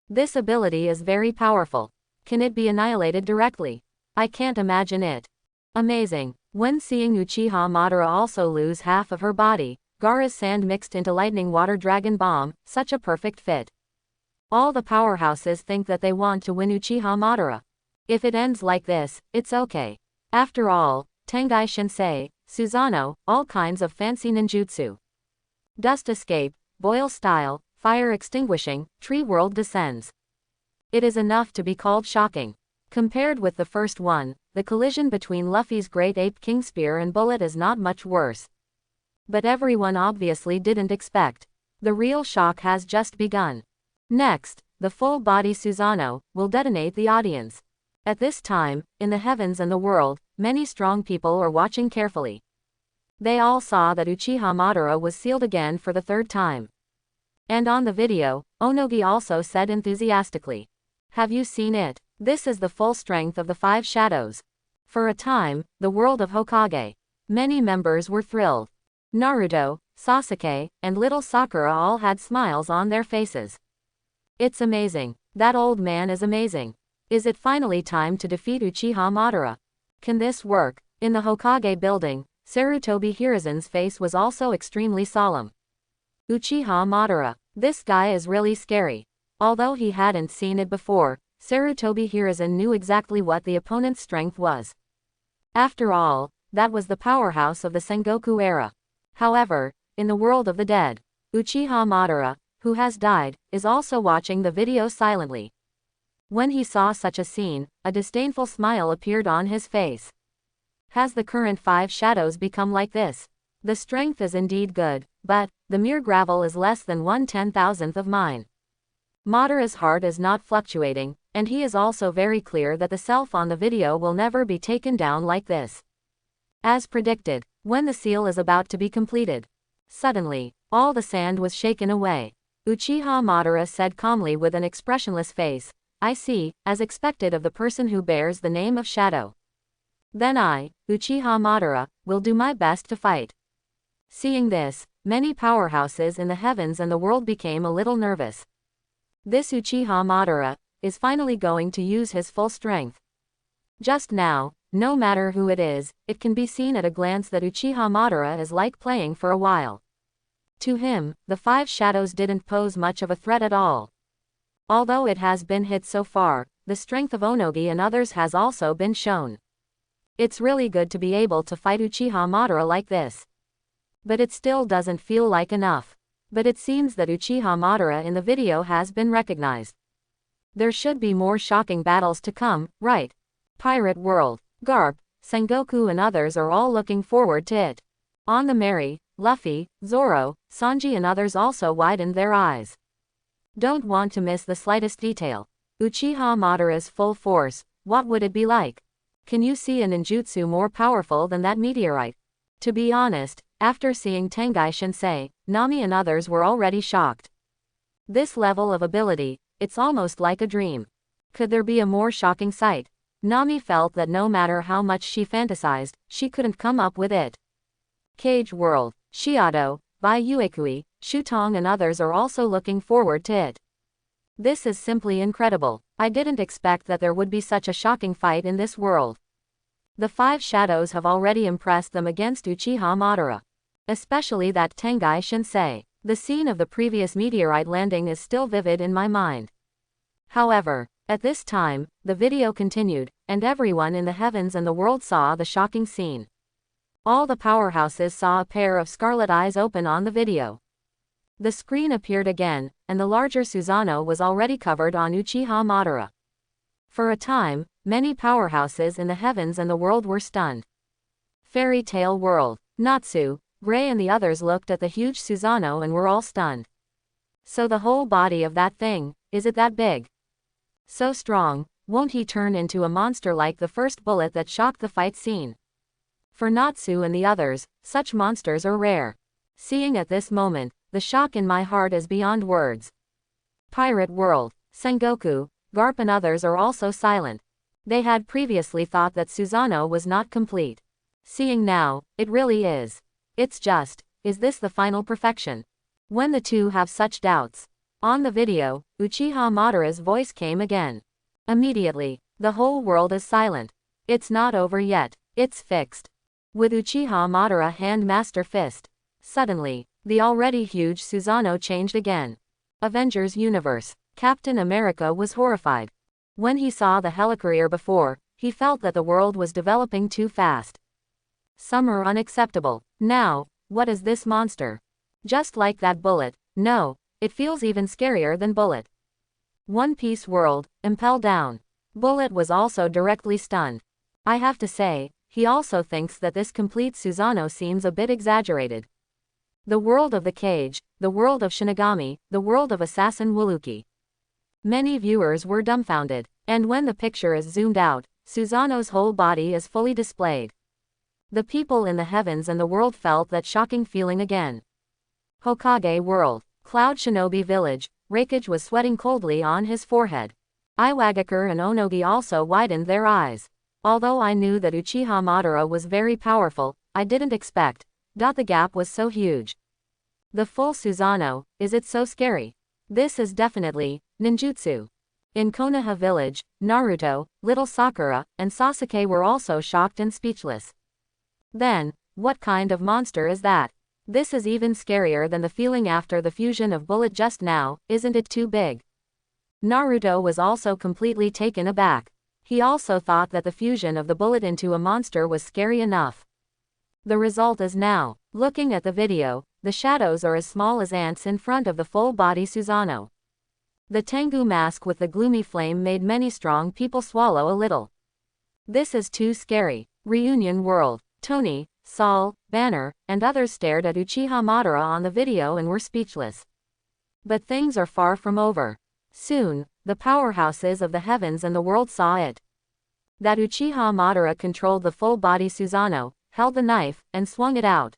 This ability is very powerful. Can it be annihilated directly? I can't imagine it. Amazing. When seeing Uchiha Madara also lose half of her body, Gaara's sand mixed into lightning water dragon bomb, such a perfect fit. All the powerhouses think that they want to win Uchiha Madara. If it ends like this, it's okay. After all, Tengai Shinsei, Suzano, all kinds of fancy ninjutsu. Dust escape, boil style, fire extinguishing, tree world descends. It is enough to be called shocking. Compared with the first one, the collision between Luffy's Great Ape King Spear and bullet is not much worse. But everyone obviously didn't expect. The real shock has just begun. Next, the full-body Suzano will detonate the audience. At this time, in the heavens and the world, many strong people are watching carefully. They all saw that Uchiha Madara was sealed again for the third time. And on the video, Onogi also said enthusiastically, "Have you seen it? This is the full strength of the 5 shadows." For a time, the world of Hokage. Many members were thrilled. Naruto, Sasuke, and little Sakura all had smiles on their faces. It's amazing. That old man is amazing. Is it finally time to defeat Uchiha Madara? Can this work? In the Hokage building, Sarutobi Hiruzen's face was also extremely solemn. Uchiha Madara. This guy is really scary. Although he hadn't seen it before, Sarutobi Hiruzen knew exactly what the opponent's strength was. After all, that was the powerhouse of the Sengoku era. However, in the world of the dead, Uchiha Madara, who has died, is also watching the video silently. When he saw such a scene, a disdainful smile appeared on his face. Has the current 5 shadows become like this? The strength is indeed good, but the mere gravel is less than 1/10,000th of mine. Madara's heart is not fluctuating, and he is also very clear that the self on the video will never be taken down like this. As predicted, when the seal is about to be completed, suddenly, all the sand was shaken away. Uchiha Madara said calmly with an expressionless face, "I see, as expected of the person who bears the name of Shadow. Then I, Uchiha Madara, will do my best to fight." Seeing this, many powerhouses in the heavens and the world became a little nervous. This Uchiha Madara is finally going to use his full strength. Just now, no matter who it is, it can be seen at a glance that Uchiha Madara is like playing for a while. To him, the 5 shadows didn't pose much of a threat at all. Although it has been hit so far, the strength of Onogi and others has also been shown. It's really good to be able to fight Uchiha Madara like this. But it still doesn't feel like enough. But it seems that Uchiha Madara in the video has been recognized. There should be more shocking battles to come, right? Pirate World, Garp, Sengoku and others are all looking forward to it. On the Merry, Luffy, Zoro, Sanji and others also widened their eyes. Don't want to miss the slightest detail. Uchiha Madara's full force, what would it be like? Can you see a ninjutsu more powerful than that meteorite? To be honest, after seeing Tengai Shinsei, Nami and others were already shocked. This level of ability, it's almost like a dream. Could there be a more shocking sight? Nami felt that no matter how much she fantasized, she couldn't come up with it. Cage World, Shiado, Bai Uekui, Shutong and others are also looking forward to it. This is simply incredible. I didn't expect that there would be such a shocking fight in this world. The 5 shadows have already impressed them against Uchiha Madara. Especially that Tengai Shinsei. The scene of the previous meteorite landing is still vivid in my mind. However, at this time, the video continued, and everyone in the heavens and the world saw the shocking scene. All the powerhouses saw a pair of scarlet eyes open on the video. The screen appeared again, and the larger Suzano was already covered on Uchiha Madara. For a time, many powerhouses in the heavens and the world were stunned. Fairy Tale World, Natsu, Gray and the others looked at the huge Suzano and were all stunned. So the whole body of that thing, is it that big? So strong, won't he turn into a monster like the first bullet that shocked the fight scene? For Natsu and the others, such monsters are rare. Seeing at this moment, the shock in my heart is beyond words. Pirate World, Sengoku, Garp and others are also silent. They had previously thought that Suzano was not complete. Seeing now, it really is. It's just, is this the final perfection? When the two have such doubts. On the video, Uchiha Madara's voice came again. Immediately, the whole world is silent. It's not over yet, it's fixed. With Uchiha Madara hand master fist. Suddenly, the already huge Suzano changed again. Avengers Universe. Captain America was horrified. When he saw the helicarrier before, he felt that the world was developing too fast. Some are unacceptable. Now, what is this monster? Just like that bullet. No, it feels even scarier than bullet. One Piece world, impel down. Bullet was also directly stunned. I have to say, he also thinks that this complete Suzano seems a bit exaggerated. The world of the cage, the world of Shinigami, the world of assassin Wuluki. Many viewers were dumbfounded, and when the picture is zoomed out, Suzano's whole body is fully displayed. The people in the heavens and the world felt that shocking feeling again. Hokage world, Cloud Shinobi village, Raikage was sweating coldly on his forehead. Iwagakure and Onogi also widened their eyes. Although I knew that Uchiha Madara was very powerful, I didn't expect that the gap was so huge. The full Suzano, is it so scary? This is definitely ninjutsu. In Konoha village, Naruto, little Sakura, and Sasuke were also shocked and speechless. Then, what kind of monster is that? This is even scarier than the feeling after the fusion of bullet just now, isn't it too big? Naruto was also completely taken aback. He also thought that the fusion of the bullet into a monster was scary enough. The result is now. Looking at the video, the shadows are as small as ants in front of the full-body Suzano. The Tengu mask with the gloomy flame made many strong people swallow a little. This is too scary. Reunion world. Tony, Saul, Banner, and others stared at Uchiha Madara on the video and were speechless. But things are far from over. Soon, the powerhouses of the heavens and the world saw it. That Uchiha Madara controlled the full-body Suzano, held the knife, and swung it out.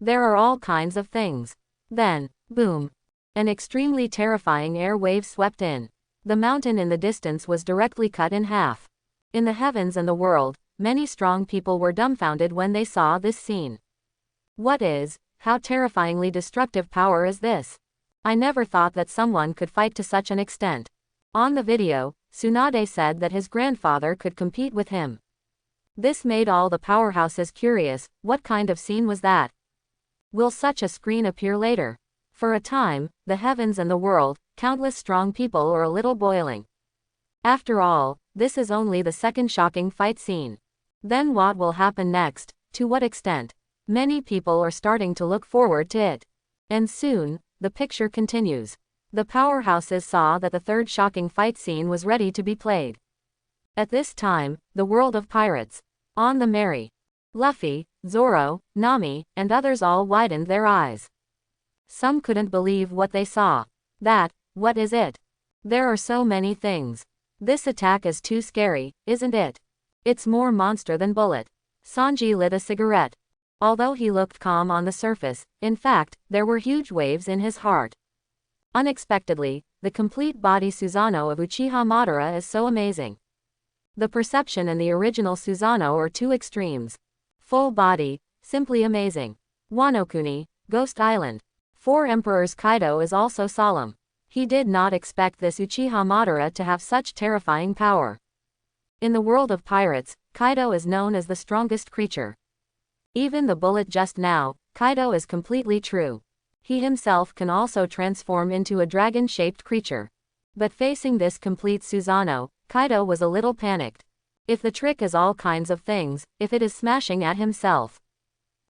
There are all kinds of things. Then, boom. An extremely terrifying air wave swept in. The mountain in the distance was directly cut in half. In the heavens and the world, many strong people were dumbfounded when they saw this scene. How terrifyingly destructive power is this? I never thought that someone could fight to such an extent. On the video, Tsunade said that his grandfather could compete with him. This made all the powerhouses curious. What kind of scene was that? Will such a screen appear later? For a time, the heavens and the world, countless strong people are a little boiling. After all, this is only the second shocking fight scene. Then what will happen next? To what extent? Many people are starting to look forward to it. And soon, the picture continues. The powerhouses saw that the third shocking fight scene was ready to be played. At this time, the world of pirates. On the Mary. Luffy, Zoro, Nami, and others all widened their eyes. Some couldn't believe what they saw. What is it? There are so many things. This attack is too scary, isn't it? It's more monster than bullet. Sanji lit a cigarette. Although he looked calm on the surface, in fact, there were huge waves in his heart. Unexpectedly, the complete body Suzano of Uchiha Madara is so amazing. The perception and the original Suzano are two extremes. Full body, simply amazing. Wano Kuni, Ghost Island. Four Emperors Kaido is also solemn. He did not expect this Uchiha Madara to have such terrifying power. In the world of pirates, Kaido is known as the strongest creature. Even the bullet just now, Kaido is completely true. He himself can also transform into a dragon-shaped creature. But facing this complete Suzano, Kaido was a little panicked. If the trick is all kinds of things, if it is smashing at himself.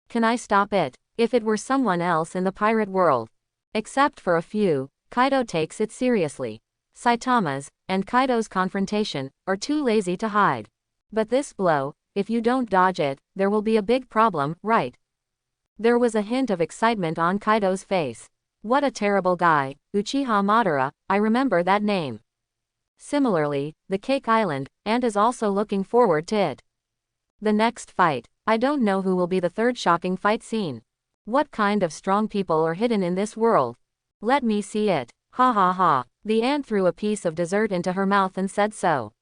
Can I stop it? If it were someone else in the pirate world. Except for a few, Kaido takes it seriously. Saitama's, and Kaido's confrontation, are too lazy to hide. But this blow, if you don't dodge it, there will be a big problem, right? There was a hint of excitement on Kaido's face. What a terrible guy, Uchiha Madara, I remember that name. Similarly, the Cake Island, and is also looking forward to it. The next fight. I don't know who will be the third shocking fight scene. What kind of strong people are hidden in this world? Let me see it. Ha ha ha. The ant threw a piece of dessert into her mouth and said so.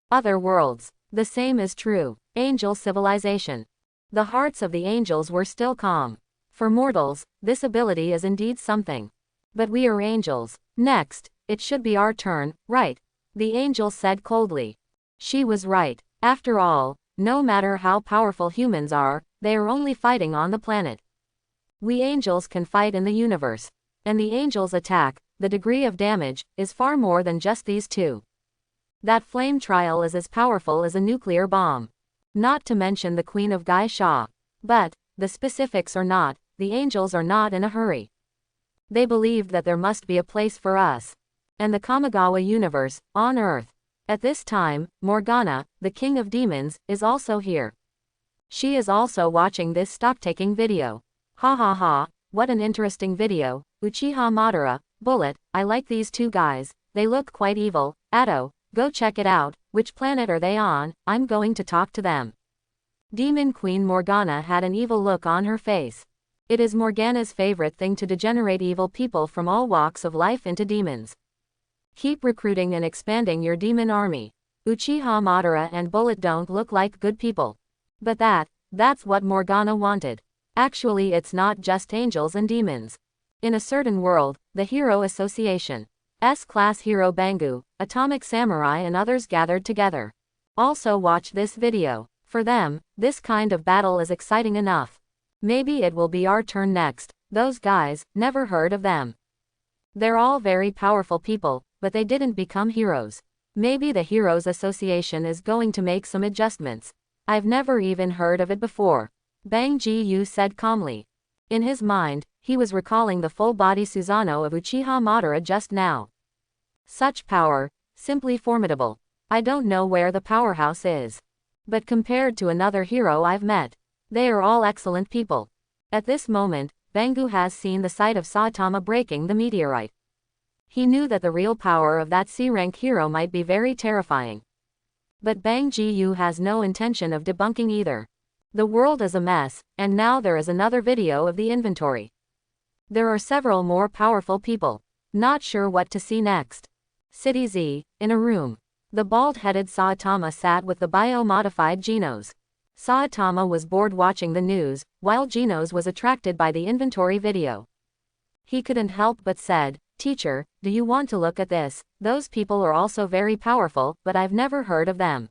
Other worlds. The same is true. Angel civilization. The hearts of the angels were still calm. For mortals, this ability is indeed something. But we are angels. Next, it should be our turn, right? The angel said coldly. She was right. After all, no matter how powerful humans are, they are only fighting on the planet. We angels can fight in the universe. And the angels attack, the degree of damage is far more than just these two. That flame trial is as powerful as a nuclear bomb. Not to mention the Queen of Gai Sha. But, the specifics or not, the angels are not in a hurry. They believed that there must be a place for us. And the Kamigawa universe, on Earth. At this time, Morgana, the king of demons, is also here. She is also watching this stock-taking video. Ha ha ha, what an interesting video. Uchiha Madara, Bullet, I like these two guys, they look quite evil. Atto, go check it out, which planet are they on, I'm going to talk to them. Demon Queen Morgana had an evil look on her face. It is Morgana's favorite thing to degenerate evil people from all walks of life into demons. Keep recruiting and expanding your demon army. Uchiha Madara and Bullet don't look like good people. But that's what Morgana wanted. Actually, it's not just angels and demons. In a certain world, the Hero Association, S-Class Hero Bangu, Atomic Samurai and others gathered together. Also watch this video. For them, this kind of battle is exciting enough. Maybe it will be our turn next. Those guys, never heard of them. They're all very powerful people, but they didn't become heroes. Maybe the Heroes Association is going to make some adjustments. I've never even heard of it before. Bang Ji-yu said calmly. In his mind, he was recalling the full-body Suzano of Uchiha Madara just now. Such power, simply formidable. I don't know where the powerhouse is. But compared to another hero I've met, they are all excellent people. At this moment, Bangu has seen the sight of Saitama breaking the meteorite. He knew that the real power of that C-rank hero might be very terrifying. But Bang Ji-yu has no intention of debunking either. The world is a mess, and now there is another video of the inventory. There are several more powerful people. Not sure what to see next. City Z, in a room. The bald-headed Saitama sat with the bio-modified Genos. Saitama was bored watching the news, while Genos was attracted by the inventory video. He couldn't help but said, "Teacher, do you want to look at this? Those people are also very powerful, but I've never heard of them."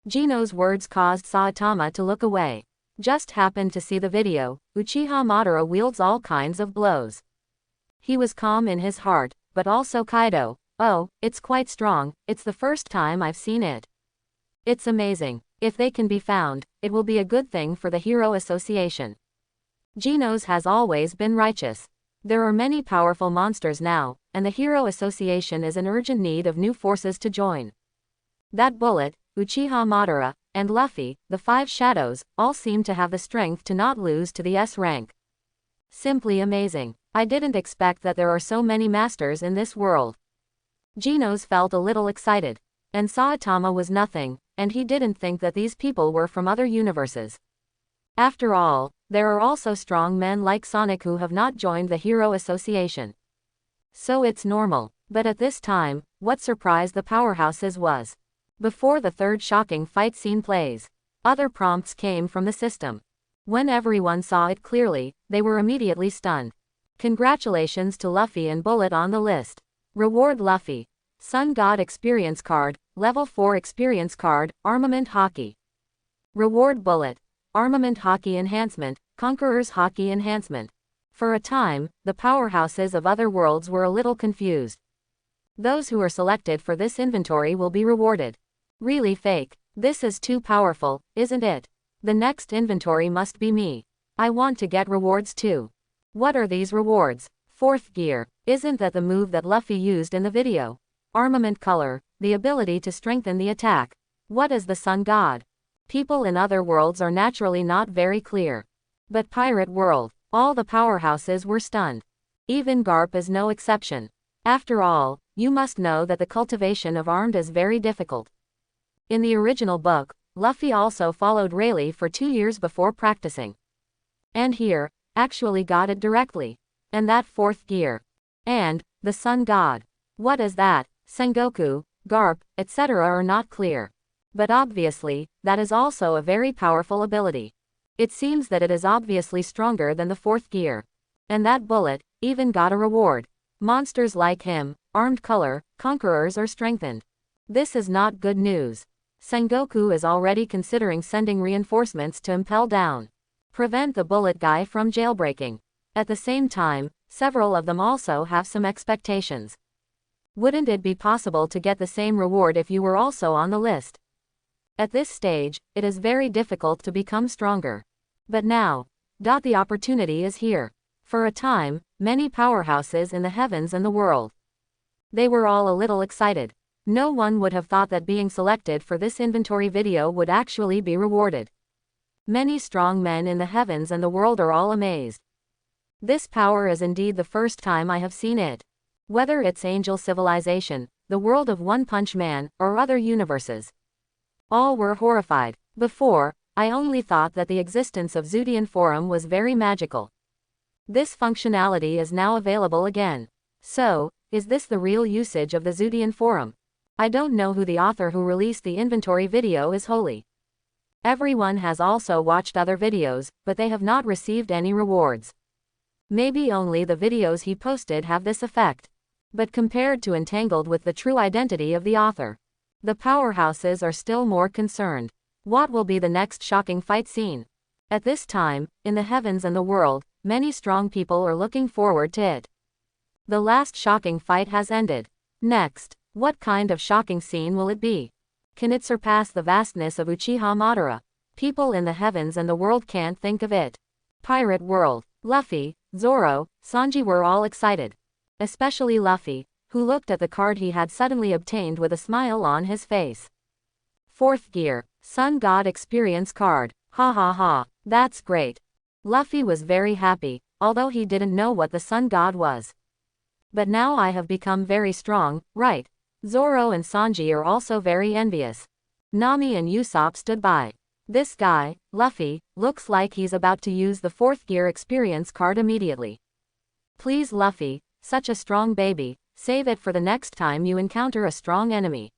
Genos' words caused Saitama to look away. Just happened to see the video. Uchiha Madara wields all kinds of blows. He was calm in his heart, but also Kaido. Oh, it's quite strong, it's the first time I've seen it. It's amazing. If they can be found, it will be a good thing for the Hero Association. Genos has always been righteous. There are many powerful monsters now, and the Hero Association is in urgent need of new forces to join. That Bullet, Uchiha Madara, and Luffy, the Five Shadows, all seem to have the strength to not lose to the S rank. Simply amazing. I didn't expect that there are so many masters in this world. Genos felt a little excited. And Saitama was nothing, and he didn't think that these people were from other universes. After all, there are also strong men like Sonic who have not joined the Hero Association. So it's normal. But at this time, what surprised the powerhouses was, before the third shocking fight scene plays, other prompts came from the system. When everyone saw it clearly, they were immediately stunned. Congratulations to Luffy and Bullet on the list. Reward Luffy. Sun God Experience Card, Level 4 Experience Card, Armament Hockey. Reward Bullet. Armament Hockey Enhancement, Conqueror's Hockey Enhancement. For a time, the powerhouses of other worlds were a little confused. Those who are selected for this inventory will be rewarded. Really fake. This is too powerful, isn't it? The next inventory must be me. I want to get rewards too. What are these rewards? Fourth gear. Isn't that the move that Luffy used in the video? Armament color, the ability to strengthen the attack. What is the Sun God? People in other worlds are naturally not very clear. But Pirate World, all the powerhouses were stunned. Even Garp is no exception. After all, you must know that the cultivation of armed is very difficult. In the original book, Luffy also followed Rayleigh for 2 years before practicing. And here, actually got it directly. And that fourth gear. And, the Sun God. What is that? Sengoku, Garp, etc. are not clear. But obviously, that is also a very powerful ability. It seems that it is obviously stronger than the fourth gear. And that Bullet, even got a reward. Monsters like him, armed color, conquerors are strengthened. This is not good news. Sengoku is already considering sending reinforcements to impel down. Prevent the Bullet guy from jailbreaking. At the same time, several of them also have some expectations. Wouldn't it be possible to get the same reward if you were also on the list? At this stage, it is very difficult to become stronger. But now, the opportunity is here. For a time, many powerhouses in the heavens and the world. They were all a little excited. No one would have thought that being selected for this inventory video would actually be rewarded. Many strong men in the heavens and the world are all amazed. This power is indeed the first time I have seen it. Whether it's angel civilization, the world of One Punch Man, or other universes. All were horrified. Before, I only thought that the existence of Zudian Forum was very magical. This functionality is now available again. So, is this the real usage of the Zudian Forum? I don't know who the author who released the inventory video is wholly. Everyone has also watched other videos, but they have not received any rewards. Maybe only the videos he posted have this effect. But compared to entangled with the true identity of the author, the powerhouses are still more concerned. What will be the next shocking fight scene? At this time, in the heavens and the world, many strong people are looking forward to it. The last shocking fight has ended. Next, what kind of shocking scene will it be? Can it surpass the vastness of Uchiha Madara? People in the heavens and the world can't think of it. Pirate World. Luffy, Zoro, Sanji were all excited. Especially Luffy, who looked at the card he had suddenly obtained with a smile on his face. Fourth gear, Sun God Experience card. Ha ha ha, that's great. Luffy was very happy, although he didn't know what the Sun God was. But now I have become very strong, right? Zoro and Sanji are also very envious. Nami and Usopp stood by. This guy, Luffy, looks like he's about to use the fourth gear experience card immediately. Please Luffy, such a strong baby, save it for the next time you encounter a strong enemy.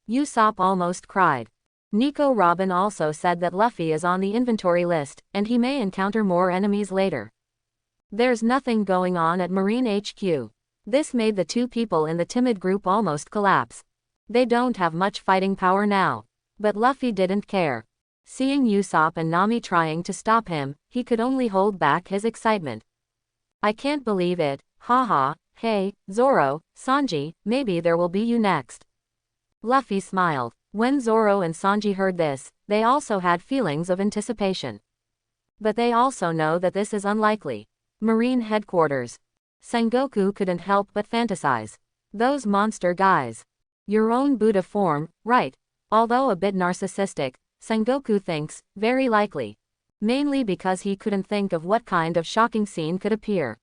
Usopp almost cried. Nico Robin also said that Luffy is on the inventory list, and he may encounter more enemies later. There's nothing going on at Marine HQ. This made the two people in the timid group almost collapse. They don't have much fighting power now. But Luffy didn't care. Seeing Usopp and Nami trying to stop him, he could only hold back his excitement. I can't believe it, haha, hey, Zoro, Sanji, maybe there will be you next. Luffy smiled. When Zoro and Sanji heard this, they also had feelings of anticipation. But they also know that this is unlikely. Marine headquarters. Sengoku couldn't help but fantasize. Those monster guys. Your own Buddha form, right? Although a bit narcissistic, Sengoku thinks, very likely. Mainly because he couldn't think of what kind of shocking scene could appear.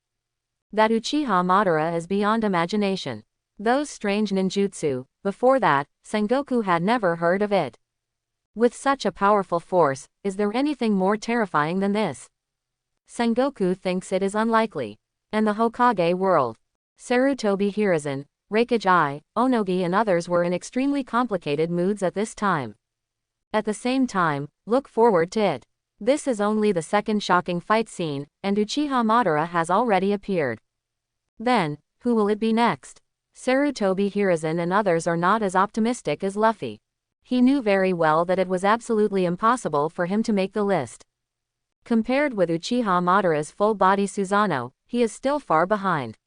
That Uchiha Madara is beyond imagination. Those strange ninjutsu, before that, Sengoku had never heard of it. With such a powerful force, is there anything more terrifying than this? Sengoku thinks it is unlikely. And the Hokage world. Sarutobi Hiruzen, Reikage, Onogi and others were in extremely complicated moods at this time. At the same time, look forward to it. This is only the second shocking fight scene, and Uchiha Madara has already appeared. Then, who will it be next? Sarutobi Hiruzen and others are not as optimistic as Luffy. He knew very well that it was absolutely impossible for him to make the list. Compared with Uchiha Madara's full-body Suzano, he is still far behind.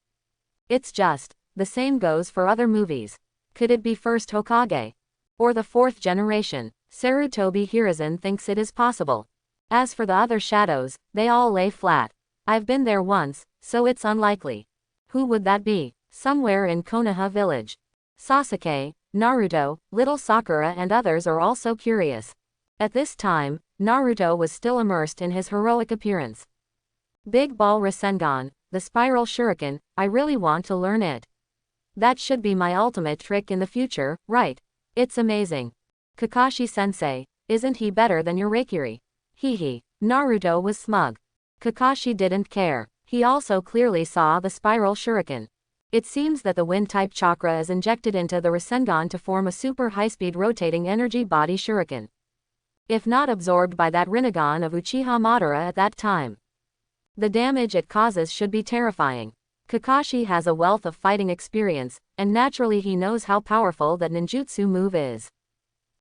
It's just, the same goes for other movies. Could it be first Hokage? Or the fourth generation? Sarutobi Hiruzen thinks it is possible. As for the other shadows, they all lay flat. I've been there once, so it's unlikely. Who would that be? Somewhere in Konoha village. Sasuke, Naruto, little Sakura and others are also curious. At this time, Naruto was still immersed in his heroic appearance. Big Ball Rasengan, the Spiral Shuriken, I really want to learn it. That should be my ultimate trick in the future, right? It's amazing. Kakashi-sensei, isn't he better than your Reikiri? Hehe. Naruto was smug. Kakashi didn't care. He also clearly saw the Spiral Shuriken. It seems that the wind-type chakra is injected into the Rasengan to form a super high-speed rotating energy body shuriken. If not absorbed by that Rinnegan of Uchiha Madara at that time, the damage it causes should be terrifying. Kakashi has a wealth of fighting experience, and naturally he knows how powerful that ninjutsu move is.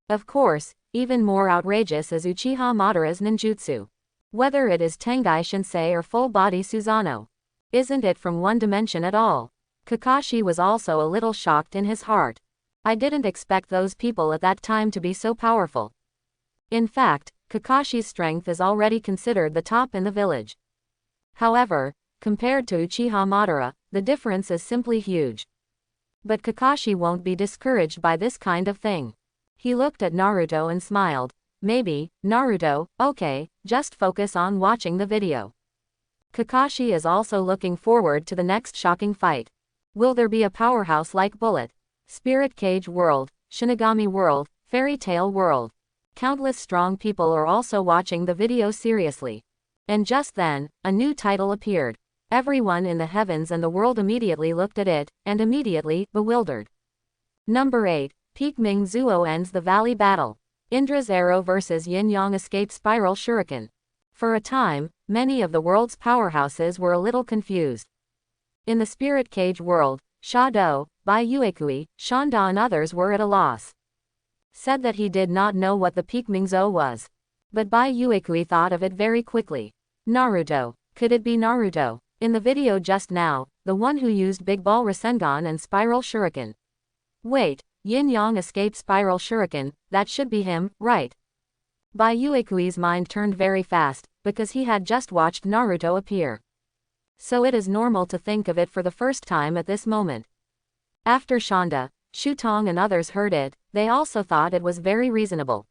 Of course, even more outrageous is Uchiha Madara's ninjutsu. Whether it is Tengai Shinsei or full-body Suzano. Isn't it from one dimension at all? Kakashi was also a little shocked in his heart. I didn't expect those people at that time to be so powerful. In fact, Kakashi's strength is already considered the top in the village. However, compared to Uchiha Madara, the difference is simply huge. But Kakashi won't be discouraged by this kind of thing. He looked at Naruto and smiled. Maybe, Naruto, okay, just focus on watching the video. Kakashi is also looking forward to the next shocking fight. Will there be a powerhouse like Bullet? Spirit Cage World, Shinigami World, Fairy Tale World. Countless strong people are also watching the video seriously. And just then, a new title appeared. Everyone in the heavens and the world immediately looked at it, and immediately, bewildered. Number 8, Pikmin Zuo ends the Valley Battle. Indra's Arrow vs Yin-Yang Escape Spiral Shuriken. For a time, many of the world's powerhouses were a little confused. In the Spirit Cage World, Shado, Bai Uekui, Shanda and others were at a loss. Said that he did not know what the Pikmin Zuo was. But Bai Uekui thought of it very quickly. Naruto. Could it be Naruto? In the video just now, the one who used Big Ball Rasengan and Spiral Shuriken. Wait, Yin-Yang Escape Spiral Shuriken, that should be him, right? Bai Uekui's mind turned very fast, because he had just watched Naruto appear. So it is normal to think of it for the first time at this moment. After Shanda, Shutong and others heard it, they also thought it was very reasonable.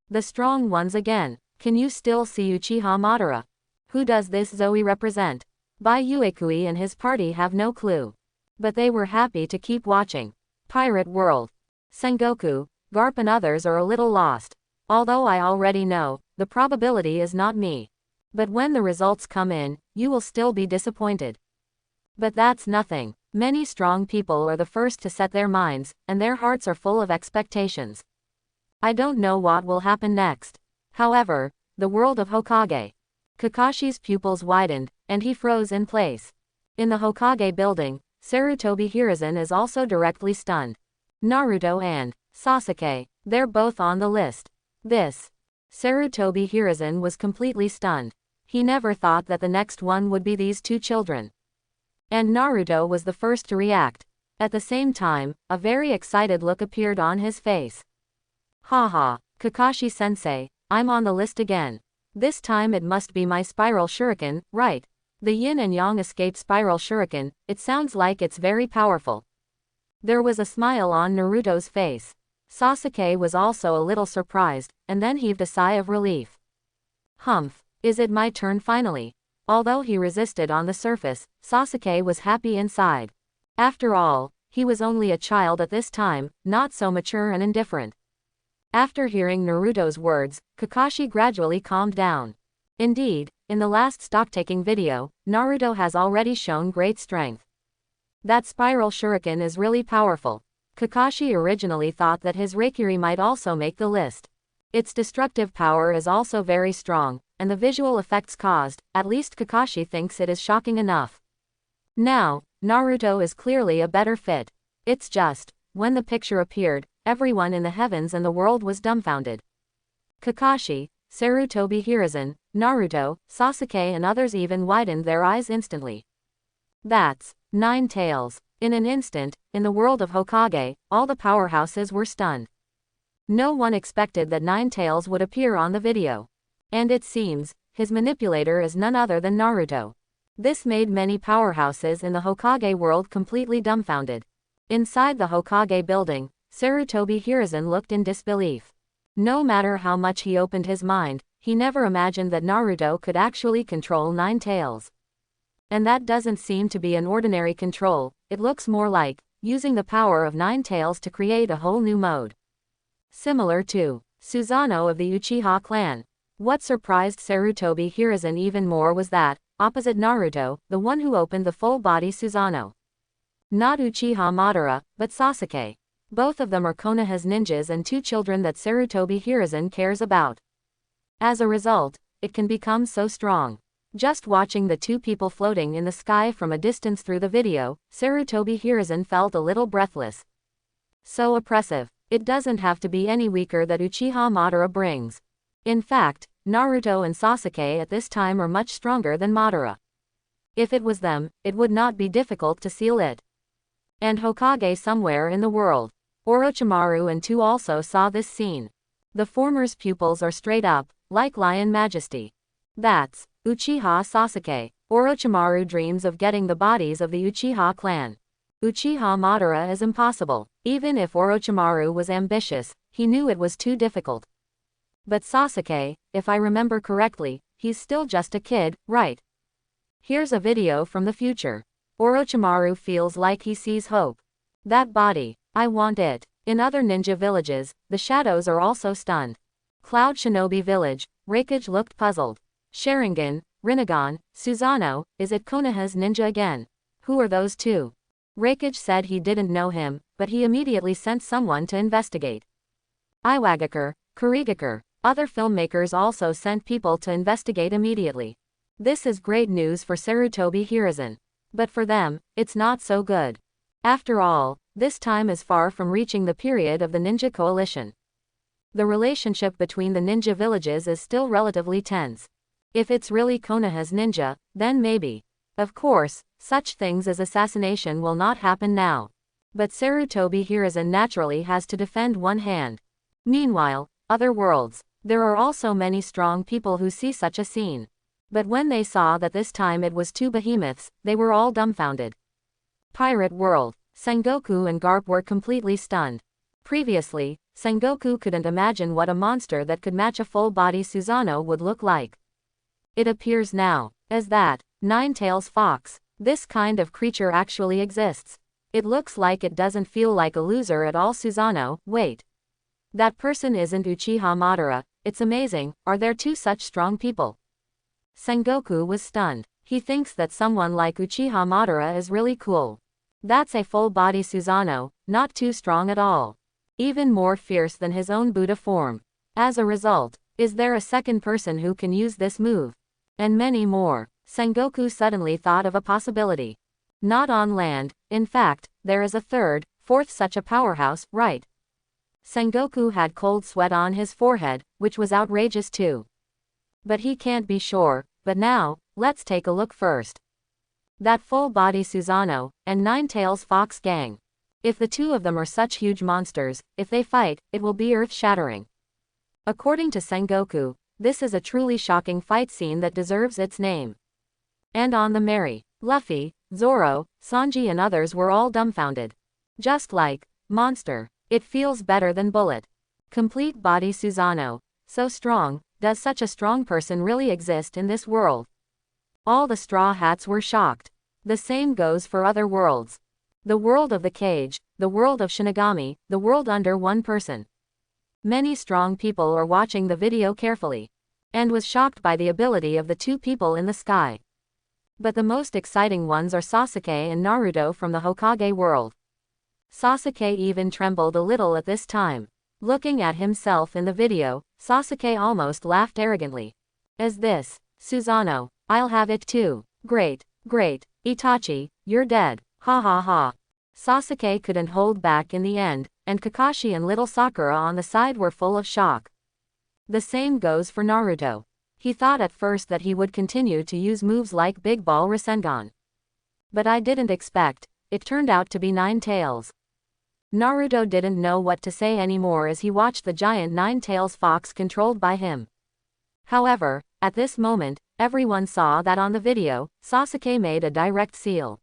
The strong ones again. Can you still see Uchiha Madara? Who does this Zoe represent? Bai Uekui and his party have no clue. But they were happy to keep watching. Pirate World. Sengoku, Garp and others are a little lost. Although I already know, the probability is not me. But when the results come in, you will still be disappointed. But that's nothing. Many strong people are the first to set their minds, and their hearts are full of expectations. I don't know what will happen next. However, the world of Hokage. Kakashi's pupils widened, and he froze in place. In the Hokage building, Sarutobi Hiruzen is also directly stunned. Naruto and Sasuke, they're both on the list. Sarutobi Hiruzen was completely stunned. He never thought that the next one would be these two children. And Naruto was the first to react. At the same time, a very excited look appeared on his face. Haha, Kakashi-sensei, I'm on the list again. This time it must be my Spiral Shuriken, right? The Yin and Yang Escape Spiral Shuriken, it sounds like it's very powerful. There was a smile on Naruto's face. Sasuke was also a little surprised, and then heaved a sigh of relief. Humph, is it my turn finally? Although he resisted on the surface, Sasuke was happy inside. After all, he was only a child at this time, not so mature and indifferent. After hearing Naruto's words, Kakashi gradually calmed down. Indeed, in the last stock-taking video, Naruto has already shown great strength. That Spiral Shuriken is really powerful. Kakashi originally thought that his Reikiri might also make the list. Its destructive power is also very strong, and the visual effects caused, at least Kakashi thinks it is shocking enough. Now, Naruto is clearly a better fit. It's just, when the picture appeared, everyone in the heavens and the world was dumbfounded. Kakashi, Sarutobi Hiruzen, Naruto, Sasuke and others even widened their eyes instantly. That's Nine Tails. In an instant, in the world of Hokage, all the powerhouses were stunned. No one expected that Nine Tails would appear on the video. And it seems, his manipulator is none other than Naruto. This made many powerhouses in the Hokage world completely dumbfounded. Inside the Hokage building, Sarutobi Hiruzen looked in disbelief. No matter how much he opened his mind, he never imagined that Naruto could actually control Nine Tails. And that doesn't seem to be an ordinary control, it looks more like using the power of Nine Tails to create a whole new mode. Similar to Suzano of the Uchiha clan. What surprised Sarutobi Hiruzen even more was that, opposite Naruto, the one who opened the full-body Suzano. Not Uchiha Madara, but Sasuke. Both of them are Konoha's ninjas and two children that Sarutobi Hiruzen cares about. As a result, it can become so strong. Just watching the two people floating in the sky from a distance through the video, Sarutobi Hiruzen felt a little breathless. So oppressive. It doesn't have to be any weaker that Uchiha Madara brings. In fact, Naruto and Sasuke at this time are much stronger than Madara. If it was them, it would not be difficult to seal it. And Hokage somewhere in the world. Orochimaru and Tu also saw this scene. The former's pupils are straight up, like lion majesty. That's Uchiha Sasuke. Orochimaru dreams of getting the bodies of the Uchiha clan. Uchiha Madara is impossible. Even if Orochimaru was ambitious, he knew it was too difficult. But Sasuke, if I remember correctly, he's still just a kid, right? Here's a video from the future. Orochimaru feels like he sees hope. That body, I want it. In other ninja villages, the shadows are also stunned. Cloud Shinobi Village, Raikage looked puzzled. Sharingan, Rinnegan, Suzano, is it Konoha's ninja again? Who are those two? Raikage said he didn't know him, but he immediately sent someone to investigate. Iwagakure, Kurigakure, other filmmakers also sent people to investigate immediately. This is great news for Sarutobi Hiruzen. But for them, it's not so good. After all, this time is far from reaching the period of the ninja coalition. The relationship between the ninja villages is still relatively tense. If it's really Konoha's ninja, then maybe. Of course, such things as assassination will not happen now. But Sarutobi Hiruzen naturally has to defend one hand. Meanwhile, other worlds, there are also many strong people who see such a scene. But when they saw that this time it was two behemoths, they were all dumbfounded. Pirate World, Sengoku and Garp were completely stunned. Previously, Sengoku couldn't imagine what a monster that could match a full-body Suzano would look like. It appears now, as that, Nine-Tails Fox, this kind of creature actually exists. It looks like it doesn't feel like a loser at all. Suzano, wait. That person isn't Uchiha Madara, it's amazing, are there two such strong people? Sengoku was stunned. He thinks that someone like Uchiha Madara is really cool. That's a full-body Suzano, not too strong at all. Even more fierce than his own Buddha form. As a result, is there a second person who can use this move? And many more. Sengoku suddenly thought of a possibility. Not on land, in fact, there is a third, fourth such a powerhouse, right? Sengoku had cold sweat on his forehead, which was outrageous too. But he can't be sure, but now, let's take a look first. That full-body Suzano, and Nine-Tails Fox gang. If the two of them are such huge monsters, if they fight, it will be earth-shattering. According to Sengoku, this is a truly shocking fight scene that deserves its name. And on the Mary, Luffy, Zoro, Sanji and others were all dumbfounded. Just like, monster, it feels better than bullet. Complete body Suzano, so strong, does such a strong person really exist in this world? All the Straw Hats were shocked. The same goes for other worlds. The world of the cage, the world of Shinigami, the world under one person. Many strong people are watching the video carefully, and was shocked by the ability of the two people in the sky. But the most exciting ones are Sasuke and Naruto from the Hokage world. Sasuke even trembled a little at this time. Looking at himself in the video, Sasuke almost laughed arrogantly. As this, Suzano, I'll have it too. Great, great, Itachi, you're dead, ha ha ha. Sasuke couldn't hold back in the end, and Kakashi and little Sakura on the side were full of shock. The same goes for Naruto. He thought at first that he would continue to use moves like Big Ball Rasengan. But I didn't expect, it turned out to be Nine-Tails. Naruto didn't know what to say anymore as he watched the giant Nine-Tails Fox controlled by him. However, at this moment, everyone saw that on the video, Sasuke made a direct seal.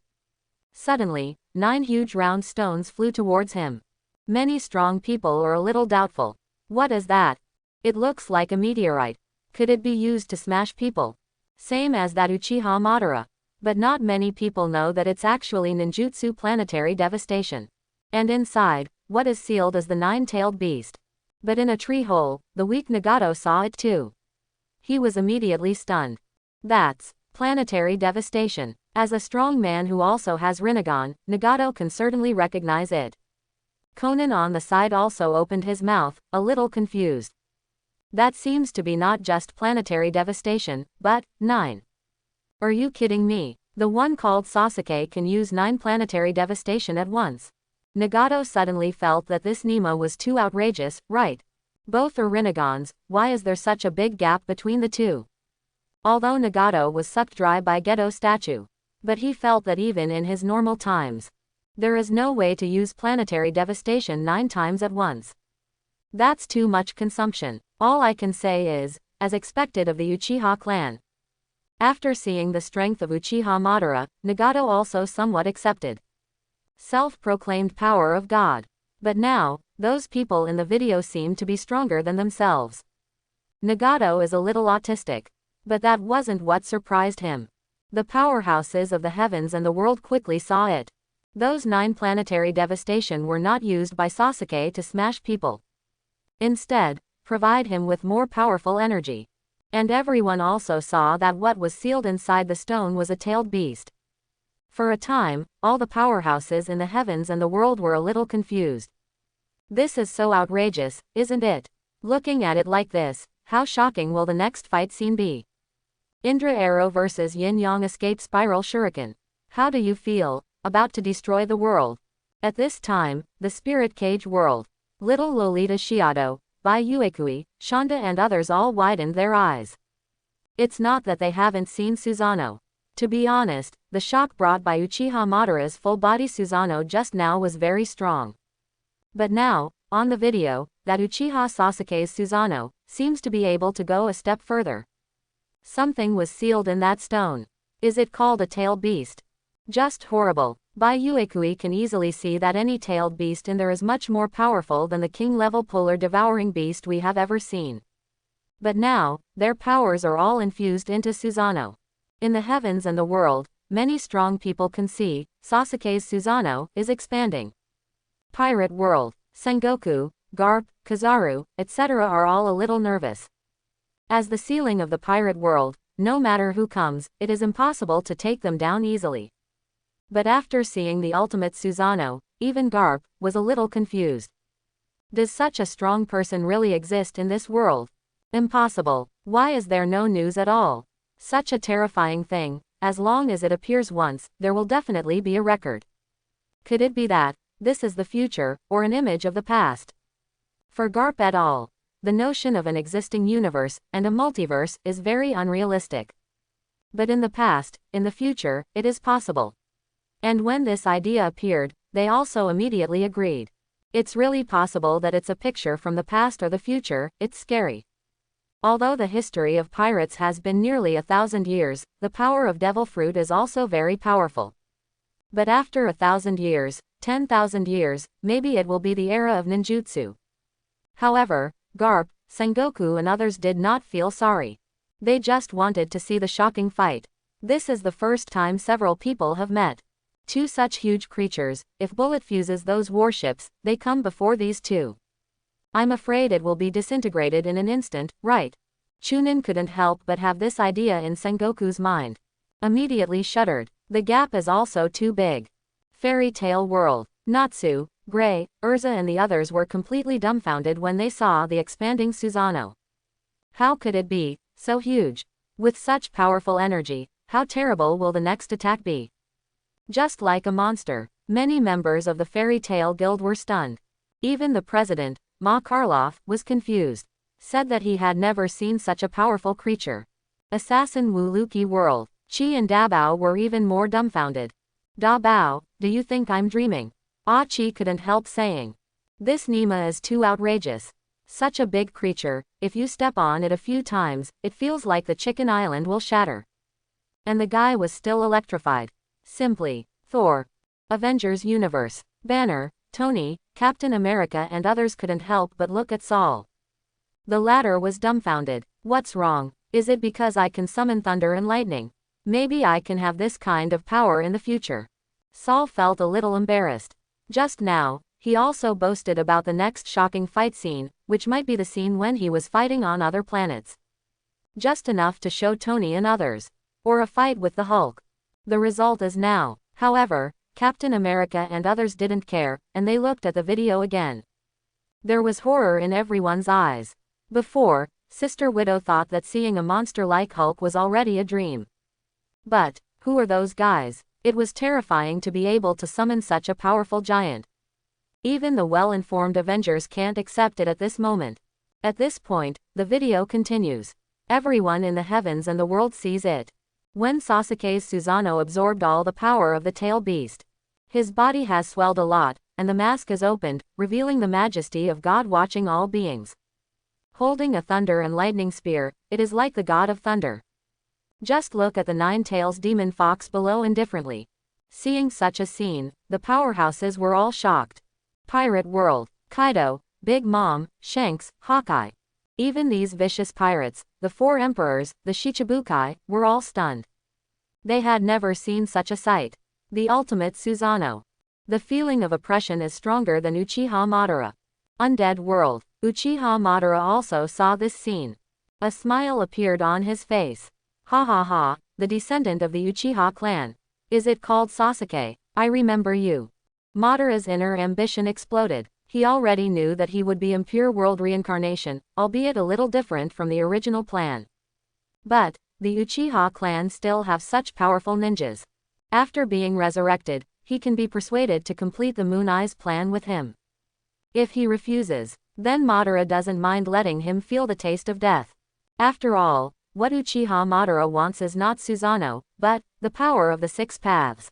Suddenly, 9 huge round stones flew towards him. Many strong people are a little doubtful. What is that? It looks like a meteorite. Could it be used to smash people? Same as that Uchiha Madara. But not many people know that it's actually ninjutsu planetary devastation. And inside, what is sealed is the 9-tailed beast. But in a tree hole, the weak Nagato saw it too. He was immediately stunned. That's planetary devastation. As a strong man who also has Rinnegan, Nagato can certainly recognize it. Conan on the side also opened his mouth, a little confused. That seems to be not just planetary devastation, but 9. Are you kidding me? The one called Sasuke can use 9 planetary devastation at once. Nagato suddenly felt that this Nemo was too outrageous, right? Both are Rinnegans, why is there such a big gap between the two? Although Nagato was sucked dry by Geto statue. But he felt that even in his normal times, there is no way to use planetary devastation 9 times at once. That's too much consumption. All I can say is, as expected of the Uchiha clan. After seeing the strength of Uchiha Madara, Nagato also somewhat accepted. Self-proclaimed power of God. But now, those people in the video seem to be stronger than themselves. Nagato is a little autistic. But that wasn't what surprised him. The powerhouses of the heavens and the world quickly saw it. Those 9 planetary devastation were not used by Sasuke to smash people. Instead, provide him with more powerful energy. And everyone also saw that what was sealed inside the stone was a tailed beast. For a time, all the powerhouses in the heavens and the world were a little confused. This is so outrageous, isn't it? Looking at it like this, how shocking will the next fight scene be? Indra Arrow vs Yin Yang Escape Spiral Shuriken. How do you feel? About to destroy the world. At this time, the Spirit Cage world. Little Lolita Shiado, Bai Uekui, Shonda and others all widened their eyes. It's not that they haven't seen Suzano. To be honest, the shock brought by Uchiha Madara's full-body Suzano just now was very strong. But now, on the video, that Uchiha Sasuke's Suzano seems to be able to go a step further. Something was sealed in that stone. Is it called a tailed beast? Just horrible. Bai Uekui can easily see that any tailed beast in there is much more powerful than the king-level polar devouring beast we have ever seen. But now, their powers are all infused into Suzano. In the heavens and the world, many strong people can see, Sasuke's Suzano is expanding. Pirate world, Sengoku, Garp, Kizaru, etc. are all a little nervous. As the ceiling of the pirate world, no matter who comes, it is impossible to take them down easily. But after seeing the ultimate Suzano, even Garp was a little confused. Does such a strong person really exist in this world? Impossible. Why is there no news at all? Such a terrifying thing. As long as it appears once, there will definitely be a record. Could it be that this is the future, or an image of the past? For Garp et al., the notion of an existing universe and a multiverse is very unrealistic. But in the past, in the future, it is possible. And when this idea appeared, they also immediately agreed. It's really possible that it's a picture from the past or the future. It's scary. Although the history of pirates has been nearly 1,000 years, the power of devil fruit is also very powerful. But after 1,000 years, 10,000 years, maybe it will be the era of ninjutsu. However, Garp, Sengoku and others did not feel sorry. They just wanted to see the shocking fight. This is the first time several people have met. 2 such huge creatures. If Bullet fuses those warships, they come before these 2. I'm afraid it will be disintegrated in an instant, right? Chunin couldn't help but have this idea in Sengoku's mind. Immediately shuddered. The gap is also too big. Fairy Tale World. Natsu, Gray, Urza and the others were completely dumbfounded when they saw the expanding Suzano. How could it be so huge? With such powerful energy, how terrible will the next attack be? Just like a monster, many members of the Fairy Tale Guild were stunned. Even the president, Ma Karloff, was confused. Said that he had never seen such a powerful creature. Assassin Wu Luki World. Chi and Dabao were even more dumbfounded. Dabao, do you think I'm dreaming? Chi couldn't help saying. This Nima is too outrageous. Such a big creature, if you step on it a few times, it feels like the Chicken Island will shatter. And the guy was still electrified. Simply. Thor. Avengers Universe. Banner, Tony, Captain America and others couldn't help but look at Saul. The latter was dumbfounded. What's wrong? Is it because I can summon thunder and lightning? Maybe I can have this kind of power in the future. Saul felt a little embarrassed. Just now, he also boasted about the next shocking fight scene, which might be the scene when he was fighting on other planets. Just enough to show Tony and others. Or a fight with the Hulk. The result is now. However, Captain America and others didn't care, and they looked at the video again. There was horror in everyone's eyes. Before, Sister Widow thought that seeing a monster like Hulk was already a dream. But, who are those guys? It was terrifying to be able to summon such a powerful giant. Even the well-informed Avengers can't accept it at this moment. At this point, the video continues. Everyone in the heavens and the world sees it. When Sasuke's Suzano absorbed all the power of the tail beast, his body has swelled a lot, and the mask is opened, revealing the majesty of God watching all beings. Holding a thunder and lightning spear, it is like the god of thunder. Just look at the nine-tails demon fox below indifferently. Seeing such a scene, the powerhouses were all shocked. Pirate World, Kaido, Big Mom, Shanks, Hawkeye. Even these vicious pirates, the four emperors, the Shichibukai, were all stunned. They had never seen such a sight. The ultimate Suzano. The feeling of oppression is stronger than Uchiha Madara. Undead World. Uchiha Madara also saw this scene. A smile appeared on his face. Ha ha ha, the descendant of the Uchiha clan. Is it called Sasuke? I remember you. Madara's inner ambition exploded. He already knew that he would be impure world reincarnation, albeit a little different from the original plan. But the Uchiha clan still have such powerful ninjas. After being resurrected, he can be persuaded to complete the Moon Eye's plan with him. If he refuses, then Madara doesn't mind letting him feel the taste of death. After all, what Uchiha Madara wants is not Suzano, but the power of the six paths.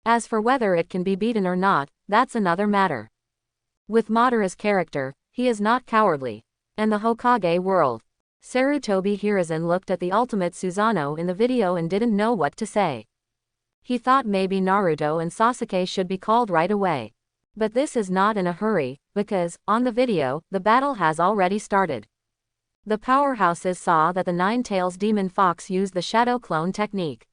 As for whether it can be beaten or not, that's another matter. With Madara's character, he is not cowardly. And the Hokage world. Sarutobi Hiruzen looked at the ultimate Suzano in the video and didn't know what to say. He thought maybe Naruto and Sasuke should be called right away. But this is not in a hurry, because, on the video, the battle has already started. The powerhouses saw that the Nine-Tails Demon Fox used the Shadow Clone technique.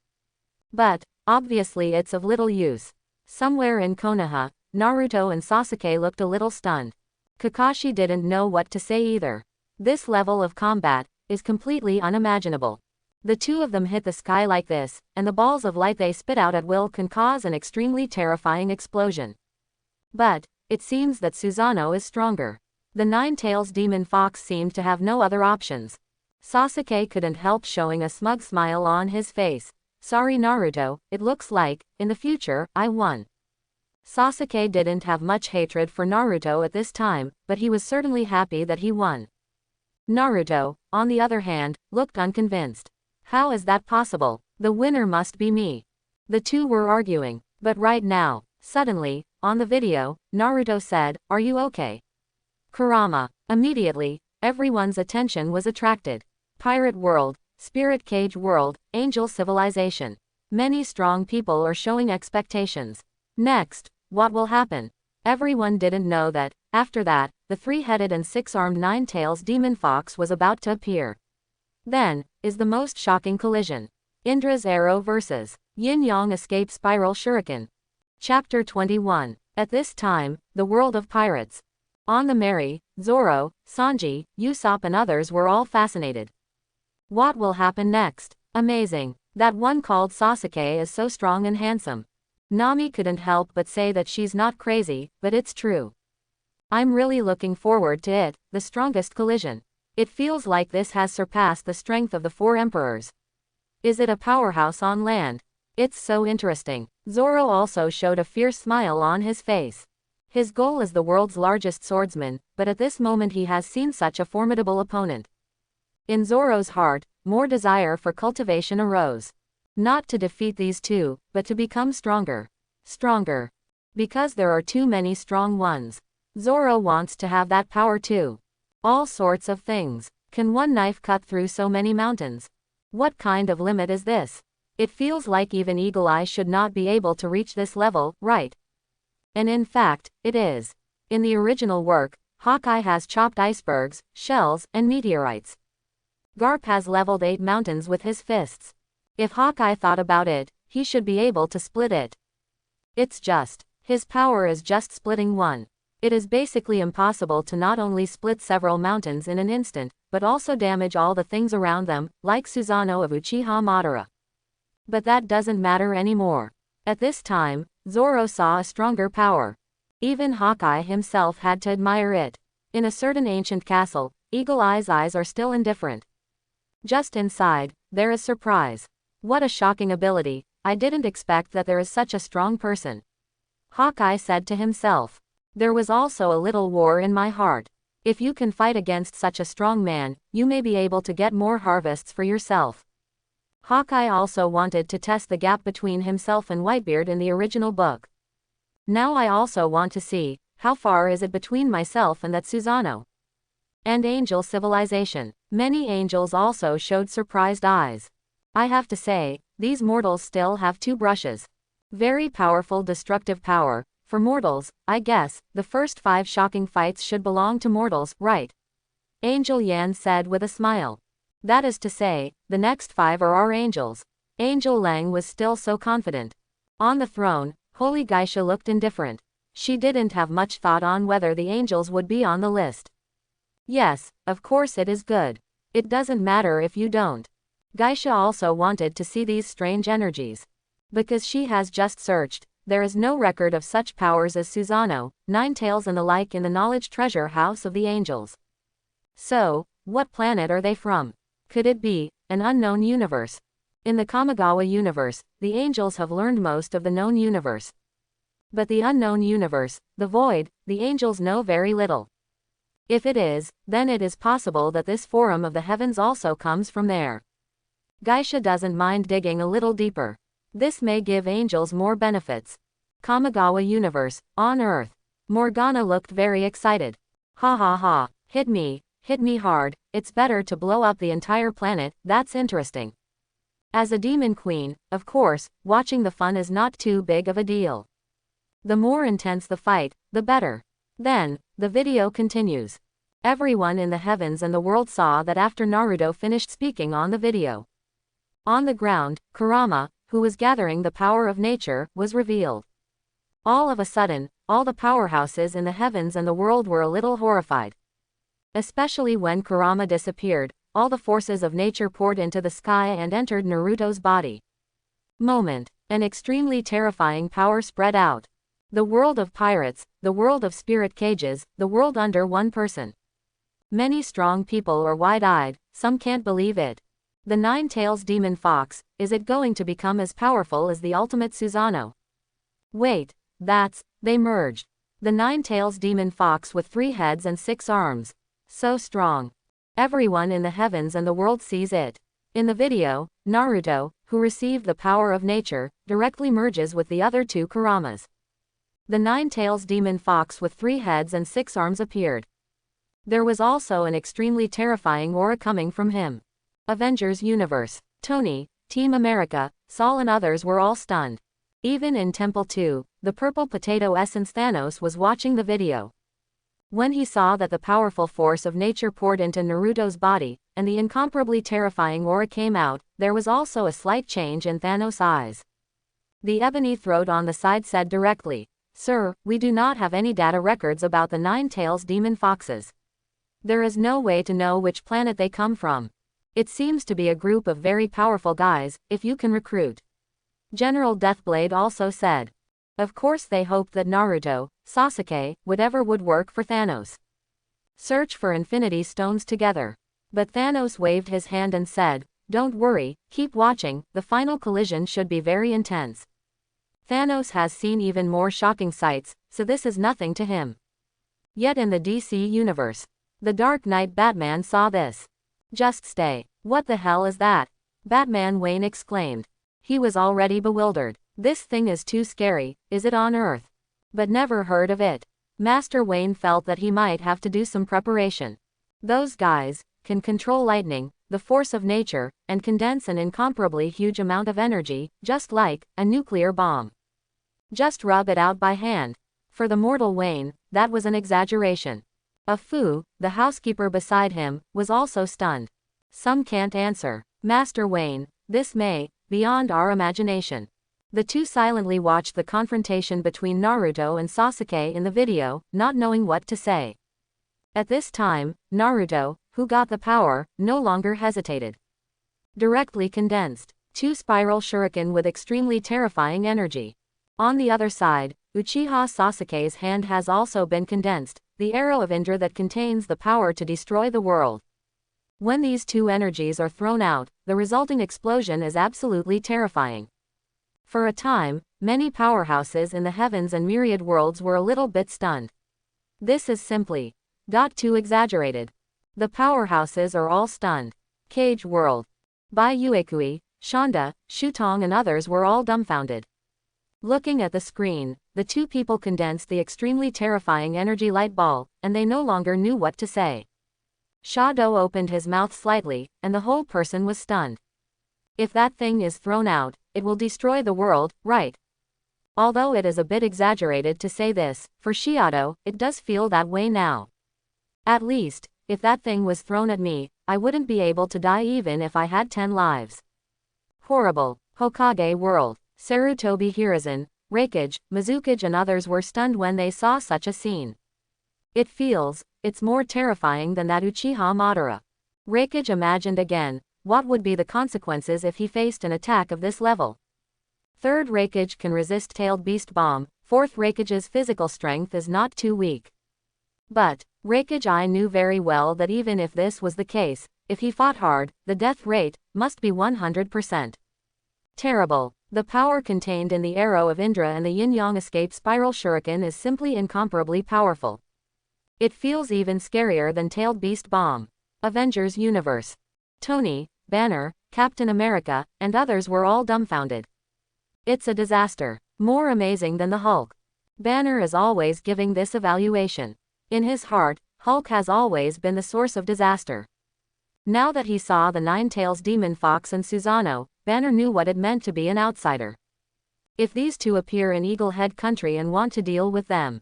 But, obviously it's of little use. Somewhere in Konoha, Naruto and Sasuke looked a little stunned. Kakashi didn't know what to say either. This level of combat is completely unimaginable. The two of them hit the sky like this, and the balls of light they spit out at will can cause an extremely terrifying explosion. But it seems that Suzano is stronger. The Nine-Tails Demon Fox seemed to have no other options. Sasuke couldn't help showing a smug smile on his face. Sorry Naruto, it looks like, in the future, I won. Sasuke didn't have much hatred for Naruto at this time, but he was certainly happy that he won. Naruto, on the other hand, looked unconvinced. How is that possible? The winner must be me. The two were arguing, but right now, suddenly, on the video, Naruto said, "Are you okay?" Kurama. Immediately, everyone's attention was attracted. Pirate World, Spirit Cage World, Angel Civilization. Many strong people are showing expectations. Next, what will happen? Everyone didn't know that, after that, the three-headed and six-armed Nine-Tails Demon Fox was about to appear. Then, is the most shocking collision. Indra's Arrow vs. Yin-Yang Escape Spiral Shuriken. Chapter 21. At this time, the world of pirates. On the Merry, Zoro, Sanji, Usopp and others were all fascinated. What will happen next? Amazing. That one called Sasuke is so strong and handsome. Nami couldn't help but say that she's not crazy, but it's true. I'm really looking forward to it, the strongest collision. It feels like this has surpassed the strength of the four emperors. Is it a powerhouse on land? It's so interesting. Zoro also showed a fierce smile on his face. His goal is the world's largest swordsman, but at this moment he has seen such a formidable opponent. In Zoro's heart, more desire for cultivation arose. Not to defeat these two, but to become stronger. Stronger. Because there are too many strong ones. Zoro wants to have that power too. All sorts of things. Can one knife cut through so many mountains? What kind of limit is this? It feels like even Eagle Eye should not be able to reach this level, right? And in fact, it is. In the original work, Hawkeye has chopped icebergs, shells, and meteorites. Garp has leveled 8 mountains with his fists. If Hawkeye thought about it, he should be able to split it. It's just, his power is just splitting one. It is basically impossible to not only split several mountains in an instant, but also damage all the things around them, like Suzano of Uchiha Madara. But that doesn't matter anymore. At this time, Zoro saw a stronger power. Even Hawkeye himself had to admire it. In a certain ancient castle, Eagle Eye's eyes are still indifferent. Just inside, there is surprise. What a shocking ability, I didn't expect that there is such a strong person. Hawkeye said to himself. There was also a little war in my heart. If you can fight against such a strong man, you may be able to get more harvests for yourself. Hawkeye also wanted to test the gap between himself and Whitebeard in the original book. Now I also want to see, how far is it between myself and that Suzano? And angel civilization. Many angels also showed surprised eyes. I have to say, these mortals still have two brushes. Very powerful destructive power. For mortals, I guess, the first 5 shocking fights should belong to mortals, right? Angel Yan said with a smile. That is to say, the next 5 are our angels. Angel Lang was still so confident. On the throne, Holy Geisha looked indifferent. She didn't have much thought on whether the angels would be on the list. Yes, of course it is good. It doesn't matter if you don't. Geisha also wanted to see these strange energies. Because she has just searched, there is no record of such powers as Suzano, Ninetales and the like in the knowledge treasure house of the angels. So, what planet are they from? Could it be an unknown universe? In the Kamigawa universe, the angels have learned most of the known universe. But the unknown universe, the void, the angels know very little. If it is, then it is possible that this forum of the heavens also comes from there. Geisha doesn't mind digging a little deeper. This may give angels more benefits. Kamigawa universe, on Earth. Morgana looked very excited. Ha ha ha, hit me hard, it's better to blow up the entire planet, that's interesting. As a demon queen, of course, watching the fun is not too big of a deal. The more intense the fight, the better. Then, the video continues. Everyone in the heavens and the world saw that after Naruto finished speaking on the video. On the ground, Kurama, who was gathering the power of nature, was revealed. All of a sudden, all the powerhouses in the heavens and the world were a little horrified. Especially when Kurama disappeared, all the forces of nature poured into the sky and entered Naruto's body. Moment. An extremely terrifying power spread out. The world of pirates, the world of spirit cages, the world under one person. Many strong people are wide-eyed, some can't believe it. The Ninetales demon fox, is it going to become as powerful as the ultimate Suzano? Wait, they merged. The Ninetales demon fox with 3 heads and 6 arms. So strong. Everyone in the heavens and the world sees it. In the video, Naruto, who received the power of nature, directly merges with the other 2 Kuramas. The Ninetales demon fox with 3 heads and 6 arms appeared. There was also an extremely terrifying aura coming from him. Avengers Universe. Tony, Team America, Saul and others were all stunned. Even in Temple 2, the purple potato essence Thanos was watching the video. When he saw that the powerful force of nature poured into Naruto's body, and the incomparably terrifying aura came out, there was also a slight change in Thanos' eyes. The ebony throat on the side said directly, "Sir, we do not have any data records about the Ninetales demon foxes. There is no way to know which planet they come from. It seems to be a group of very powerful guys, if you can recruit." General Deathblade also said. Of course they hoped that Naruto, Sasuke, whatever would work for Thanos. Search for Infinity Stones together. But Thanos waved his hand and said, "Don't worry, keep watching, the final collision should be very intense." Thanos has seen even more shocking sights, so this is nothing to him. Yet in the DC universe, the Dark Knight Batman saw this. "Just stay. What the hell is that?" Batman Wayne exclaimed. He was already bewildered. "This thing is too scary, is it on Earth? But never heard of it." Master Wayne felt that he might have to do some preparation. Those guys can control lightning, the force of nature, and condense an incomparably huge amount of energy, just like a nuclear bomb. Just rub it out by hand. For the mortal Wayne, that was an exaggeration. Fu, the housekeeper beside him, was also stunned. "Some can't answer. Master Wayne, this may, beyond our imagination." The 2 silently watched the confrontation between Naruto and Sasuke in the video, not knowing what to say. At this time, Naruto, who got the power, no longer hesitated. Directly condensed. 2 spiral shuriken with extremely terrifying energy. On the other side, Uchiha Sasuke's hand has also been condensed, the arrow of Indra that contains the power to destroy the world. When these 2 energies are thrown out, the resulting explosion is absolutely terrifying. For a time, many powerhouses in the heavens and myriad worlds were a little bit stunned. This is simply too exaggerated. The powerhouses are all stunned. Cage World. By Uekui, Shonda, Shutong and others were all dumbfounded. Looking at the screen, the two people condensed the extremely terrifying energy light ball, and they no longer knew what to say. Shado opened his mouth slightly, and the whole person was stunned. If that thing is thrown out, it will destroy the world, right? Although it is a bit exaggerated to say this, for Shiado, it does feel that way now. At least, if that thing was thrown at me, I wouldn't be able to die even if I had 10 lives. Horrible. Hokage world. Sarutobi Hiruzen, Reikage, Mizukage and others were stunned when they saw such a scene. It's more terrifying than that Uchiha Madara. Reikage imagined again, what would be the consequences if he faced an attack of this level? Third Reikage can resist tailed beast bomb, fourth Reikage's physical strength is not too weak. But, Reikage I knew very well that even if this was the case, if he fought hard, the death rate must be 100%. Terrible. The power contained in the arrow of Indra and the yin-yang escape spiral shuriken is simply incomparably powerful. It feels even scarier than tailed beast bomb. Avengers Universe. Tony, Banner, Captain America, and others were all dumbfounded. It's a disaster. More amazing than the Hulk. Banner is always giving this evaluation. In his heart, Hulk has always been the source of disaster. Now that he saw the Nine-Tails Demon Fox and Suzano, Banner knew what it meant to be an outsider. If these two appear in Eagle Head country and want to deal with them.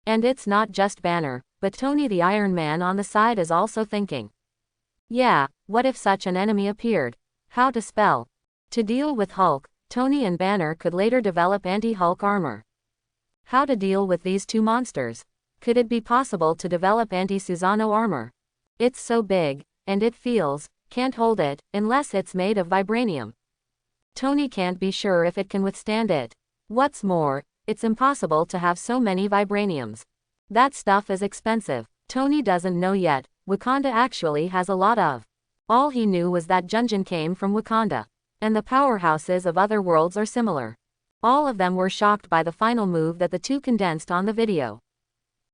And it's not just Banner, but Tony the Iron Man on the side is also thinking. Yeah, what if such an enemy appeared? How to spell? To deal with Hulk, Tony and Banner could later develop anti-Hulk armor. How to deal with these two monsters? Could it be possible to develop anti-Suzano armor? It's so big, and it can't hold it, unless it's made of vibranium. Tony can't be sure if it can withstand it. What's more, it's impossible to have so many vibraniums. That stuff is expensive. Tony doesn't know yet, Wakanda actually has a lot of. All he knew was that Junjin came from Wakanda. And the powerhouses of other worlds are similar. All of them were shocked by the final move that the two condensed on the video.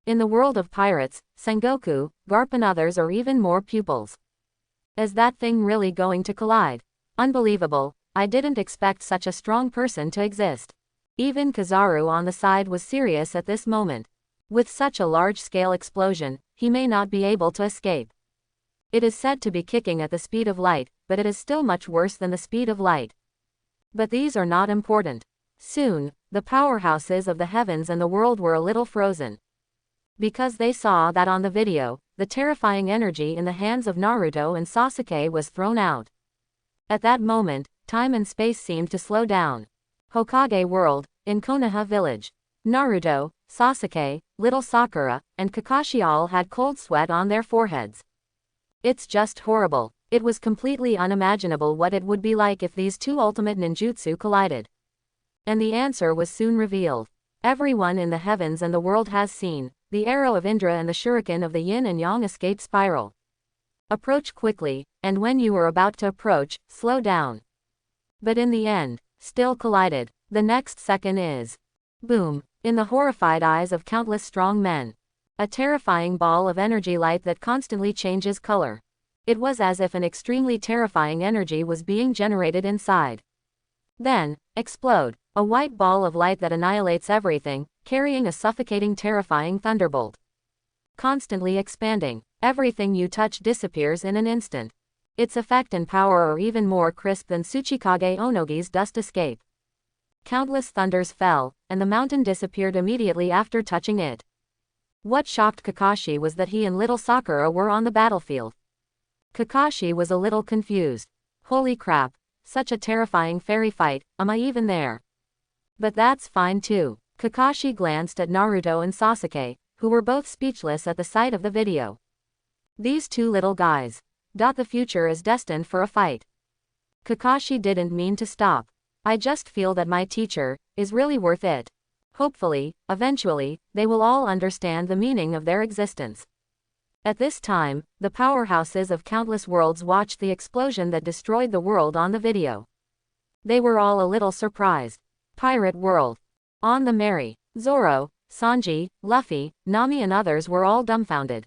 In the world of pirates, Sengoku, Garp and others are even more pupils. Is that thing really going to collide? Unbelievable, I didn't expect such a strong person to exist. Even Kizaru on the side was serious at this moment. With such a large-scale explosion, he may not be able to escape. It is said to be kicking at the speed of light, but it is still much worse than the speed of light. But these are not important. Soon, the powerhouses of the heavens and the world were a little frozen. Because they saw that on the video, the terrifying energy in the hands of Naruto and Sasuke was thrown out. At that moment, time and space seemed to slow down. Hokage world, in Konoha village. Naruto, Sasuke, little Sakura, and Kakashi all had cold sweat on their foreheads. It's just horrible. It was completely unimaginable what it would be like if these two ultimate ninjutsu collided. And the answer was soon revealed. Everyone in the heavens and the world has seen the arrow of Indra and the shuriken of the yin and yang escape spiral. Approach quickly, and when you are about to approach, slow down. But in the end, still collided. The next second is boom, in the horrified eyes of countless strong men. A terrifying ball of energy light that constantly changes color. It was as if an extremely terrifying energy was being generated inside. Then, explode. A white ball of light that annihilates everything, carrying a suffocating terrifying thunderbolt. Constantly expanding. Everything you touch disappears in an instant. Its effect and power are even more crisp than Tsuchikage Onogi's dust escape. Countless thunders fell, and the mountain disappeared immediately after touching it. What shocked Kakashi was that he and little Sakura were on the battlefield. Kakashi was a little confused. Holy crap, such a terrifying fairy fight, am I even there? But that's fine too. Kakashi glanced at Naruto and Sasuke, who were both speechless at the sight of the video. These two little guys. The future is destined for a fight. Kakashi didn't mean to stop. I just feel that my teacher is really worth it. Hopefully, eventually, they will all understand the meaning of their existence. At this time, the powerhouses of countless worlds watched the explosion that destroyed the world on the video. They were all a little surprised. Pirate world. On the Merry. Zoro, Sanji, Luffy, Nami and others were all dumbfounded.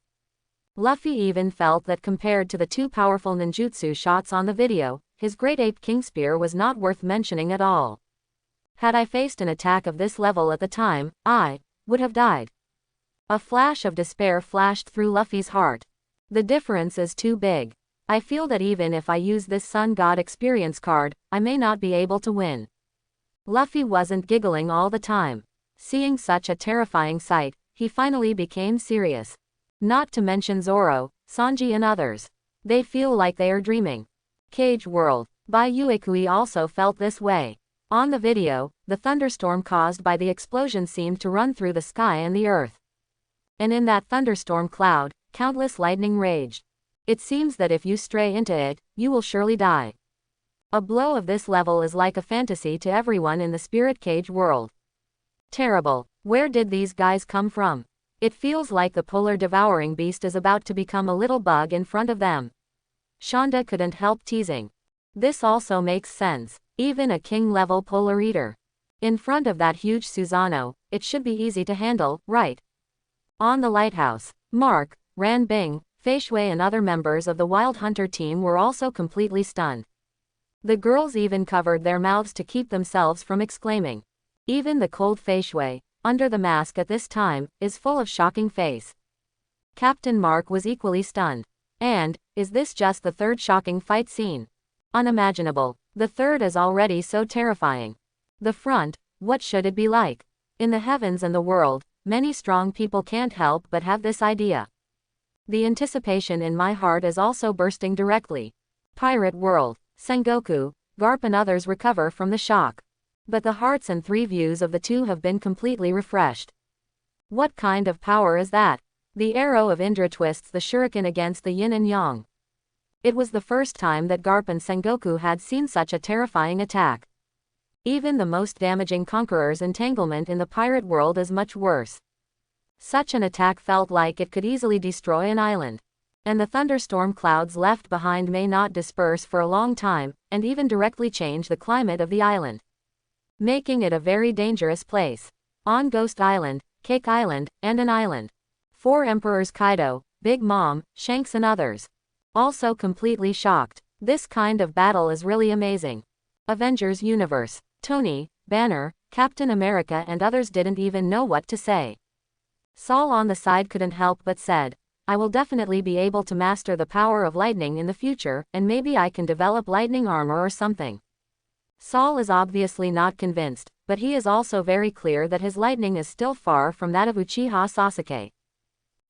Luffy even felt that compared to the two powerful ninjutsu shots on the video, his Great Ape King Spear was not worth mentioning at all. Had I faced an attack of this level at the time, I would have died. A flash of despair flashed through Luffy's heart. The difference is too big. I feel that even if I use this Sun God experience card, I may not be able to win. Luffy wasn't giggling all the time. Seeing such a terrifying sight, he finally became serious. Not to mention Zoro, Sanji and others. They feel like they are dreaming. Cage World. Bai Yuekui also felt this way. On the video, the thunderstorm caused by the explosion seemed to run through the sky and the earth. And in that thunderstorm cloud, countless lightning raged. It seems that if you stray into it, you will surely die. A blow of this level is like a fantasy to everyone in the Spirit Cage world. Terrible. Where did these guys come from? It feels like the polar devouring beast is about to become a little bug in front of them. Shonda couldn't help teasing. This also makes sense. Even a king-level polar eater. In front of that huge Suzano, it should be easy to handle, right? On the lighthouse, Mark, Ran Bing, Fei Shui and other members of the Wild Hunter team were also completely stunned. The girls even covered their mouths to keep themselves from exclaiming. Even the cold Fei Shui, under the mask at this time, is full of shocking face. Captain Mark was equally stunned. And, is this just the third shocking fight scene? Unimaginable. The third is already so terrifying. The front, what should it be like? In the heavens and the world, many strong people can't help but have this idea. The anticipation in my heart is also bursting directly. Pirate World, Sengoku, Garp and others recover from the shock. But the hearts and three views of the two have been completely refreshed. What kind of power is that? The arrow of Indra twists the shuriken against the yin and yang. It was the first time that Garp and Sengoku had seen such a terrifying attack. Even the most damaging conqueror's entanglement in the pirate world is much worse. Such an attack felt like it could easily destroy an island. And the thunderstorm clouds left behind may not disperse for a long time, and even directly change the climate of the island, making it a very dangerous place. On Ghost Island, Cake Island, and an island. 4 Emperors Kaido, Big Mom, Shanks and others. Also completely shocked. This kind of battle is really amazing. Avengers Universe. Tony, Banner, Captain America and others didn't even know what to say. Saul on the side couldn't help but said, I will definitely be able to master the power of lightning in the future, and maybe I can develop lightning armor or something. Saul is obviously not convinced, but he is also very clear that his lightning is still far from that of Uchiha Sasuke.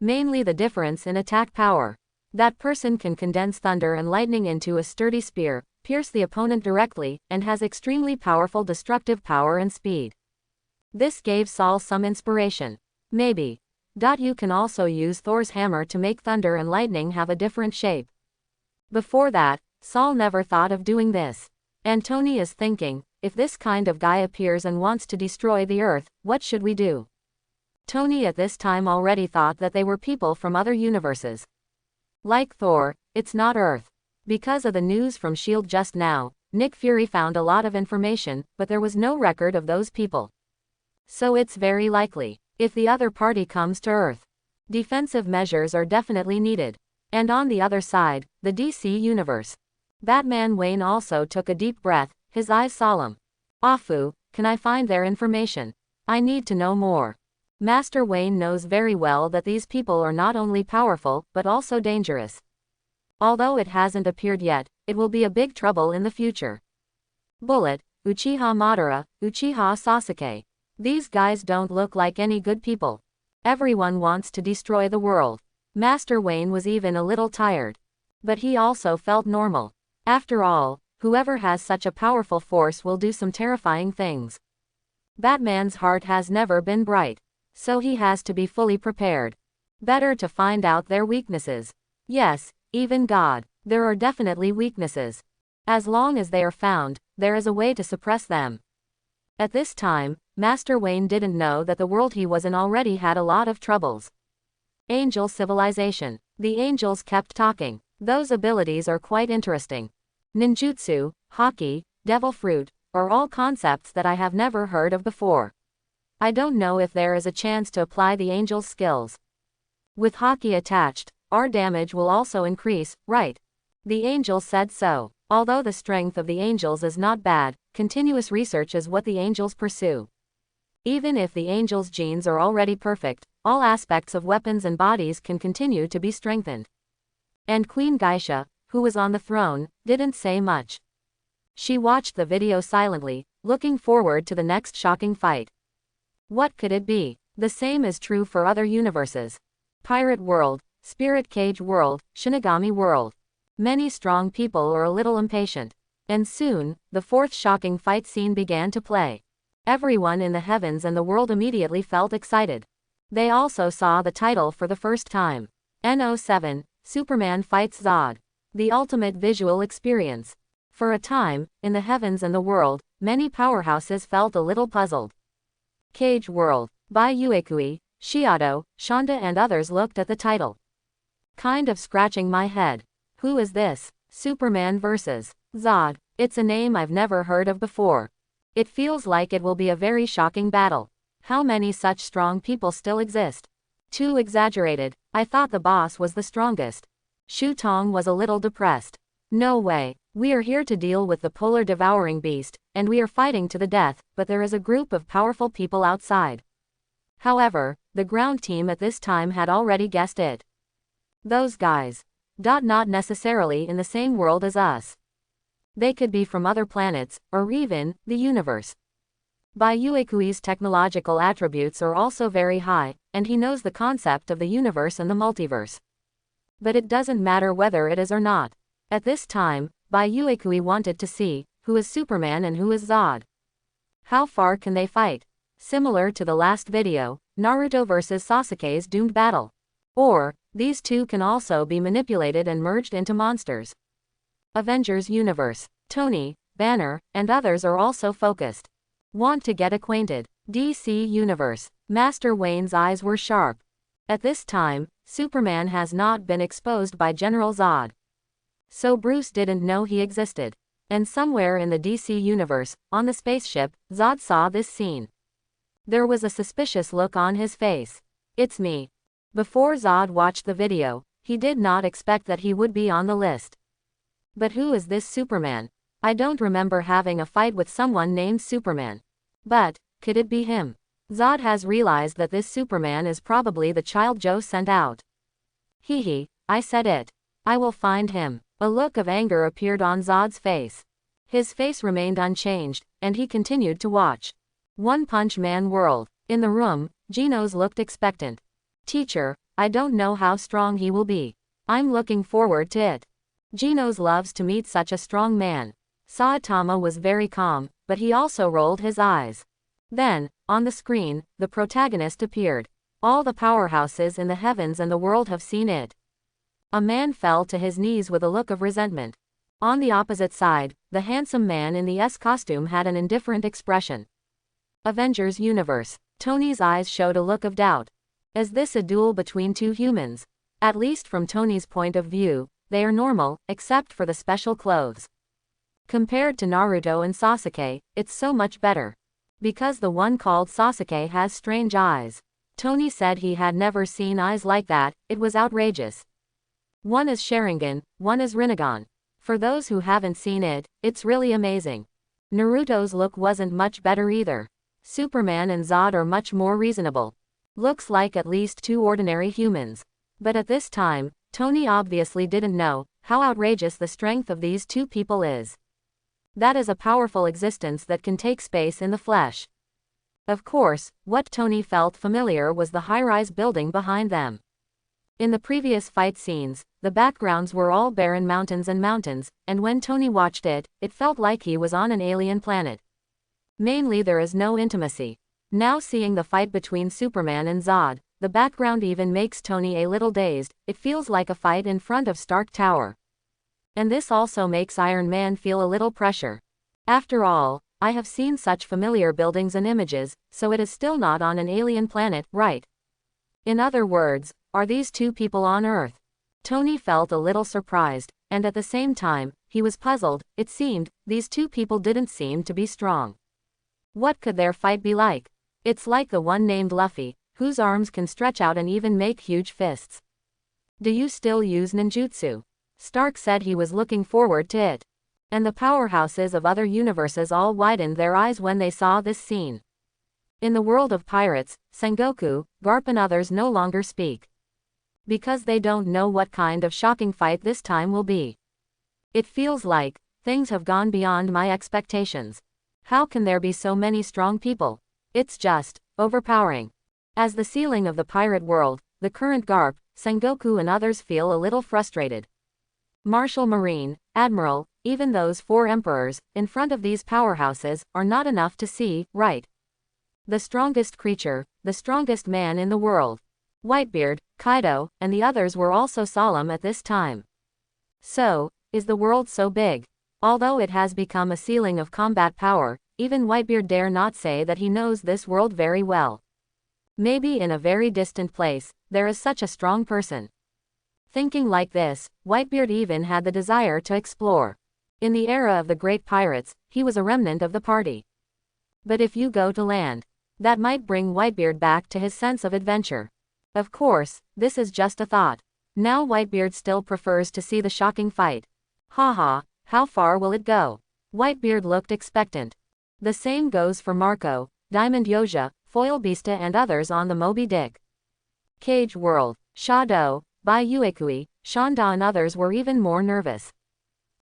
Mainly the difference in attack power. That person can condense thunder and lightning into a sturdy spear, pierce the opponent directly, and has extremely powerful destructive power and speed. This gave Saul some inspiration. Maybe. You can also use Thor's hammer to make thunder and lightning have a different shape. Before that, Saul never thought of doing this. And Tony is thinking, if this kind of guy appears and wants to destroy the earth, what should we do? Tony at this time already thought that they were people from other universes. Like Thor, it's not Earth. Because of the news from S.H.I.E.L.D. just now, Nick Fury found a lot of information, but there was no record of those people. So it's very likely, if the other party comes to Earth, defensive measures are definitely needed. And on the other side, the DC universe. Batman Wayne also took a deep breath, his eyes solemn. Afu, can I find their information? I need to know more. Master Wayne knows very well that these people are not only powerful, but also dangerous. Although it hasn't appeared yet, it will be a big trouble in the future. Bullet, Uchiha Madara, Uchiha Sasuke. These guys don't look like any good people. Everyone wants to destroy the world. Master Wayne was even a little tired. But he also felt normal. After all, whoever has such a powerful force will do some terrifying things. Batman's heart has never been bright. So he has to be fully prepared. Better to find out their weaknesses. Yes, even God, there are definitely weaknesses. As long as they are found, there is a way to suppress them. At this time, Master Wayne didn't know that the world he was in already had a lot of troubles. Angel civilization. The angels kept talking. Those abilities are quite interesting. Ninjutsu, Haki, Devil Fruit, are all concepts that I have never heard of before. I don't know if there is a chance to apply the angel's skills. With Haki attached, our damage will also increase, right? The angels said so. Although the strength of the angels is not bad, continuous research is what the angels pursue. Even if the angels' genes are already perfect, all aspects of weapons and bodies can continue to be strengthened. And Queen Geisha, who was on the throne, didn't say much. She watched the video silently, looking forward to the next shocking fight. What could it be? The same is true for other universes. Pirate World, Spirit Cage World, Shinigami World. Many strong people are a little impatient. And soon, the fourth shocking fight scene began to play. Everyone in the heavens and the world immediately felt excited. They also saw the title for the first time. No7, Superman Fights Zod. The ultimate visual experience. For a time, in the heavens and the world, many powerhouses felt a little puzzled. Cage World. By Uekui, Shiado, Shonda and others looked at the title. Kind of scratching my head. Who is this? Superman vs. Zod. It's a name I've never heard of before. It feels like it will be a very shocking battle. How many such strong people still exist? Too exaggerated. I thought the boss was the strongest. Shu Tong was a little depressed. No way. We are here to deal with the polar devouring beast, and we are fighting to the death, but there is a group of powerful people outside. However, the ground team at this time had already guessed it. Those guys. Not necessarily in the same world as us. They could be from other planets, or even, the universe. Bai Yuekui's technological attributes are also very high, and he knows the concept of the universe and the multiverse. But it doesn't matter whether it is or not. At this time, Bai Yuekui wanted to see, who is Superman and who is Zod. How far can they fight? Similar to the last video, Naruto vs Sasuke's doomed battle. Or, these two can also be manipulated and merged into monsters. Avengers Universe. Tony, Banner, and others are also focused. Want to get acquainted. DC Universe. Master Wayne's eyes were sharp. At this time, Superman has not been exposed by General Zod. So Bruce didn't know he existed. And somewhere in the DC Universe, on the spaceship, Zod saw this scene. There was a suspicious look on his face. It's me. Before Zod watched the video, he did not expect that he would be on the list. But who is this Superman? I don't remember having a fight with someone named Superman. But, could it be him? Zod has realized that this Superman is probably the child Joe sent out. Hee, I said it. I will find him. A look of anger appeared on Zod's face. His face remained unchanged, and he continued to watch. One Punch Man World. In the room, Genos looked expectant. Teacher, I don't know how strong he will be. I'm looking forward to it. Genos loves to meet such a strong man. Saitama was very calm, but he also rolled his eyes. Then, on the screen, the protagonist appeared. All the powerhouses in the heavens and the world have seen it. A man fell to his knees with a look of resentment. On the opposite side, the handsome man in the S costume had an indifferent expression. Avengers Universe. Tony's eyes showed a look of doubt. Is this a duel between two humans? At least from Tony's point of view, they are normal, except for the special clothes. Compared to Naruto and Sasuke, it's so much better. Because the one called Sasuke has strange eyes. Tony said he had never seen eyes like that, it was outrageous. One is Sharingan, one is Rinnegan. For those who haven't seen it, it's really amazing. Naruto's look wasn't much better either. Superman and Zod are much more reasonable. Looks like at least two ordinary humans. But at this time, Tony obviously didn't know how outrageous the strength of these two people is. That is a powerful existence that can take space in the flesh. Of course, what Tony felt familiar was the high-rise building behind them. In the previous fight scenes, the backgrounds were all barren mountains, and when Tony watched it, it felt like he was on an alien planet. Mainly there is no intimacy. Now seeing the fight between Superman and Zod, the background even makes Tony a little dazed, it feels like a fight in front of Stark Tower. And this also makes Iron Man feel a little pressure. After all, I have seen such familiar buildings and images, so it is still not on an alien planet, right? In other words, are these two people on Earth? Tony felt a little surprised, and at the same time, he was puzzled. It seemed, these two people didn't seem to be strong. What could their fight be like? It's like the one named Luffy, whose arms can stretch out and even make huge fists. Do you still use ninjutsu? Stark said he was looking forward to it. And the powerhouses of other universes all widened their eyes when they saw this scene. In the world of pirates, Sengoku, Garp and others no longer speak. Because they don't know what kind of shocking fight this time will be. It feels like things have gone beyond my expectations. How can there be so many strong people? It's just overpowering. As the ceiling of the pirate world, the current Garp, Sengoku and others feel a little frustrated. Marshal Marine, Admiral, even those 4 emperors, in front of these powerhouses, are not enough to see, right? The strongest creature, the strongest man in the world. Whitebeard, Kaido, and the others were also solemn at this time. So, is the world so big? Although it has become a ceiling of combat power, even Whitebeard dare not say that he knows this world very well. Maybe in a very distant place, there is such a strong person. Thinking like this, Whitebeard even had the desire to explore. In the era of the great pirates, he was a remnant of the party. But if you go to land, that might bring Whitebeard back to his sense of adventure. Of course, this is just a thought. Now Whitebeard still prefers to see the shocking fight. Haha, how far will it go? Whitebeard looked expectant. The same goes for Marco, Diamond Yoja, Foil Beasta and others on the Moby Dick. Cage World, Shado, Bai Uekui, Shanda and others were even more nervous.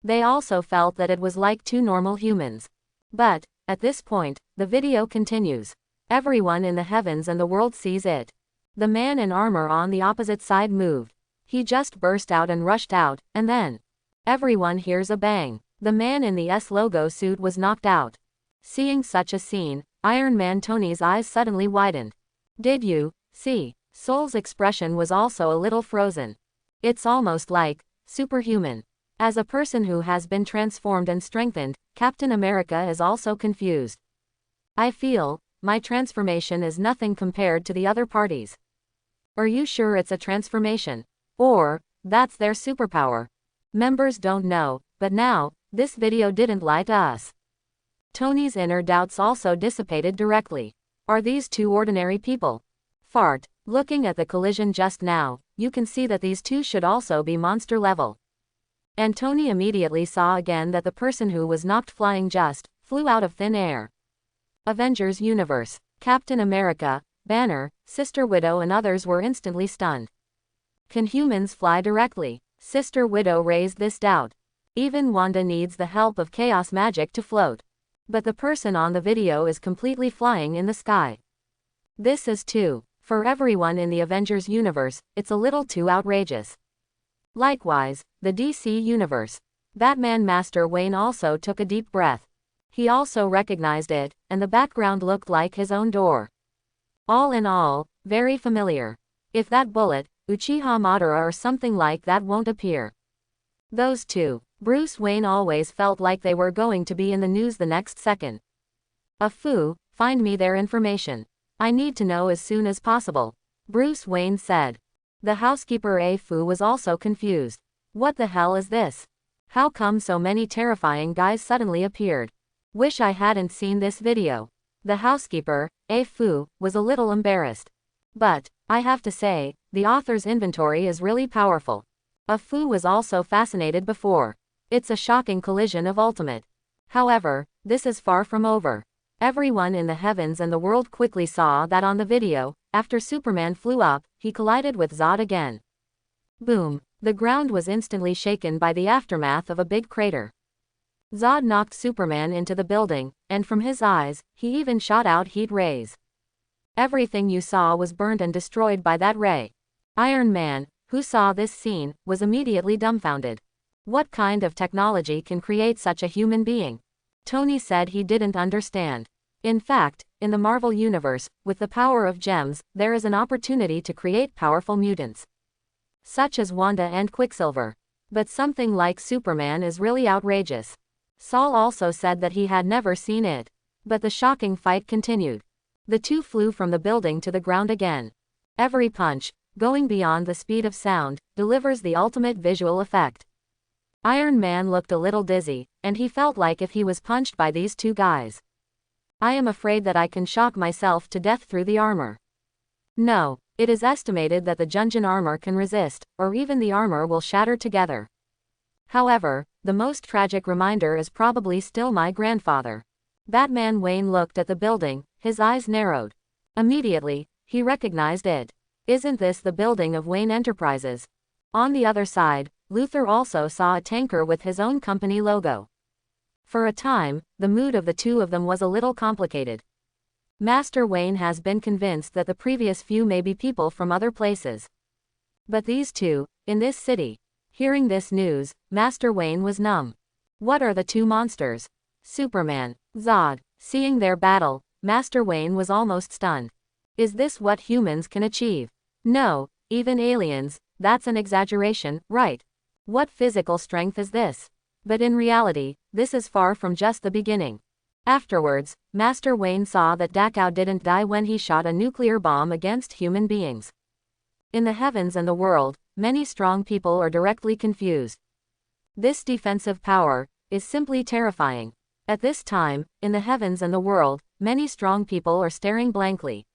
They also felt that it was like 2 normal humans. But, at this point, the video continues. Everyone in the heavens and the world sees it. The man in armor on the opposite side moved. He just burst out and rushed out, and then everyone hears a bang. The man in the S logo suit was knocked out. Seeing such a scene, Iron Man Tony's eyes suddenly widened. Did you see? Soul's expression was also a little frozen. It's almost like superhuman. As a person who has been transformed and strengthened, Captain America is also confused. I feel my transformation is nothing compared to the other parties. Are you sure it's a transformation? Or that's their superpower? Members don't know, but now, this video didn't lie to us. Tony's inner doubts also dissipated directly. Are these 2 ordinary people? Fart. Looking at the collision just now, you can see that these 2 should also be monster level. And Tony immediately saw again that the person who was knocked flying just flew out of thin air. Avengers Universe. Captain America, Banner, Sister Widow and others were instantly stunned. Can humans fly directly? Sister Widow raised this doubt. Even Wanda needs the help of chaos magic to float. But the person on the video is completely flying in the sky. This is too. For everyone in the Avengers universe, it's a little too outrageous. Likewise, the DC universe. Batman Master Wayne also took a deep breath. He also recognized it, and the background looked like his own door. All in all, very familiar. If that bullet, Uchiha Madara or something like that won't appear. Those 2. Bruce Wayne always felt like they were going to be in the news the next second. Find me their information. I need to know as soon as possible. Bruce Wayne said. The housekeeper Fu was also confused. What the hell is this? How come so many terrifying guys suddenly appeared? Wish I hadn't seen this video. The housekeeper, Fu, was a little embarrassed. But, I have to say, the author's inventory is really powerful. Fu was also fascinated before. It's a shocking collision of ultimate. However, this is far from over. Everyone in the heavens and the world quickly saw that on the video, after Superman flew up, he collided with Zod again. Boom! The ground was instantly shaken by the aftermath of a big crater. Zod knocked Superman into the building, and from his eyes, he even shot out heat rays. Everything you saw was burned and destroyed by that ray. Iron Man, who saw this scene, was immediately dumbfounded. What kind of technology can create such a human being? Tony said he didn't understand. In fact, in the Marvel Universe, with the power of gems, there is an opportunity to create powerful mutants. Such as Wanda and Quicksilver. But something like Superman is really outrageous. Saul also said that he had never seen it. But the shocking fight continued. The 2 flew from the building to the ground again. Every punch, going beyond the speed of sound, delivers the ultimate visual effect. Iron Man looked a little dizzy, and he felt like if he was punched by these 2 guys. I am afraid that I can shock myself to death through the armor. No, it is estimated that the Junjin armor can resist, or even the armor will shatter together. However, the most tragic reminder is probably still my grandfather. Batman Wayne looked at the building, his eyes narrowed. Immediately, he recognized it. Isn't this the building of Wayne Enterprises? On the other side, Luther also saw a tanker with his own company logo. For a time, the mood of the two of them was a little complicated. Master Wayne has been convinced that the previous few may be people from other places. But these two, in this city. Hearing this news, Master Wayne was numb. What are the two monsters? Superman, Zod. Seeing their battle, Master Wayne was almost stunned. Is this what humans can achieve? No, even aliens, that's an exaggeration, right? What physical strength is this? But in reality, this is far from just the beginning. Afterwards, Master Wayne saw that Dachau didn't die when he shot a nuclear bomb against human beings. In the heavens and the world, many strong people are directly confused. This defensive power is simply terrifying. At this time, in the heavens and the world, many strong people are staring blankly.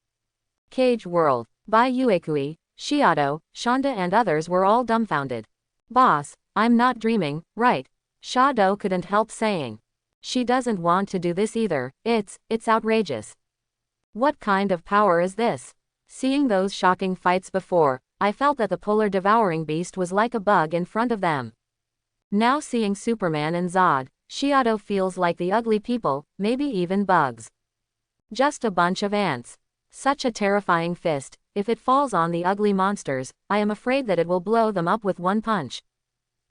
Cage World. By Uekui, Shiado, Shonda and others were all dumbfounded. Boss, I'm not dreaming, right? Shiado couldn't help saying. She doesn't want to do this either, it's outrageous. What kind of power is this? Seeing those shocking fights before, I felt that the polar devouring beast was like a bug in front of them. Now seeing Superman and Zod, Shiado feels like the ugly people, maybe even bugs. Just a bunch of ants. Such a terrifying fist, if it falls on the ugly monsters, I am afraid that it will blow them up with one punch.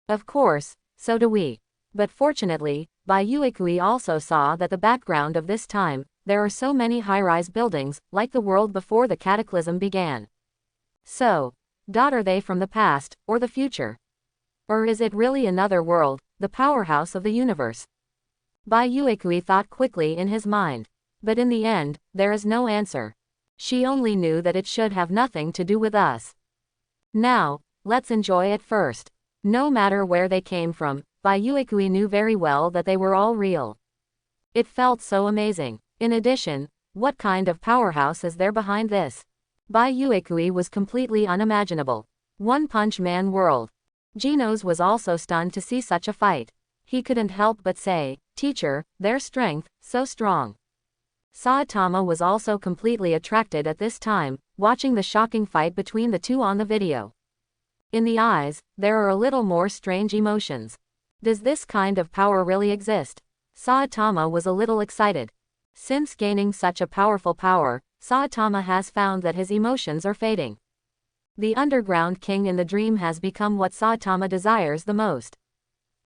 Of course, so do we. But fortunately, Bai Uekui also saw that the background of this time, there are so many high-rise buildings, like the world before the cataclysm began. So, are they from the past, or the future? Or is it really another world, the powerhouse of the universe? Bai Uekui thought quickly in his mind. But in the end, there is no answer. She only knew that it should have nothing to do with us. Now, let's enjoy it first. No matter where they came from, Bai Uekui knew very well that they were all real. It felt so amazing. In addition, what kind of powerhouse is there behind this? Bai Uekui was completely unimaginable. One Punch Man world. Genos was also stunned to see such a fight. He couldn't help but say, "Teacher, their strength, so strong." Saitama was also completely attracted at this time, watching the shocking fight between the two on the video. In the eyes, there are a little more strange emotions. Does this kind of power really exist? Saitama was a little excited. Since gaining such a powerful power, Saitama has found that his emotions are fading. The underground king in the dream has become what Saitama desires the most.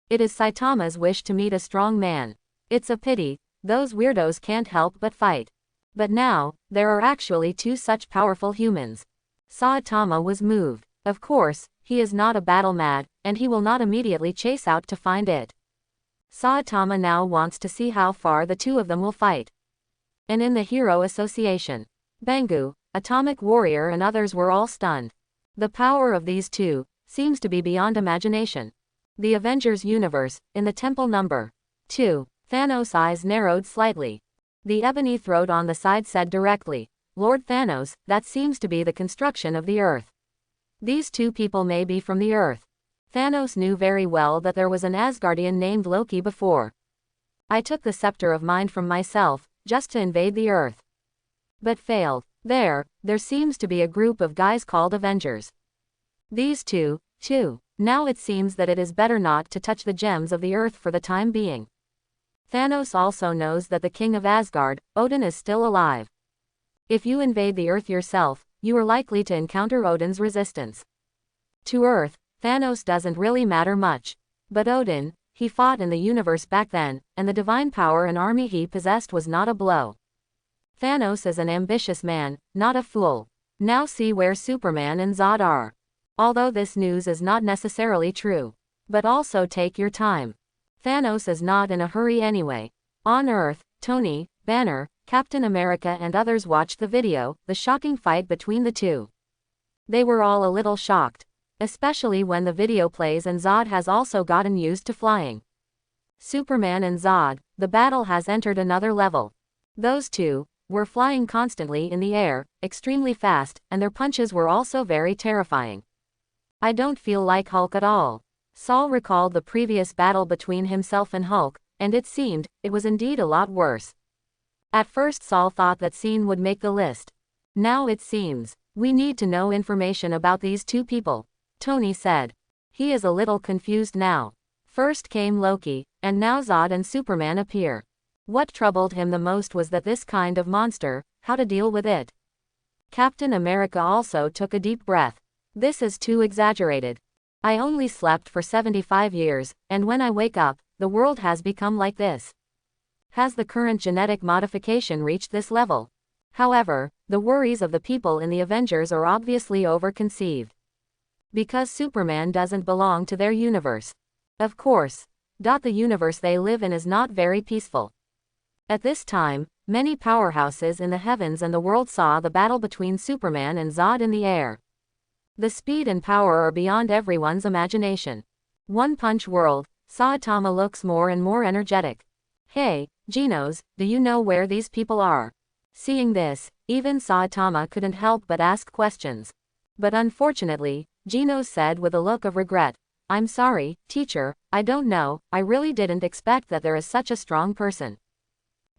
It is Saitama's wish to meet a strong man. It's a pity, those weirdos can't help but fight. But now, there are actually two such powerful humans. Saitama was moved. Of course, he is not a battle mad, and he will not immediately chase out to find it. Saitama now wants to see how far the two of them will fight. And in the Hero Association, Bangu, Atomic Warrior and others were all stunned. The power of these two seems to be beyond imagination. The Avengers universe, in the temple number 2, Thanos' eyes narrowed slightly. The ebony throat on the side said directly, "Lord Thanos, that seems to be the construction of the Earth. These two people may be from the Earth." Thanos knew very well that there was an Asgardian named Loki before. "I took the scepter of mind from myself, just to invade the Earth. But failed. There seems to be a group of guys called Avengers. These two, too. Now it seems that it is better not to touch the gems of the Earth for the time being." Thanos also knows that the king of Asgard, Odin, is still alive. If you invade the Earth yourself, you are likely to encounter Odin's resistance. To Earth, Thanos doesn't really matter much. But Odin, he fought in the universe back then, and the divine power and army he possessed was not a blow. Thanos is an ambitious man, not a fool. Now see where Superman and Zod are. Although this news is not necessarily true. But also take your time. Thanos is not in a hurry anyway. On Earth, Tony, Banner, Captain America and others watched the video, the shocking fight between the two. They were all a little shocked. Especially when the video plays and Zod has also gotten used to flying. Superman and Zod, the battle has entered another level. Those two were flying constantly in the air, extremely fast, and their punches were also very terrifying. I don't feel like Hulk at all. Saul recalled the previous battle between himself and Hulk, and it seemed, it was indeed a lot worse. At first Saul thought that scene would make the list. Now it seems, we need to know information about these two people, Tony said. He is a little confused now. First came Loki, and now Zod and Superman appear. What troubled him the most was that this kind of monster, how to deal with it. Captain America also took a deep breath. This is too exaggerated. I only slept for 75 years, and when I wake up, the world has become like this. Has the current genetic modification reached this level? However, the worries of the people in the Avengers are obviously overconceived. Because Superman doesn't belong to their universe. Of course. The universe they live in is not very peaceful. At this time, many powerhouses in the heavens and the world saw the battle between Superman and Zod in the air. The speed and power are beyond everyone's imagination. One Punch World, Saitama looks more and more energetic. Hey, Genos, do you know where these people are? Seeing this, even Saitama couldn't help but ask questions. But unfortunately, Genos said with a look of regret, I'm sorry, teacher, I don't know, I really didn't expect that there is such a strong person.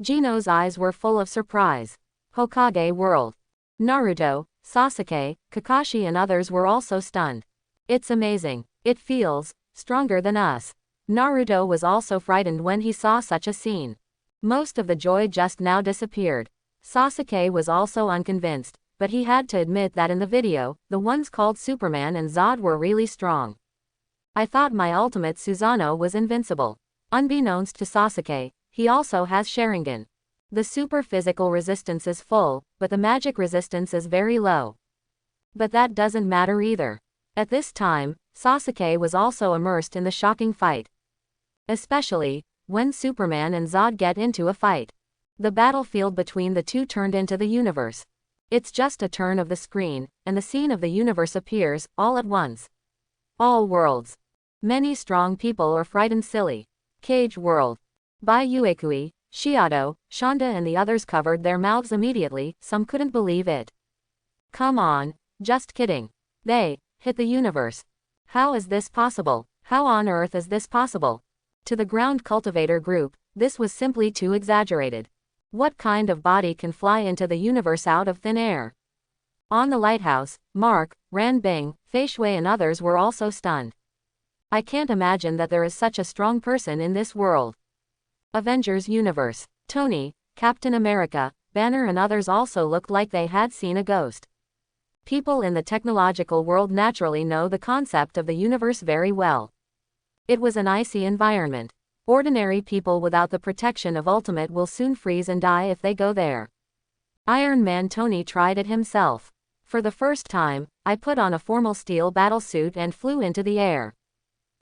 Genos' eyes were full of surprise. Hokage World. Naruto, Sasuke, Kakashi and others were also stunned. It's amazing. It feels stronger than us. Naruto was also frightened when he saw such a scene. Most of the joy just now disappeared. Sasuke was also unconvinced, but he had to admit that in the video, the ones called Superman and Zod were really strong. I thought my ultimate Suzano was invincible. Unbeknownst to Sasuke, he also has Sharingan. The super physical resistance is full, but the magic resistance is very low. But that doesn't matter either. At this time, Sasuke was also immersed in the shocking fight. Especially, when Superman and Zod get into a fight. The battlefield between the two turned into the universe. It's just a turn of the screen, and the scene of the universe appears, all at once. All worlds. Many strong people are frightened silly. Cage World. By Uekui, Shiado, Shonda and the others covered their mouths immediately, some couldn't believe it. Come on, just kidding. They hit the universe. How is this possible? How on earth is this possible? To the ground cultivator group, this was simply too exaggerated. What kind of body can fly into the universe out of thin air? On the lighthouse, Mark, Ranbing, Fei Shui and others were also stunned. I can't imagine that there is such a strong person in this world. Avengers Universe. Tony, Captain America, Banner and others also looked like they had seen a ghost. People in the technological world naturally know the concept of the universe very well. It was an icy environment. Ordinary people without the protection of Ultimate will soon freeze and die if they go there. Iron Man Tony tried it himself. For the first time, I put on a formal steel battlesuit and flew into the air.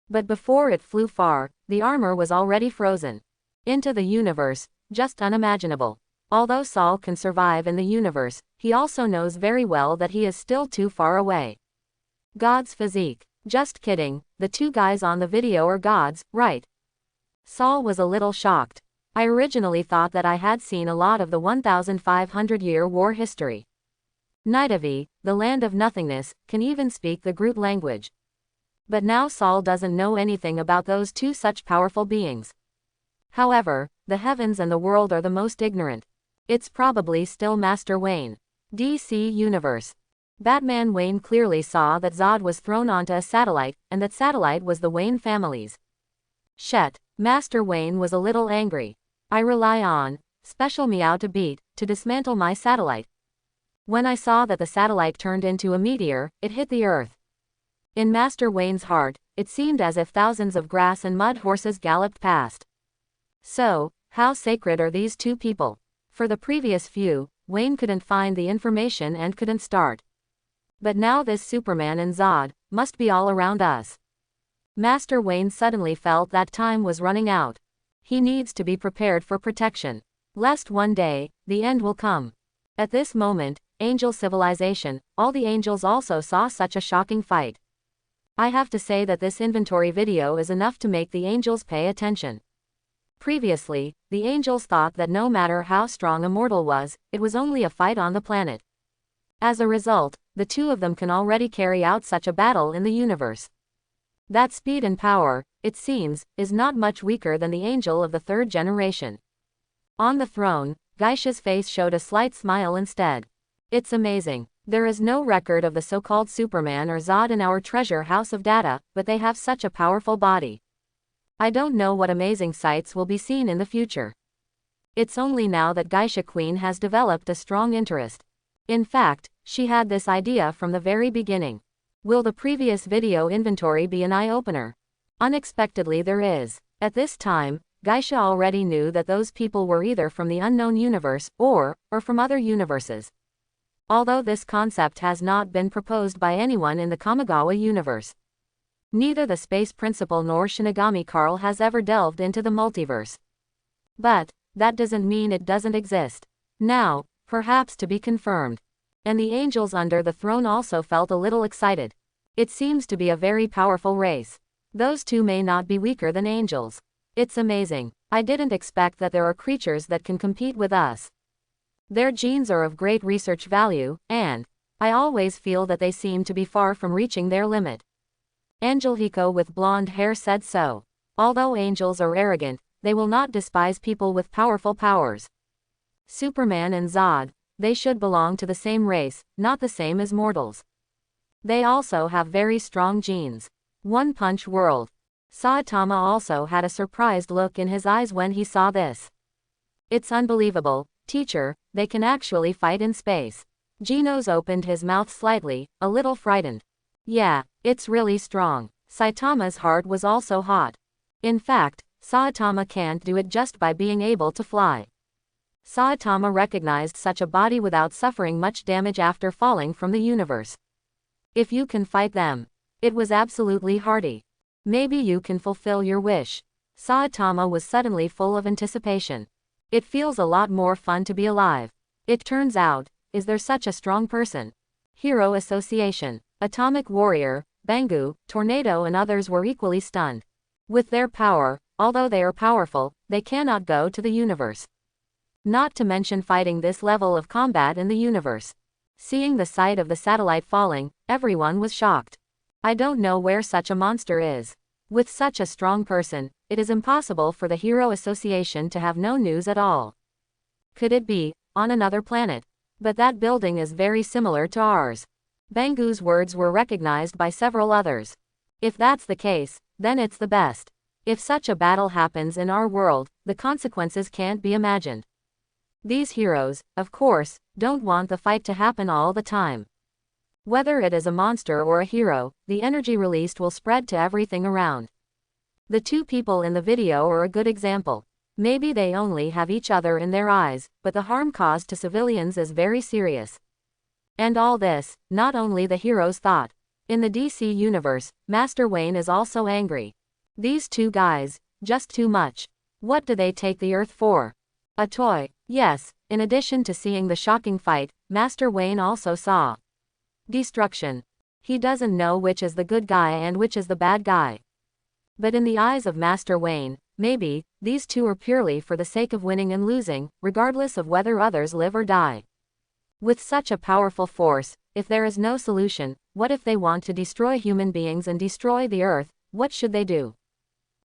But before it flew far, the armor was already frozen. Into the universe, just unimaginable. Although Saul can survive in the universe, he also knows very well that he is still too far away. God's physique. Just kidding, the two guys on the video are gods, right? Saul was a little shocked. I originally thought that I had seen a lot of the 1,500-year war history. Nidavi, the land of nothingness, can even speak the Groot language. But now Saul doesn't know anything about those two such powerful beings. However, the heavens and the world are the most ignorant. It's probably still Master Wayne. DC Universe. Batman Wayne clearly saw that Zod was thrown onto a satellite, and that satellite was the Wayne family's. Shet, Master Wayne was a little angry. I rely on special meow to beat, to dismantle my satellite. When I saw that the satellite turned into a meteor, it hit the earth. In Master Wayne's heart, it seemed as if thousands of grass and mud horses galloped past. So, how sacred are these two people? For the previous few, Wayne couldn't find the information and couldn't start. But now this Superman and Zod must be all around us. Master Wayne suddenly felt that time was running out. He needs to be prepared for protection. Lest one day, the end will come. At this moment, angel civilization, all the angels also saw such a shocking fight. I have to say that this inventory video is enough to make the angels pay attention. Previously, the angels thought that no matter how strong a mortal was, it was only a fight on the planet. As a result, the two of them can already carry out such a battle in the universe. That speed and power, it seems, is not much weaker than the angel of the third generation. On the throne, Geisha's face showed a slight smile instead. It's amazing. There is no record of the so-called Superman or Zod in our treasure house of data, but they have such a powerful body. I don't know what amazing sights will be seen in the future. It's only now that Geisha Queen has developed a strong interest. In fact, she had this idea from the very beginning. Will the previous video inventory be an eye-opener? Unexpectedly there is. At this time, Geisha already knew that those people were either from the unknown universe or from other universes. Although this concept has not been proposed by anyone in the Kamigawa universe. Neither the Space Principal nor Shinigami Carl has ever delved into the multiverse. But that doesn't mean it doesn't exist. Now, perhaps to be confirmed. And the angels under the throne also felt a little excited. It seems to be a very powerful race. Those two may not be weaker than angels. It's amazing. I didn't expect that there are creatures that can compete with us. Their genes are of great research value, and I always feel that they seem to be far from reaching their limit. Angelico with blonde hair said so. Although angels are arrogant, they will not despise people with powerful powers. Superman and Zod, they should belong to the same race, not the same as mortals. They also have very strong genes. One Punch World. Saitama also had a surprised look in his eyes when he saw this. It's unbelievable, teacher, they can actually fight in space. Genos opened his mouth slightly, a little frightened. Yeah, it's really strong. Saitama's heart was also hot. In fact, Saitama can't do it just by being able to fly. Saitama recognized such a body without suffering much damage after falling from the universe. If you can fight them. It was absolutely hearty. Maybe you can fulfill your wish. Saitama was suddenly full of anticipation. It feels a lot more fun to be alive. It turns out, is there such a strong person? Hero Association, Atomic Warrior, Bangu, Tornado and others were equally stunned. With their power, although they are powerful, they cannot go to the universe. Not to mention fighting this level of combat in the universe. Seeing the sight of the satellite falling, everyone was shocked. I don't know where such a monster is. With such a strong person, it is impossible for the Hero Association to have no news at all. Could it be on another planet? But that building is very similar to ours. Bangu's words were recognized by several others. If that's the case, then it's the best. If such a battle happens in our world, the consequences can't be imagined. These heroes, of course, don't want the fight to happen all the time. Whether it is a monster or a hero, the energy released will spread to everything around. The two people in the video are a good example. Maybe they only have each other in their eyes, but the harm caused to civilians is very serious. And all this, not only the heroes thought. In the DC universe, Master Wayne is also angry. These two guys, just too much. What do they take the Earth for? A toy. Yes, in addition to seeing the shocking fight, Master Wayne also saw destruction. He doesn't know which is the good guy and which is the bad guy. But in the eyes of Master Wayne, maybe, these two are purely for the sake of winning and losing, regardless of whether others live or die. With such a powerful force, if there is no solution, what if they want to destroy human beings and destroy the Earth, what should they do?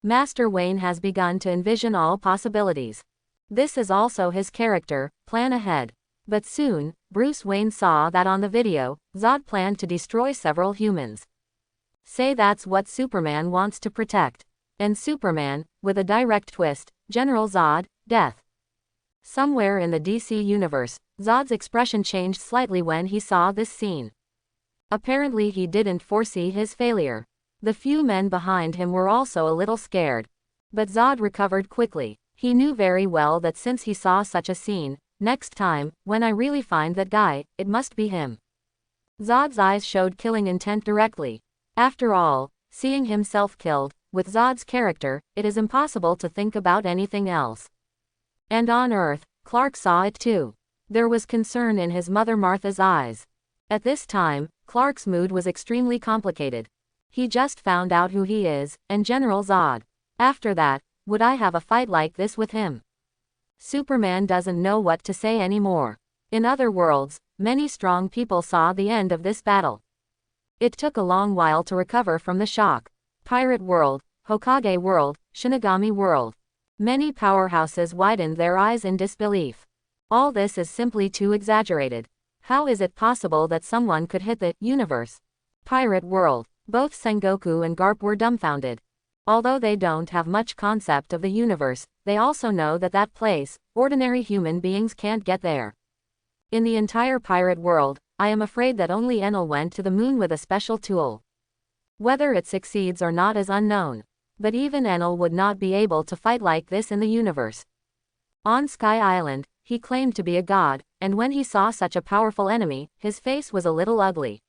Master Wayne has begun to envision all possibilities. This is also his character, plan ahead. But soon, Bruce Wayne saw that on the video, Zod planned to destroy several humans. Say that's what Superman wants to protect. And Superman, with a direct twist, General Zod, death. Somewhere in the DC universe, Zod's expression changed slightly when he saw this scene. Apparently he didn't foresee his failure. The few men behind him were also a little scared. But Zod recovered quickly. He knew very well that since he saw such a scene, next time, when I really find that guy, it must be him. Zod's eyes showed killing intent directly. After all, seeing himself killed, with Zod's character, it is impossible to think about anything else. And on Earth, Clark saw it too. There was concern in his mother Martha's eyes. At this time, Clark's mood was extremely complicated. He just found out who he is, and General Zod. After that, would I have a fight like this with him? Superman doesn't know what to say anymore. In other worlds, many strong people saw the end of this battle. It took a long while to recover from the shock. Pirate World, Hokage World, Shinigami World. Many powerhouses widened their eyes in disbelief. All this is simply too exaggerated. How is it possible that someone could hit the universe? Pirate World. Both Sengoku and Garp were dumbfounded. Although they don't have much concept of the universe, they also know that that place, ordinary human beings can't get there. In the entire pirate world, I am afraid that only Enel went to the moon with a special tool. Whether it succeeds or not is unknown. But even Enel would not be able to fight like this in the universe. On Sky Island, he claimed to be a god, and when he saw such a powerful enemy, his face was a little ugly.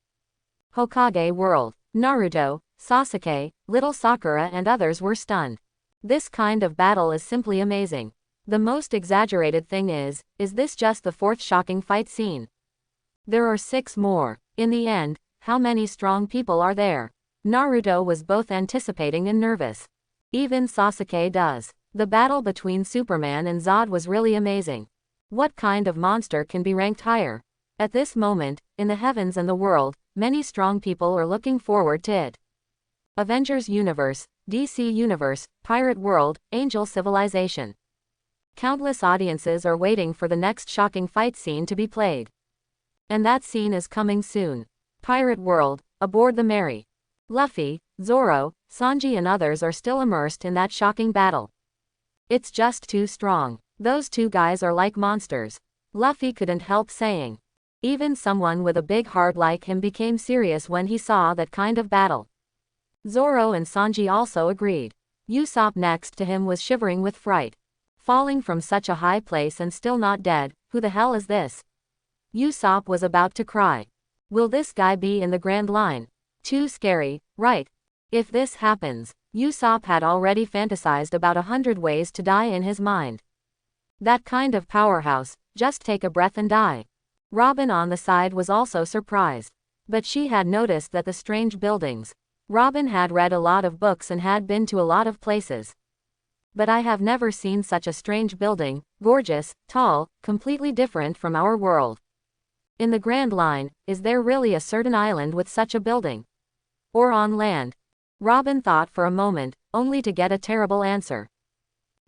Hokage World. Naruto, Sasuke, little Sakura and others were stunned. This kind of battle is simply amazing. The most exaggerated thing is this just the fourth shocking fight scene? There are 6 more. In the end, how many strong people are there? Naruto was both anticipating and nervous. Even Sasuke does. The battle between Superman and Zod was really amazing. What kind of monster can be ranked higher? At this moment, in the heavens and the world, many strong people are looking forward to it. Avengers Universe, DC Universe, Pirate World, Angel Civilization. Countless audiences are waiting for the next shocking fight scene to be played. And that scene is coming soon. Pirate World, aboard the Mary. Luffy, Zoro, Sanji and others are still immersed in that shocking battle. It's just too strong. Those two guys are like monsters. Luffy couldn't help saying. Even someone with a big heart like him became serious when he saw that kind of battle. Zoro and Sanji also agreed. Usopp next to him was shivering with fright. Falling from such a high place and still not dead, who the hell is this? Usopp was about to cry. Will this guy be in the Grand Line? Too scary, right? If this happens, Usopp had already fantasized about 100 ways to die in his mind. That kind of powerhouse, just take a breath and die. Robin on the side was also surprised. But she had noticed that the strange buildings. Robin had read a lot of books and had been to a lot of places. But I have never seen such a strange building, gorgeous, tall, completely different from our world. In the Grand Line, is there really a certain island with such a building? Or on land? Robin thought for a moment, only to get a terrible answer.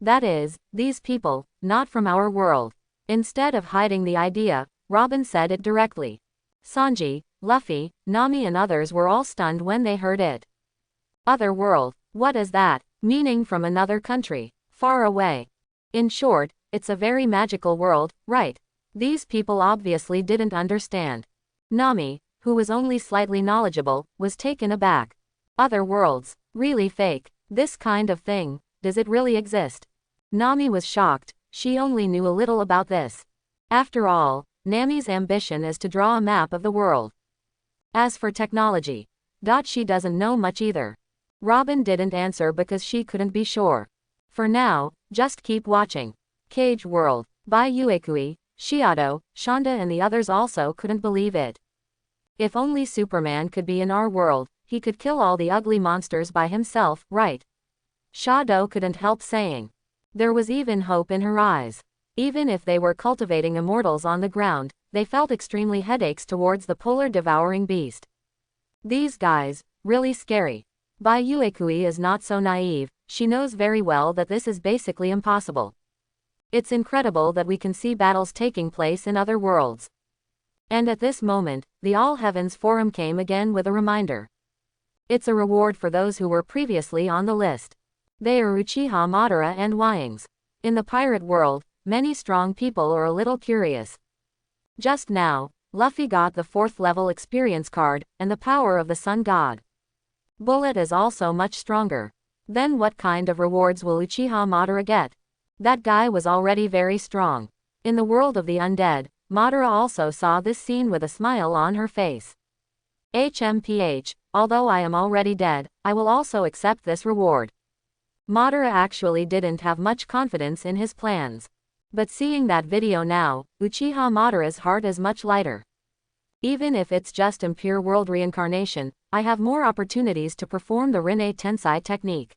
That is, these people, not from our world. Instead of hiding the idea, Robin said it directly. Sanji, Luffy, Nami and others were all stunned when they heard it. Other world, what is that? Meaning from another country, far away. In short, it's a very magical world, right? These people obviously didn't understand. Nami, who was only slightly knowledgeable, was taken aback. Other worlds, really fake, this kind of thing, does it really exist? Nami was shocked, she only knew a little about this. After all, Nami's ambition is to draw a map of the world. As for technology, she doesn't know much either. Robin didn't answer because she couldn't be sure. For now, just keep watching. Cage World, by Uekui, Shiado, Shonda and the others also couldn't believe it. If only Superman could be in our world, he could kill all the ugly monsters by himself, right? Shiado couldn't help saying. There was even hope in her eyes. Even if they were cultivating immortals on the ground, they felt extremely headaches towards the polar devouring beast. These guys, really scary. Bai Uekui is not so naive, she knows very well that this is basically impossible. It's incredible that we can see battles taking place in other worlds. And at this moment, the All Heavens Forum came again with a reminder. It's a reward for those who were previously on the list. They are Uchiha Madara and Wings. In the pirate world, many strong people are a little curious. Just now, Luffy got the 4th level experience card, and the power of the Sun God. Bullet is also much stronger. Then what kind of rewards will Uchiha Madara get? That guy was already very strong. In the world of the undead, Madara also saw this scene with a smile on her face. HMPH, although I am already dead, I will also accept this reward. Madara actually didn't have much confidence in his plans. But seeing that video now, Uchiha Madara's heart is much lighter. Even if it's just impure world reincarnation, I have more opportunities to perform the Rinne Tensei technique.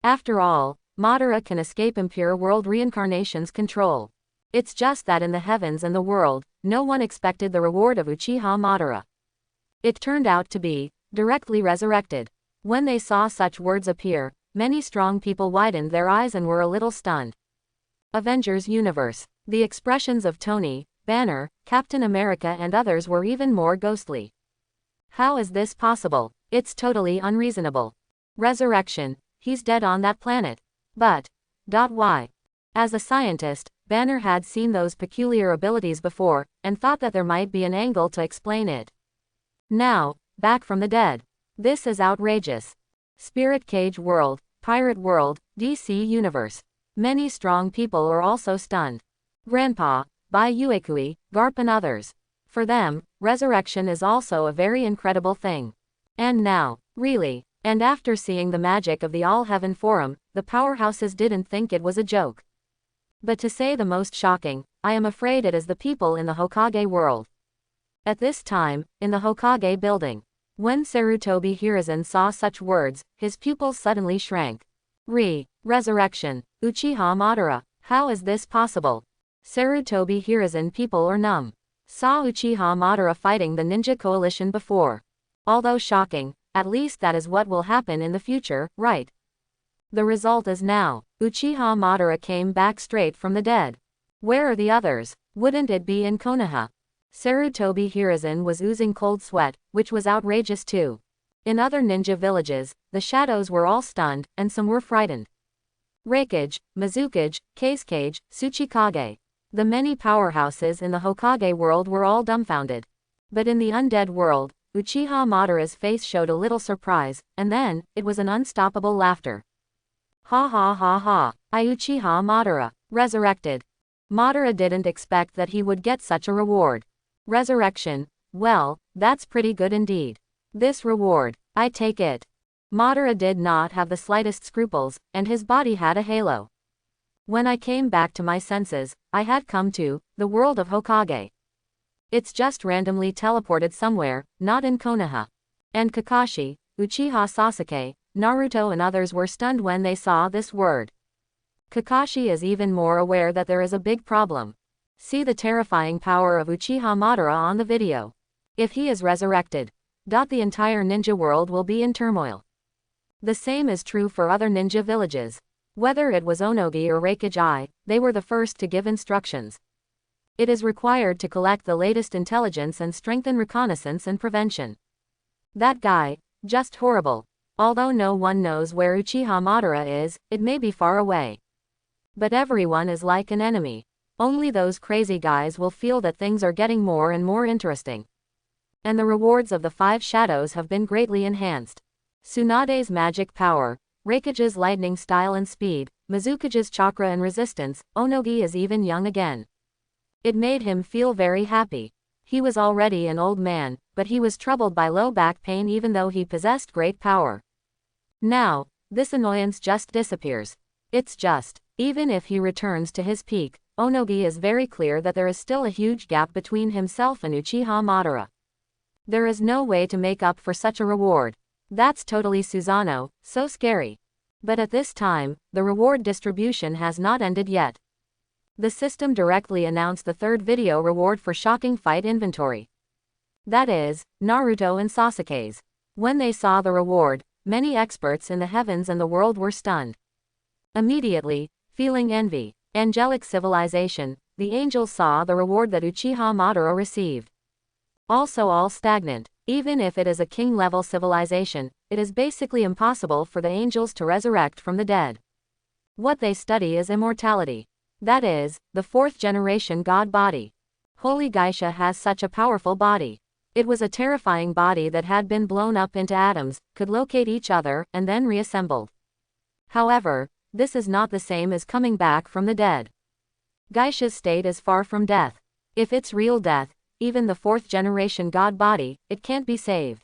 After all, Madara can escape impure world reincarnation's control. It's just that in the heavens and the world, no one expected the reward of Uchiha Madara. It turned out to be directly resurrected. When they saw such words appear, many strong people widened their eyes and were a little stunned. Avengers Universe. The expressions of Tony, Banner, Captain America and others were even more ghostly. How is this possible? It's totally unreasonable. Resurrection. He's dead on that planet. But. Why? As a scientist, Banner had seen those peculiar abilities before, and thought that there might be an angle to explain it. Now, back from the dead. This is outrageous. Spirit Cage World, Pirate World, DC Universe. Many strong people are also stunned. Grandpa, Bai Uekui, Garp and others. For them, resurrection is also a very incredible thing. And now, really, and after seeing the magic of the All Heaven Forum, the powerhouses didn't think it was a joke. But to say the most shocking, I am afraid it is the people in the Hokage world. At this time, in the Hokage building, when Sarutobi Hiruzen saw such words, his pupils suddenly shrank. Resurrection. Uchiha Madara. How is this possible? Sarutobi Hiruzen people are numb. Saw Uchiha Madara fighting the ninja coalition before. Although shocking, at least that is what will happen in the future, right? The result is now, Uchiha Madara came back straight from the dead. Where are the others? Wouldn't it be in Konoha? Sarutobi Hiruzen was oozing cold sweat, which was outrageous too. In other ninja villages, the shadows were all stunned, and some were frightened. Reikage, Mizukage, Kazekage, Tsuchikage. The many powerhouses in the Hokage world were all dumbfounded. But in the undead world, Uchiha Madara's face showed a little surprise, and then, it was an unstoppable laughter. Ha ha ha ha, I Uchiha Madara, resurrected. Madara didn't expect that he would get such a reward. Resurrection, well, that's pretty good indeed. This reward, I take it. Madara did not have the slightest scruples, and his body had a halo. When I came back to my senses, I had come to the world of Hokage. It's just randomly teleported somewhere, not in Konoha. And Kakashi, Uchiha Sasuke, Naruto and others were stunned when they saw this word. Kakashi is even more aware that there is a big problem. See the terrifying power of Uchiha Madara on the video. If he is resurrected, the entire ninja world will be in turmoil. The same is true for other ninja villages. Whether it was Onogi or Reikage, they were the first to give instructions. It is required to collect the latest intelligence and strengthen reconnaissance and prevention. That guy, just horrible. Although no one knows where Uchiha Madara is, it may be far away. But everyone is like an enemy. Only those crazy guys will feel that things are getting more and more interesting. And the rewards of the 5 shadows have been greatly enhanced. Tsunade's magic power, Reikage's lightning style and speed, Mizukage's chakra and resistance, Onogi is even young again. It made him feel very happy. He was already an old man, but he was troubled by low back pain even though he possessed great power. Now, this annoyance just disappears. It's just, even if he returns to his peak, Onogi is very clear that there is still a huge gap between himself and Uchiha Madara. There is no way to make up for such a reward. That's totally Suzano, so scary. But at this time, the reward distribution has not ended yet. The system directly announced the 3rd video reward for shocking fight inventory. That is, Naruto and Sasuke's. When they saw the reward, many experts in the heavens and the world were stunned. Immediately, feeling envy, angelic civilization, the angels saw the reward that Uchiha Madara received. Also all stagnant. Even if it is a king-level civilization, it is basically impossible for the angels to resurrect from the dead. What they study is immortality. That is, the 4th generation god body. Holy Geisha has such a powerful body. It was a terrifying body that had been blown up into atoms, could locate each other, and then reassembled. However, this is not the same as coming back from the dead. Geisha's state is far from death. If it's real death, even the 4th generation god body, it can't be saved.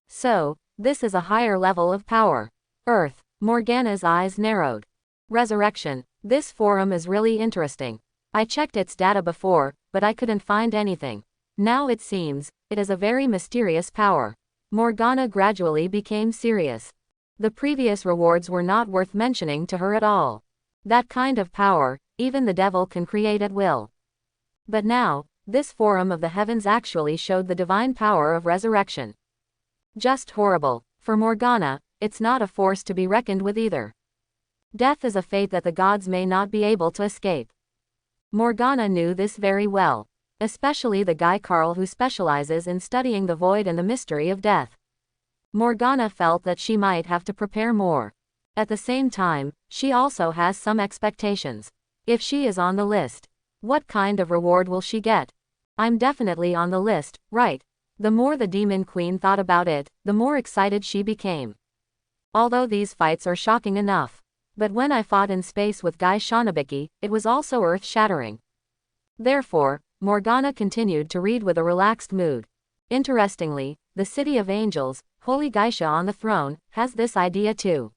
So, this is a higher level of power. Earth. Morgana's eyes narrowed. Resurrection. This forum is really interesting. I checked its data before, but I couldn't find anything. Now it seems, it is a very mysterious power. Morgana gradually became serious. The previous rewards were not worth mentioning to her at all. That kind of power, even the devil can create at will. But now, this forum of the heavens actually showed the divine power of resurrection. Just horrible. For Morgana, it's not a force to be reckoned with either. Death is a fate that the gods may not be able to escape. Morgana knew this very well. Especially the guy Carl who specializes in studying the void and the mystery of death. Morgana felt that she might have to prepare more. At the same time, she also has some expectations. If she is on the list, what kind of reward will she get? I'm definitely on the list, right? The more the Demon Queen thought about it, the more excited she became. Although these fights are shocking enough. But when I fought in space with Guy Shanabiki, it was also earth-shattering. Therefore, Morgana continued to read with a relaxed mood. Interestingly, the City of Angels, Holy Geisha on the throne, has this idea too.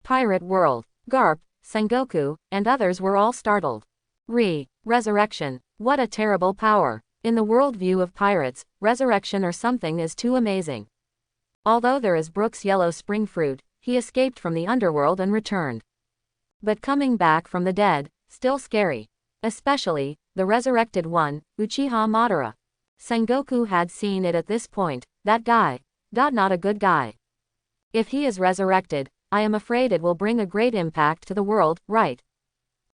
Pirate World, Garp, Sengoku, and others were all startled. Resurrection. What a terrible power. In the worldview of pirates, resurrection or something is too amazing. Although there is Brook's yellow spring fruit, he escaped from the underworld and returned. But coming back from the dead, still scary. Especially, the resurrected one, Uchiha Madara. Sengoku had seen it at this point, that guy. Not a good guy. If he is resurrected, I am afraid it will bring a great impact to the world, right?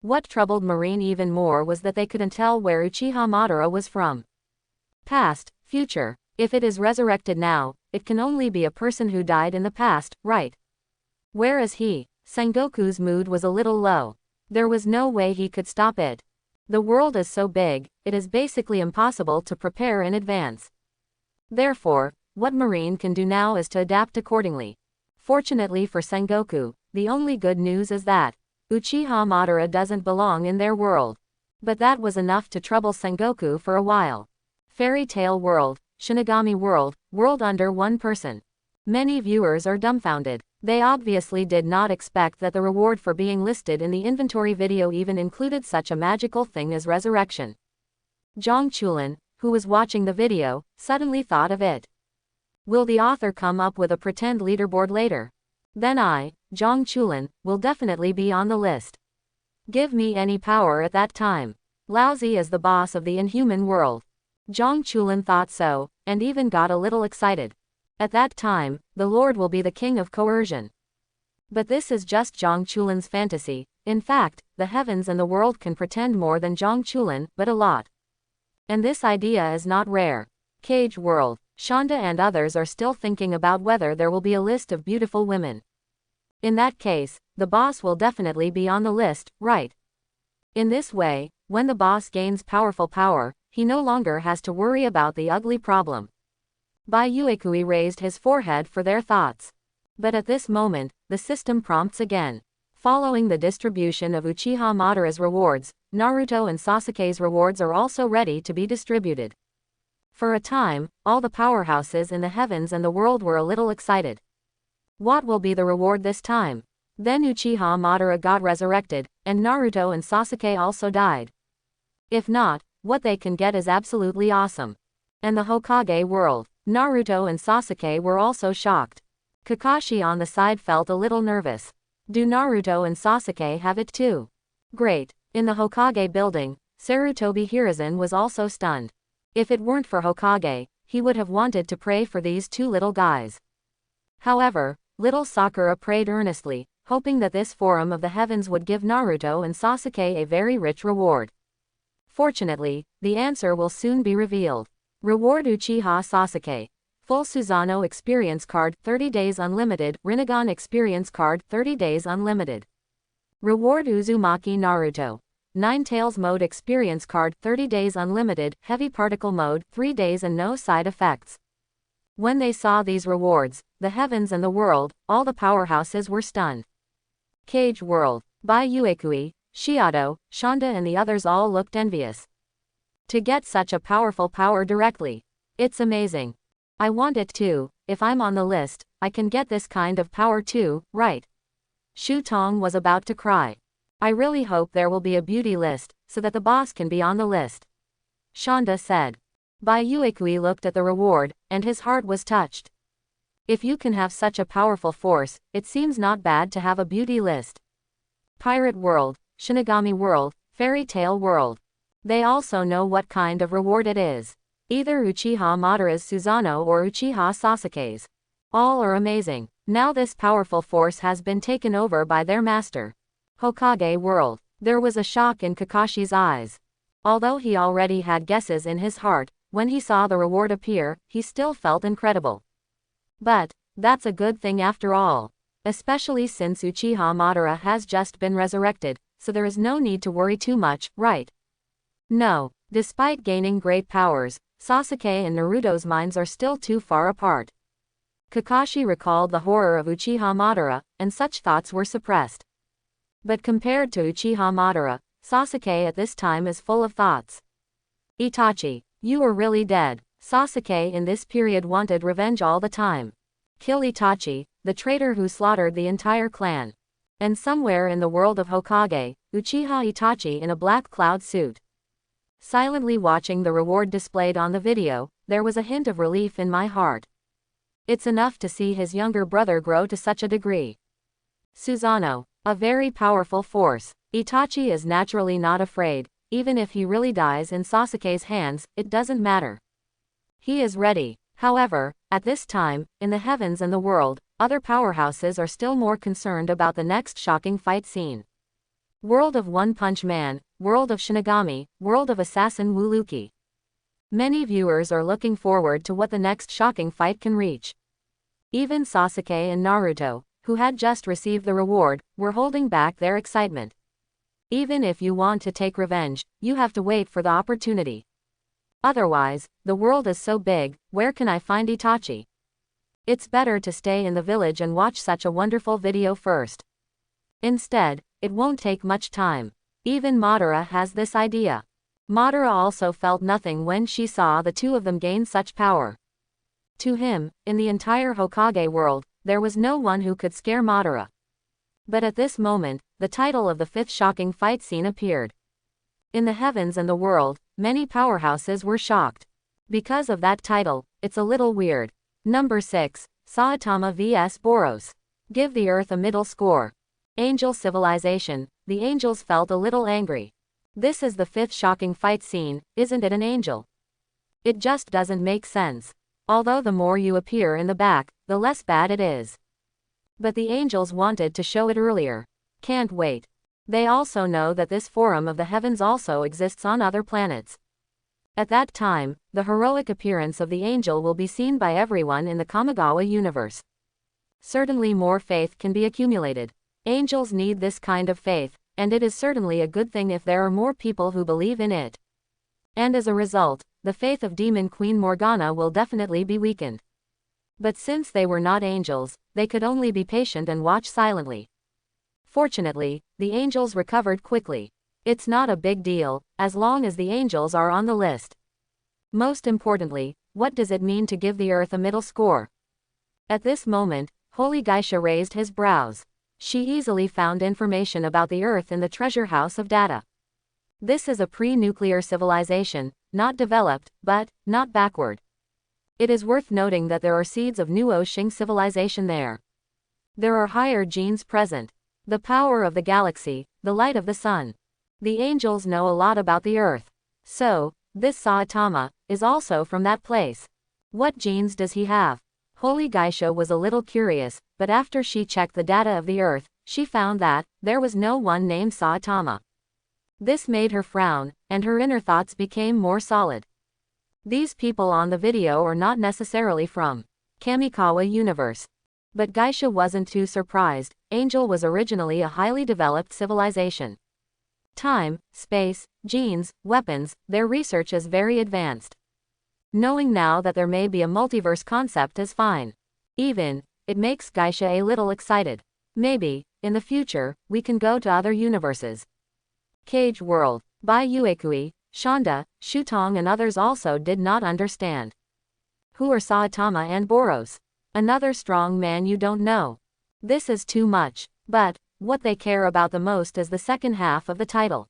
What troubled Marine even more was that they couldn't tell where Uchiha Madara was from. Past, future. If it is resurrected now, it can only be a person who died in the past, right? Where is he? Sengoku's mood was a little low. There was no way he could stop it. The world is so big, it is basically impossible to prepare in advance. Therefore, what Marine can do now is to adapt accordingly. Fortunately for Sengoku, the only good news is that Uchiha Madara doesn't belong in their world. But that was enough to trouble Sengoku for a while. Fairy Tale World, Shinigami World, world under one person. Many viewers are dumbfounded. They obviously did not expect that the reward for being listed in the inventory video even included such a magical thing as resurrection. Zhang Chulin, who was watching the video, suddenly thought of it. Will the author come up with a pretend leaderboard later? Then I, Zhang Chulin, will definitely be on the list. Give me any power at that time. Lousy as the boss of the inhuman world. Zhang Chulin thought so, and even got a little excited. At that time, the Lord will be the king of coercion. But this is just Zhang Chulin's fantasy. In fact, the heavens and the world can pretend more than Zhang Chulin, but a lot. And this idea is not rare. Cage World, Shonda and others are still thinking about whether there will be a list of beautiful women. In that case, the boss will definitely be on the list, right? In this way, when the boss gains powerful power, he no longer has to worry about the ugly problem. Bai Uekui raised his forehead for their thoughts. But at this moment, the system prompts again. Following the distribution of Uchiha Madara's rewards, Naruto and Sasuke's rewards are also ready to be distributed. For a time, all the powerhouses in the heavens and the world were a little excited. What will be the reward this time? Then Uchiha Madara got resurrected, and Naruto and Sasuke also died. If not, what they can get is absolutely awesome. And the Hokage world. Naruto and Sasuke were also shocked. Kakashi on the side felt a little nervous. Do Naruto and Sasuke have it too? Great. In the Hokage building, Sarutobi Hiruzen was also stunned. If it weren't for Hokage, he would have wanted to pray for these two little guys. However, little Sakura prayed earnestly, hoping that this forum of the heavens would give Naruto and Sasuke a very rich reward. Fortunately, the answer will soon be revealed. Reward Uchiha Sasuke. Full Suzano Experience Card 30 Days Unlimited, Rinnegan Experience Card 30 Days Unlimited. Reward Uzumaki Naruto. Nine Tails Mode Experience Card 30 Days Unlimited, Heavy Particle Mode 3 days and no side effects. When they saw these rewards, the heavens and the world, all the powerhouses were stunned. Cage World. Bai Uekui, Shiado, Shonda and the others all looked envious. To get such a powerful power directly. It's amazing. I want it too. If I'm on the list, I can get this kind of power too, right? Shu Tong was about to cry. I really hope there will be a beauty list, so that the boss can be on the list. Shonda said. Bai Uekui looked at the reward, and his heart was touched. If you can have such a powerful force, it seems not bad to have a beauty list. Pirate World, Shinigami World, Fairy Tale World. They also know what kind of reward it is. Either Uchiha Madara's Suzano or Uchiha Sasuke's. All are amazing. Now this powerful force has been taken over by their master. Hokage world. There was a shock in Kakashi's eyes. Although he already had guesses in his heart, when he saw the reward appear, he still felt incredible. But that's a good thing after all. Especially since Uchiha Madara has just been resurrected, so there is no need to worry too much, right? No. Despite gaining great powers, Sasuke and Naruto's minds are still too far apart. Kakashi recalled the horror of Uchiha Madara, and such thoughts were suppressed. But compared to Uchiha Madara, Sasuke at this time is full of thoughts. Itachi, you are really dead. Sasuke in this period wanted revenge all the time. Kill Itachi, the traitor who slaughtered the entire clan. And somewhere in the world of Hokage, Uchiha Itachi in a black cloud suit. Silently watching the reward displayed on the video, there was a hint of relief in my heart. It's enough to see his younger brother grow to such a degree. Suzano, a very powerful force. Itachi is naturally not afraid, even if he really dies in Sasuke's hands, it doesn't matter. He is ready. However, at this time, in the heavens and the world, other powerhouses are still more concerned about the next shocking fight scene. World of One Punch Man, World of Shinigami, World of Assassin Wuluki. Many viewers are looking forward to what the next shocking fight can reach. Even Sasuke and Naruto, who had just received the reward, were holding back their excitement. Even if you want to take revenge, you have to wait for the opportunity. Otherwise, the world is so big, where can I find Itachi? It's better to stay in the village and watch such a wonderful video first. Instead, it won't take much time. Even Madara has this idea. Madara also felt nothing when she saw the two of them gain such power. To him, in the entire Hokage world, there was no one who could scare Madara. But at this moment, the title of the fifth shocking fight scene appeared. In the heavens and the world, many powerhouses were shocked. Because of that title, it's a little weird. Number 6, Saitama vs Boros. Give the Earth a middle score. Angel civilization. The angels felt a little angry. This is the fifth shocking fight scene, isn't it an angel? It just doesn't make sense. Although the more you appear in the back, the less bad it is. But the angels wanted to show it earlier. Can't wait. They also know that this forum of the heavens also exists on other planets. At that time, the heroic appearance of the angel will be seen by everyone in the Kamigawa universe. Certainly more faith can be accumulated. Angels need this kind of faith, and it is certainly a good thing if there are more people who believe in it. And as a result, the faith of Demon Queen Morgana will definitely be weakened. But since they were not angels, they could only be patient and watch silently. Fortunately, the angels recovered quickly. It's not a big deal, as long as the angels are on the list. Most importantly, what does it mean to give the Earth a middle score? At this moment, Holy Geisha raised his brows. She easily found information about the Earth in the treasure house of data. This is a pre-nuclear civilization, not developed, but not backward. It is worth noting that there are seeds of new Oshing civilization there. There are higher genes present. The power of the galaxy, the light of the sun. The angels know a lot about the Earth. So, this Saitama is also from that place. What genes does he have? Holy Geisha was a little curious, but after she checked the data of the Earth, she found that there was no one named Saitama. This made her frown, and her inner thoughts became more solid. These people on the video are not necessarily from Kamikawa universe. But Geisha wasn't too surprised. Angel was originally a highly developed civilization. Time, space, genes, weapons, their research is very advanced. Knowing now that there may be a multiverse concept is fine. Even, it makes Geisha a little excited. Maybe, in the future, we can go to other universes. Cage World. Bai Uekui, Shonda, Shutong and others also did not understand. Who are Saitama and Boros? Another strong man you don't know. This is too much. But, what they care about the most is the second half of the title.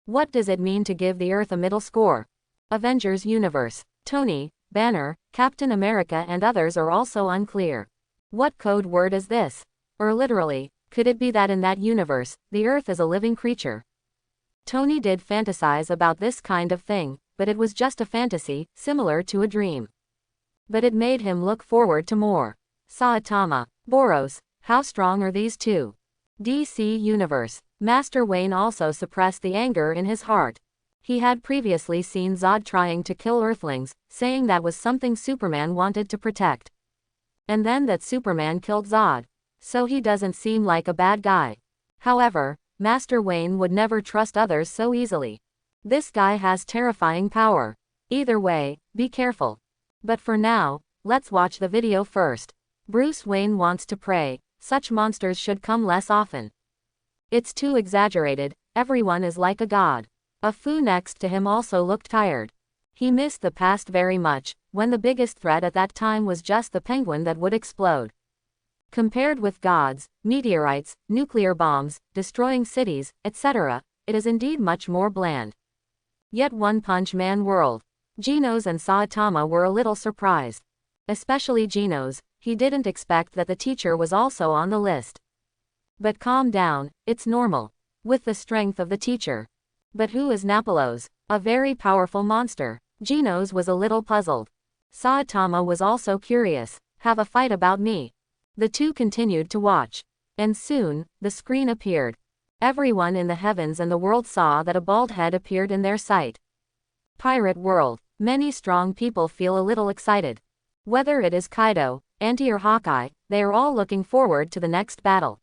What does it mean to give the Earth a middle score? Avengers Universe. Tony, Banner, Captain America and others are also unclear. What code word is this? Or literally, could it be that in that universe, the Earth is a living creature? Tony did fantasize about this kind of thing, but it was just a fantasy, similar to a dream. But it made him look forward to more. Saitama, Boros, how strong are these two? DC Universe. Master Wayne also suppressed the anger in his heart. He had previously seen Zod trying to kill Earthlings, saying that was something Superman wanted to protect. And then that Superman killed Zod. So he doesn't seem like a bad guy. However, Master Wayne would never trust others so easily. This guy has terrifying power. Either way, be careful. But for now, let's watch the video first. Bruce Wayne wants to pray. Such monsters should come less often. It's too exaggerated, everyone is like a god. A Fu next to him also looked tired. He missed the past very much, when the biggest threat at that time was just the penguin that would explode. Compared with gods, meteorites, nuclear bombs, destroying cities, etc., it is indeed much more bland. Yet One Punch Man world. Genos and Saitama were a little surprised. Especially Genos, he didn't expect that the teacher was also on the list. But calm down, it's normal. With the strength of the teacher. But who is Napolos? A very powerful monster. Genos was a little puzzled. Saitama was also curious. Have a fight about me. The two continued to watch. And soon, the screen appeared. Everyone in the heavens and the world saw that a bald head appeared in their sight. Pirate world. Many strong people feel a little excited. Whether it is Kaido, Auntie or Hawkeye, they are all looking forward to the next battle.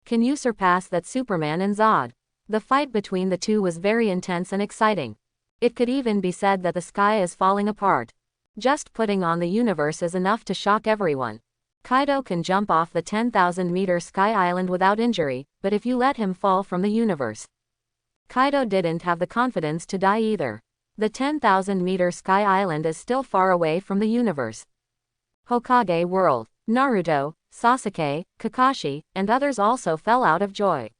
Can you surpass that Superman and Zod? The fight between the two was very intense and exciting. It could even be said that the sky is falling apart. Just putting on the universe is enough to shock everyone. Kaido can jump off the 10,000-meter Sky Island without injury, but if you let him fall from the universe. Kaido didn't have the confidence to die either. The 10,000-meter Sky Island is still far away from the universe. Hokage world. Naruto, Sasuke, Kakashi, and others also fell out of joy.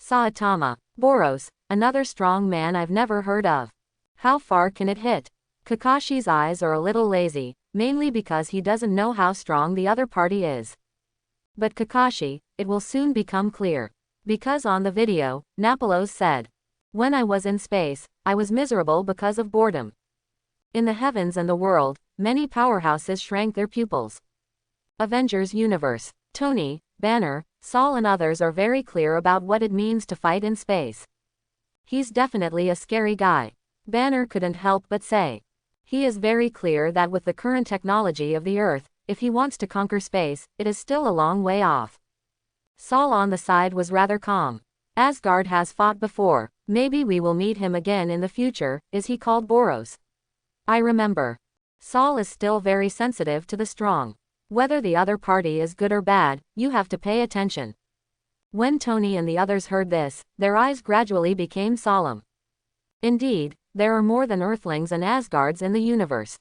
Saitama, Boros, another strong man I've never heard of. How far can it hit? Kakashi's eyes are a little lazy, mainly because he doesn't know how strong the other party is. But Kakashi, it will soon become clear. Because on the video, Napolos said, "When I was in space, I was miserable because of boredom." In the heavens and the world, many powerhouses shrank their pupils. Avengers Universe. Tony, Banner, Saul and others are very clear about what it means to fight in space. He's definitely a scary guy. Banner couldn't help but say. He is very clear that with the current technology of the Earth, if he wants to conquer space, it is still a long way off. Saul on the side was rather calm. Asgard has fought before, maybe we will meet him again in the future, is he called Boros? I remember. Saul is still very sensitive to the strong. Whether the other party is good or bad, you have to pay attention. When Tony and the others heard this, their eyes gradually became solemn. Indeed, there are more than Earthlings and Asgards in the universe.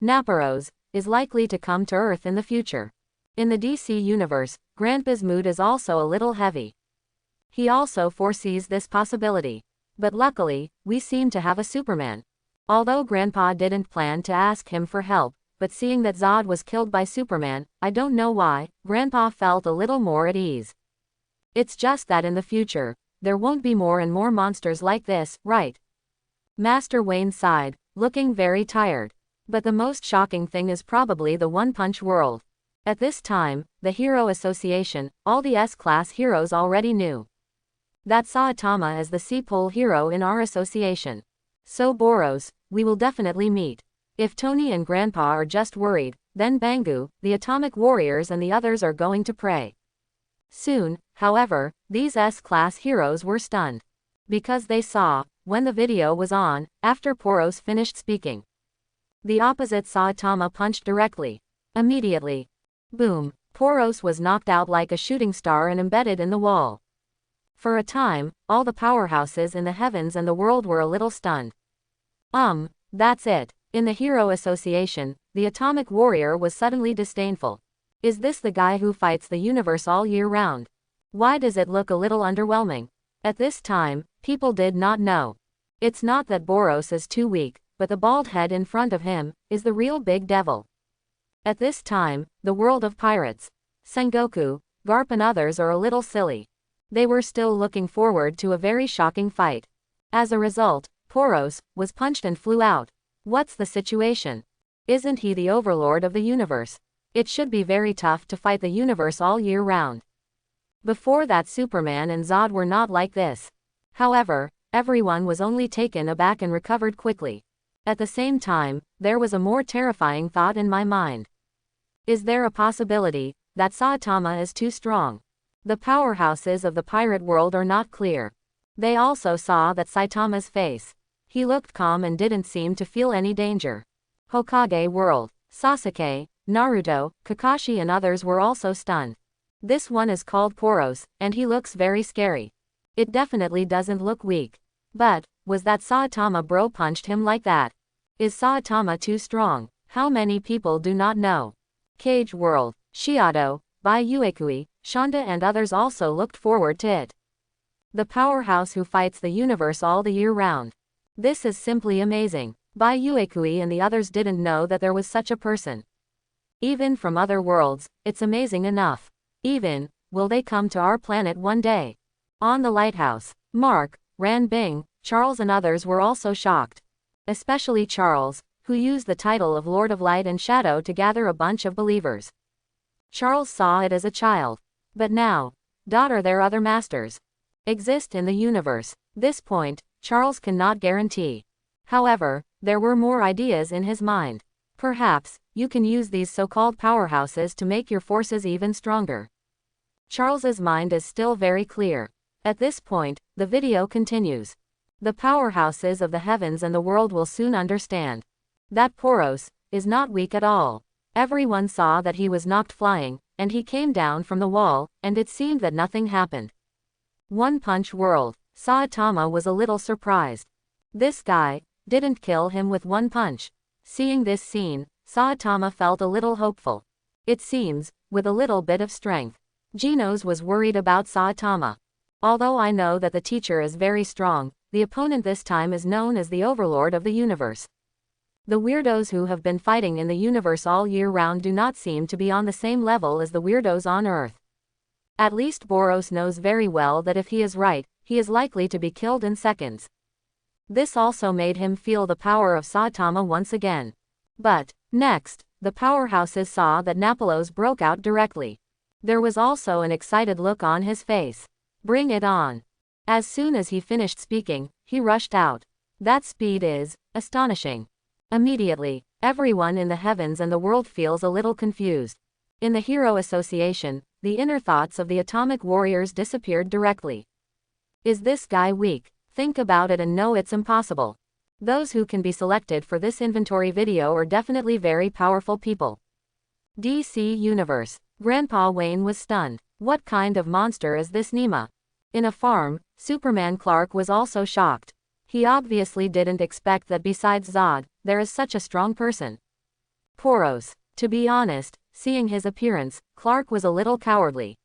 Naporos is likely to come to Earth in the future. In the DC universe, Grandpa's mood is also a little heavy. He also foresees this possibility. But luckily, we seem to have a Superman. Although Grandpa didn't plan to ask him for help, but seeing that Zod was killed by Superman, I don't know why, Grandpa felt a little more at ease. It's just that in the future, there won't be more and more monsters like this, right? Master Wayne sighed, looking very tired. But the most shocking thing is probably the One Punch world. At this time, the Hero Association, all the S-class heroes already knew that Saitama is the C-pole hero in our association. So Boros, we will definitely meet. If Tony and Grandpa are just worried, then Bangu, the Atomic Warriors and the others are going to pray. Soon, however, these S-class heroes were stunned. Because they saw, when the video was on, after Boros finished speaking. The opposite Saitama punched directly. Immediately. Boom. Boros was knocked out like a shooting star and embedded in the wall. For a time, all the powerhouses in the heavens and the world were a little stunned. That's it. In the Hero Association, the Atomic Warrior was suddenly disdainful. Is this the guy who fights the universe all year round? Why does it look a little underwhelming? At this time, people did not know. It's not that Boros is too weak, but the bald head in front of him is the real big devil. At this time, the world of pirates, Sengoku, Garp and others are a little silly. They were still looking forward to a very shocking fight. As a result, Boros was punched and flew out. What's the situation? Isn't he the overlord of the universe? It should be very tough to fight the universe all year round. Before that, Superman and Zod were not like this. However, everyone was only taken aback and recovered quickly. At the same time, there was a more terrifying thought in my mind. Is there a possibility that Saitama is too strong? The powerhouses of the pirate world are not clear. They also saw that Saitama's face. He looked calm and didn't seem to feel any danger. Hokage world. Sasuke, Naruto, Kakashi and others were also stunned. This one is called Poros, and he looks very scary. It definitely doesn't look weak. But, was that Saitama bro punched him like that? Is Saitama too strong? How many people do not know? Cage World. Shiado, Bai Uekui, Shonda and others also looked forward to it. The powerhouse who fights the universe all the year round. This is simply amazing. Bai Uekui and the others didn't know that there was such a person. Even from other worlds, it's amazing enough. Even, will they come to our planet one day? On the lighthouse, Mark, Ran Bing, Charles and others were also shocked. Especially Charles, who used the title of Lord of Light and Shadow to gather a bunch of believers. Charles saw it as a child. But now, their other masters exist in the universe. This point, Charles cannot guarantee. However, there were more ideas in his mind. Perhaps, you can use these so-called powerhouses to make your forces even stronger. Charles's mind is still very clear. At this point, the video continues. The powerhouses of the heavens and the world will soon understand that Poros is not weak at all. Everyone saw that he was knocked flying, and he came down from the wall, and it seemed that nothing happened. One Punch World. Saitama was a little surprised. This guy didn't kill him with one punch. Seeing this scene, Saitama felt a little hopeful. It seems, with a little bit of strength. Genos was worried about Saitama. Although I know that the teacher is very strong, the opponent this time is known as the overlord of the universe. The weirdos who have been fighting in the universe all year round do not seem to be on the same level as the weirdos on Earth. At least Boros knows very well that if he is right, he is likely to be killed in seconds. This also made him feel the power of Saitama once again. But, next, the powerhouses saw that Napolos broke out directly. There was also an excited look on his face. Bring it on. As soon as he finished speaking, he rushed out. That speed is astonishing. Immediately, everyone in the heavens and the world feels a little confused. In the Hero Association, the inner thoughts of the atomic warriors disappeared directly. Is this guy weak? Think about it and know it's impossible. Those who can be selected for this inventory video are definitely very powerful people. DC Universe. Grandpa Wayne was stunned. What kind of monster is this Nima? In a farm, Superman Clark was also shocked. He obviously didn't expect that besides Zod, there is such a strong person. Poros. To be honest, seeing his appearance, Clark was a little cowardly.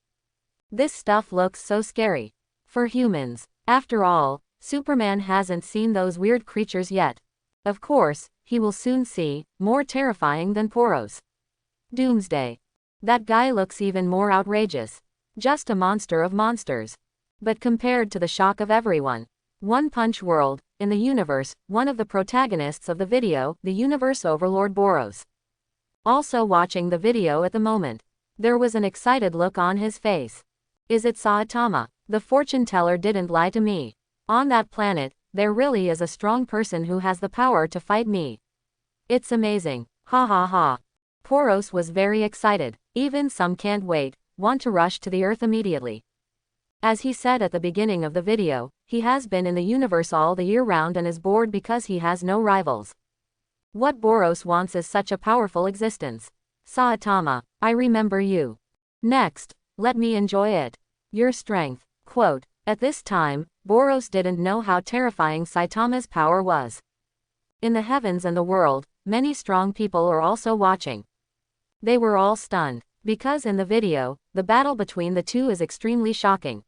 This stuff looks so scary. For humans. After all, Superman hasn't seen those weird creatures yet. Of course, he will soon see, more terrifying than Poros. Doomsday. That guy looks even more outrageous. Just a monster of monsters. But compared to the shock of everyone. One Punch World, in the universe, one of the protagonists of the video, the universe overlord Boros. Also watching the video at the moment. There was an excited look on his face. Is it Saitama? The fortune teller didn't lie to me. On that planet, there really is a strong person who has the power to fight me. It's amazing. Ha ha ha. Poros was very excited. Even some can't wait, want to rush to the Earth immediately. As he said at the beginning of the video, he has been in the universe all the year round and is bored because he has no rivals. What Boros wants is such a powerful existence. Saitama, I remember you. Next, let me enjoy it. Your strength. Quote. At this time, Boros didn't know how terrifying Saitama's power was. In the heavens and the world, many strong people are also watching. They were all stunned, because in the video, the battle between the two is extremely shocking.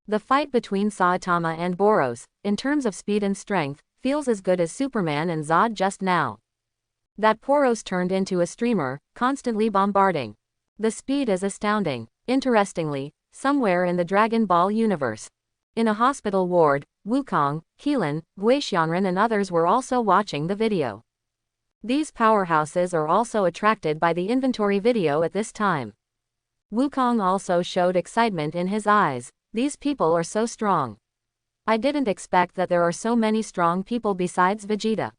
The fight between Saitama and Boros, in terms of speed and strength, feels as good as Superman and Zod just now. That Poros turned into a streamer, constantly bombarding. The speed is astounding. Interestingly, somewhere in the Dragon Ball universe, in a hospital ward, Wukong, Keelan, Guixianren and others were also watching the video. These powerhouses are also attracted by the inventory video at this time. Wukong also showed excitement in his eyes. These people are so strong. I didn't expect that there are so many strong people besides Vegeta.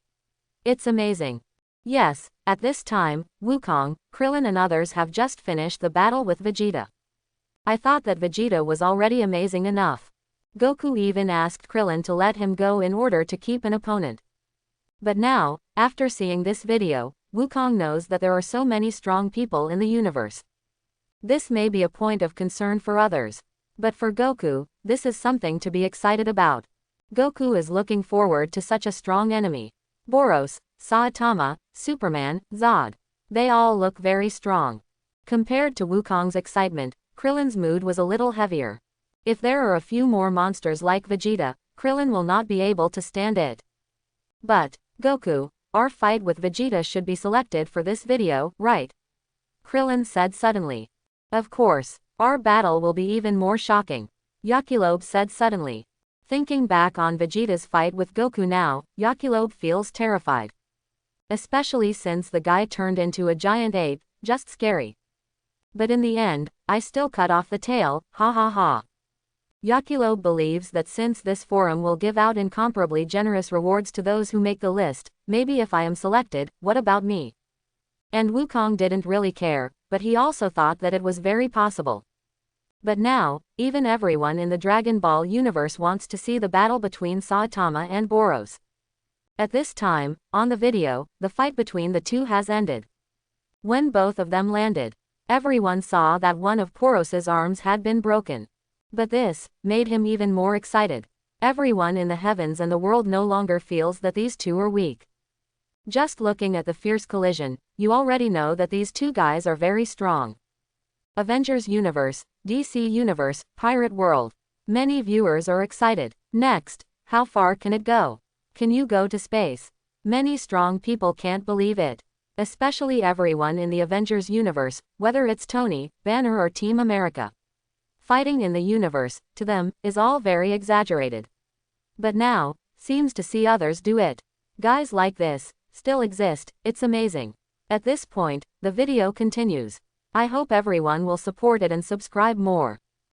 It's amazing. Yes, at this time, Wukong, Krillin and others have just finished the battle with Vegeta. I thought that Vegeta was already amazing enough. Goku even asked Krillin to let him go in order to keep an opponent. But now, after seeing this video, Wukong knows that there are so many strong people in the universe. This may be a point of concern for others. But for Goku, this is something to be excited about. Goku is looking forward to such a strong enemy. Boros, Saitama, Superman, Zod. They all look very strong. Compared to Wukong's excitement, Krillin's mood was a little heavier. If there are a few more monsters like Vegeta, Krillin will not be able to stand it. But, Goku, our fight with Vegeta should be selected for this video, right? Krillin said suddenly. Of course, our battle will be even more shocking. Yakilobe said suddenly. Thinking back on Vegeta's fight with Goku now, Yakilobe feels terrified. Especially since the guy turned into a giant ape, just scary. But in the end, I still cut off the tail, ha ha ha. Yakilobe believes that since this forum will give out incomparably generous rewards to those who make the list, maybe if I am selected, what about me? And Wukong didn't really care, but he also thought that it was very possible. But now, even everyone in the Dragon Ball universe wants to see the battle between Saitama and Boros. At this time, on the video, the fight between the two has ended. When both of them landed, everyone saw that one of Poros's arms had been broken. But this made him even more excited. Everyone in the heavens and the world no longer feels that these two are weak. Just looking at the fierce collision, you already know that these two guys are very strong. Avengers Universe, DC Universe, Pirate World. Many viewers are excited. Next, how far can it go? Can you go to space? Many strong people can't believe it. Especially everyone in the Avengers Universe, whether it's Tony, Banner or Team America. Fighting in the universe, to them, is all very exaggerated. But now, seems to see others do it. Guys like this still exist, it's amazing. At this point, the video continues. I hope everyone will support it and subscribe more.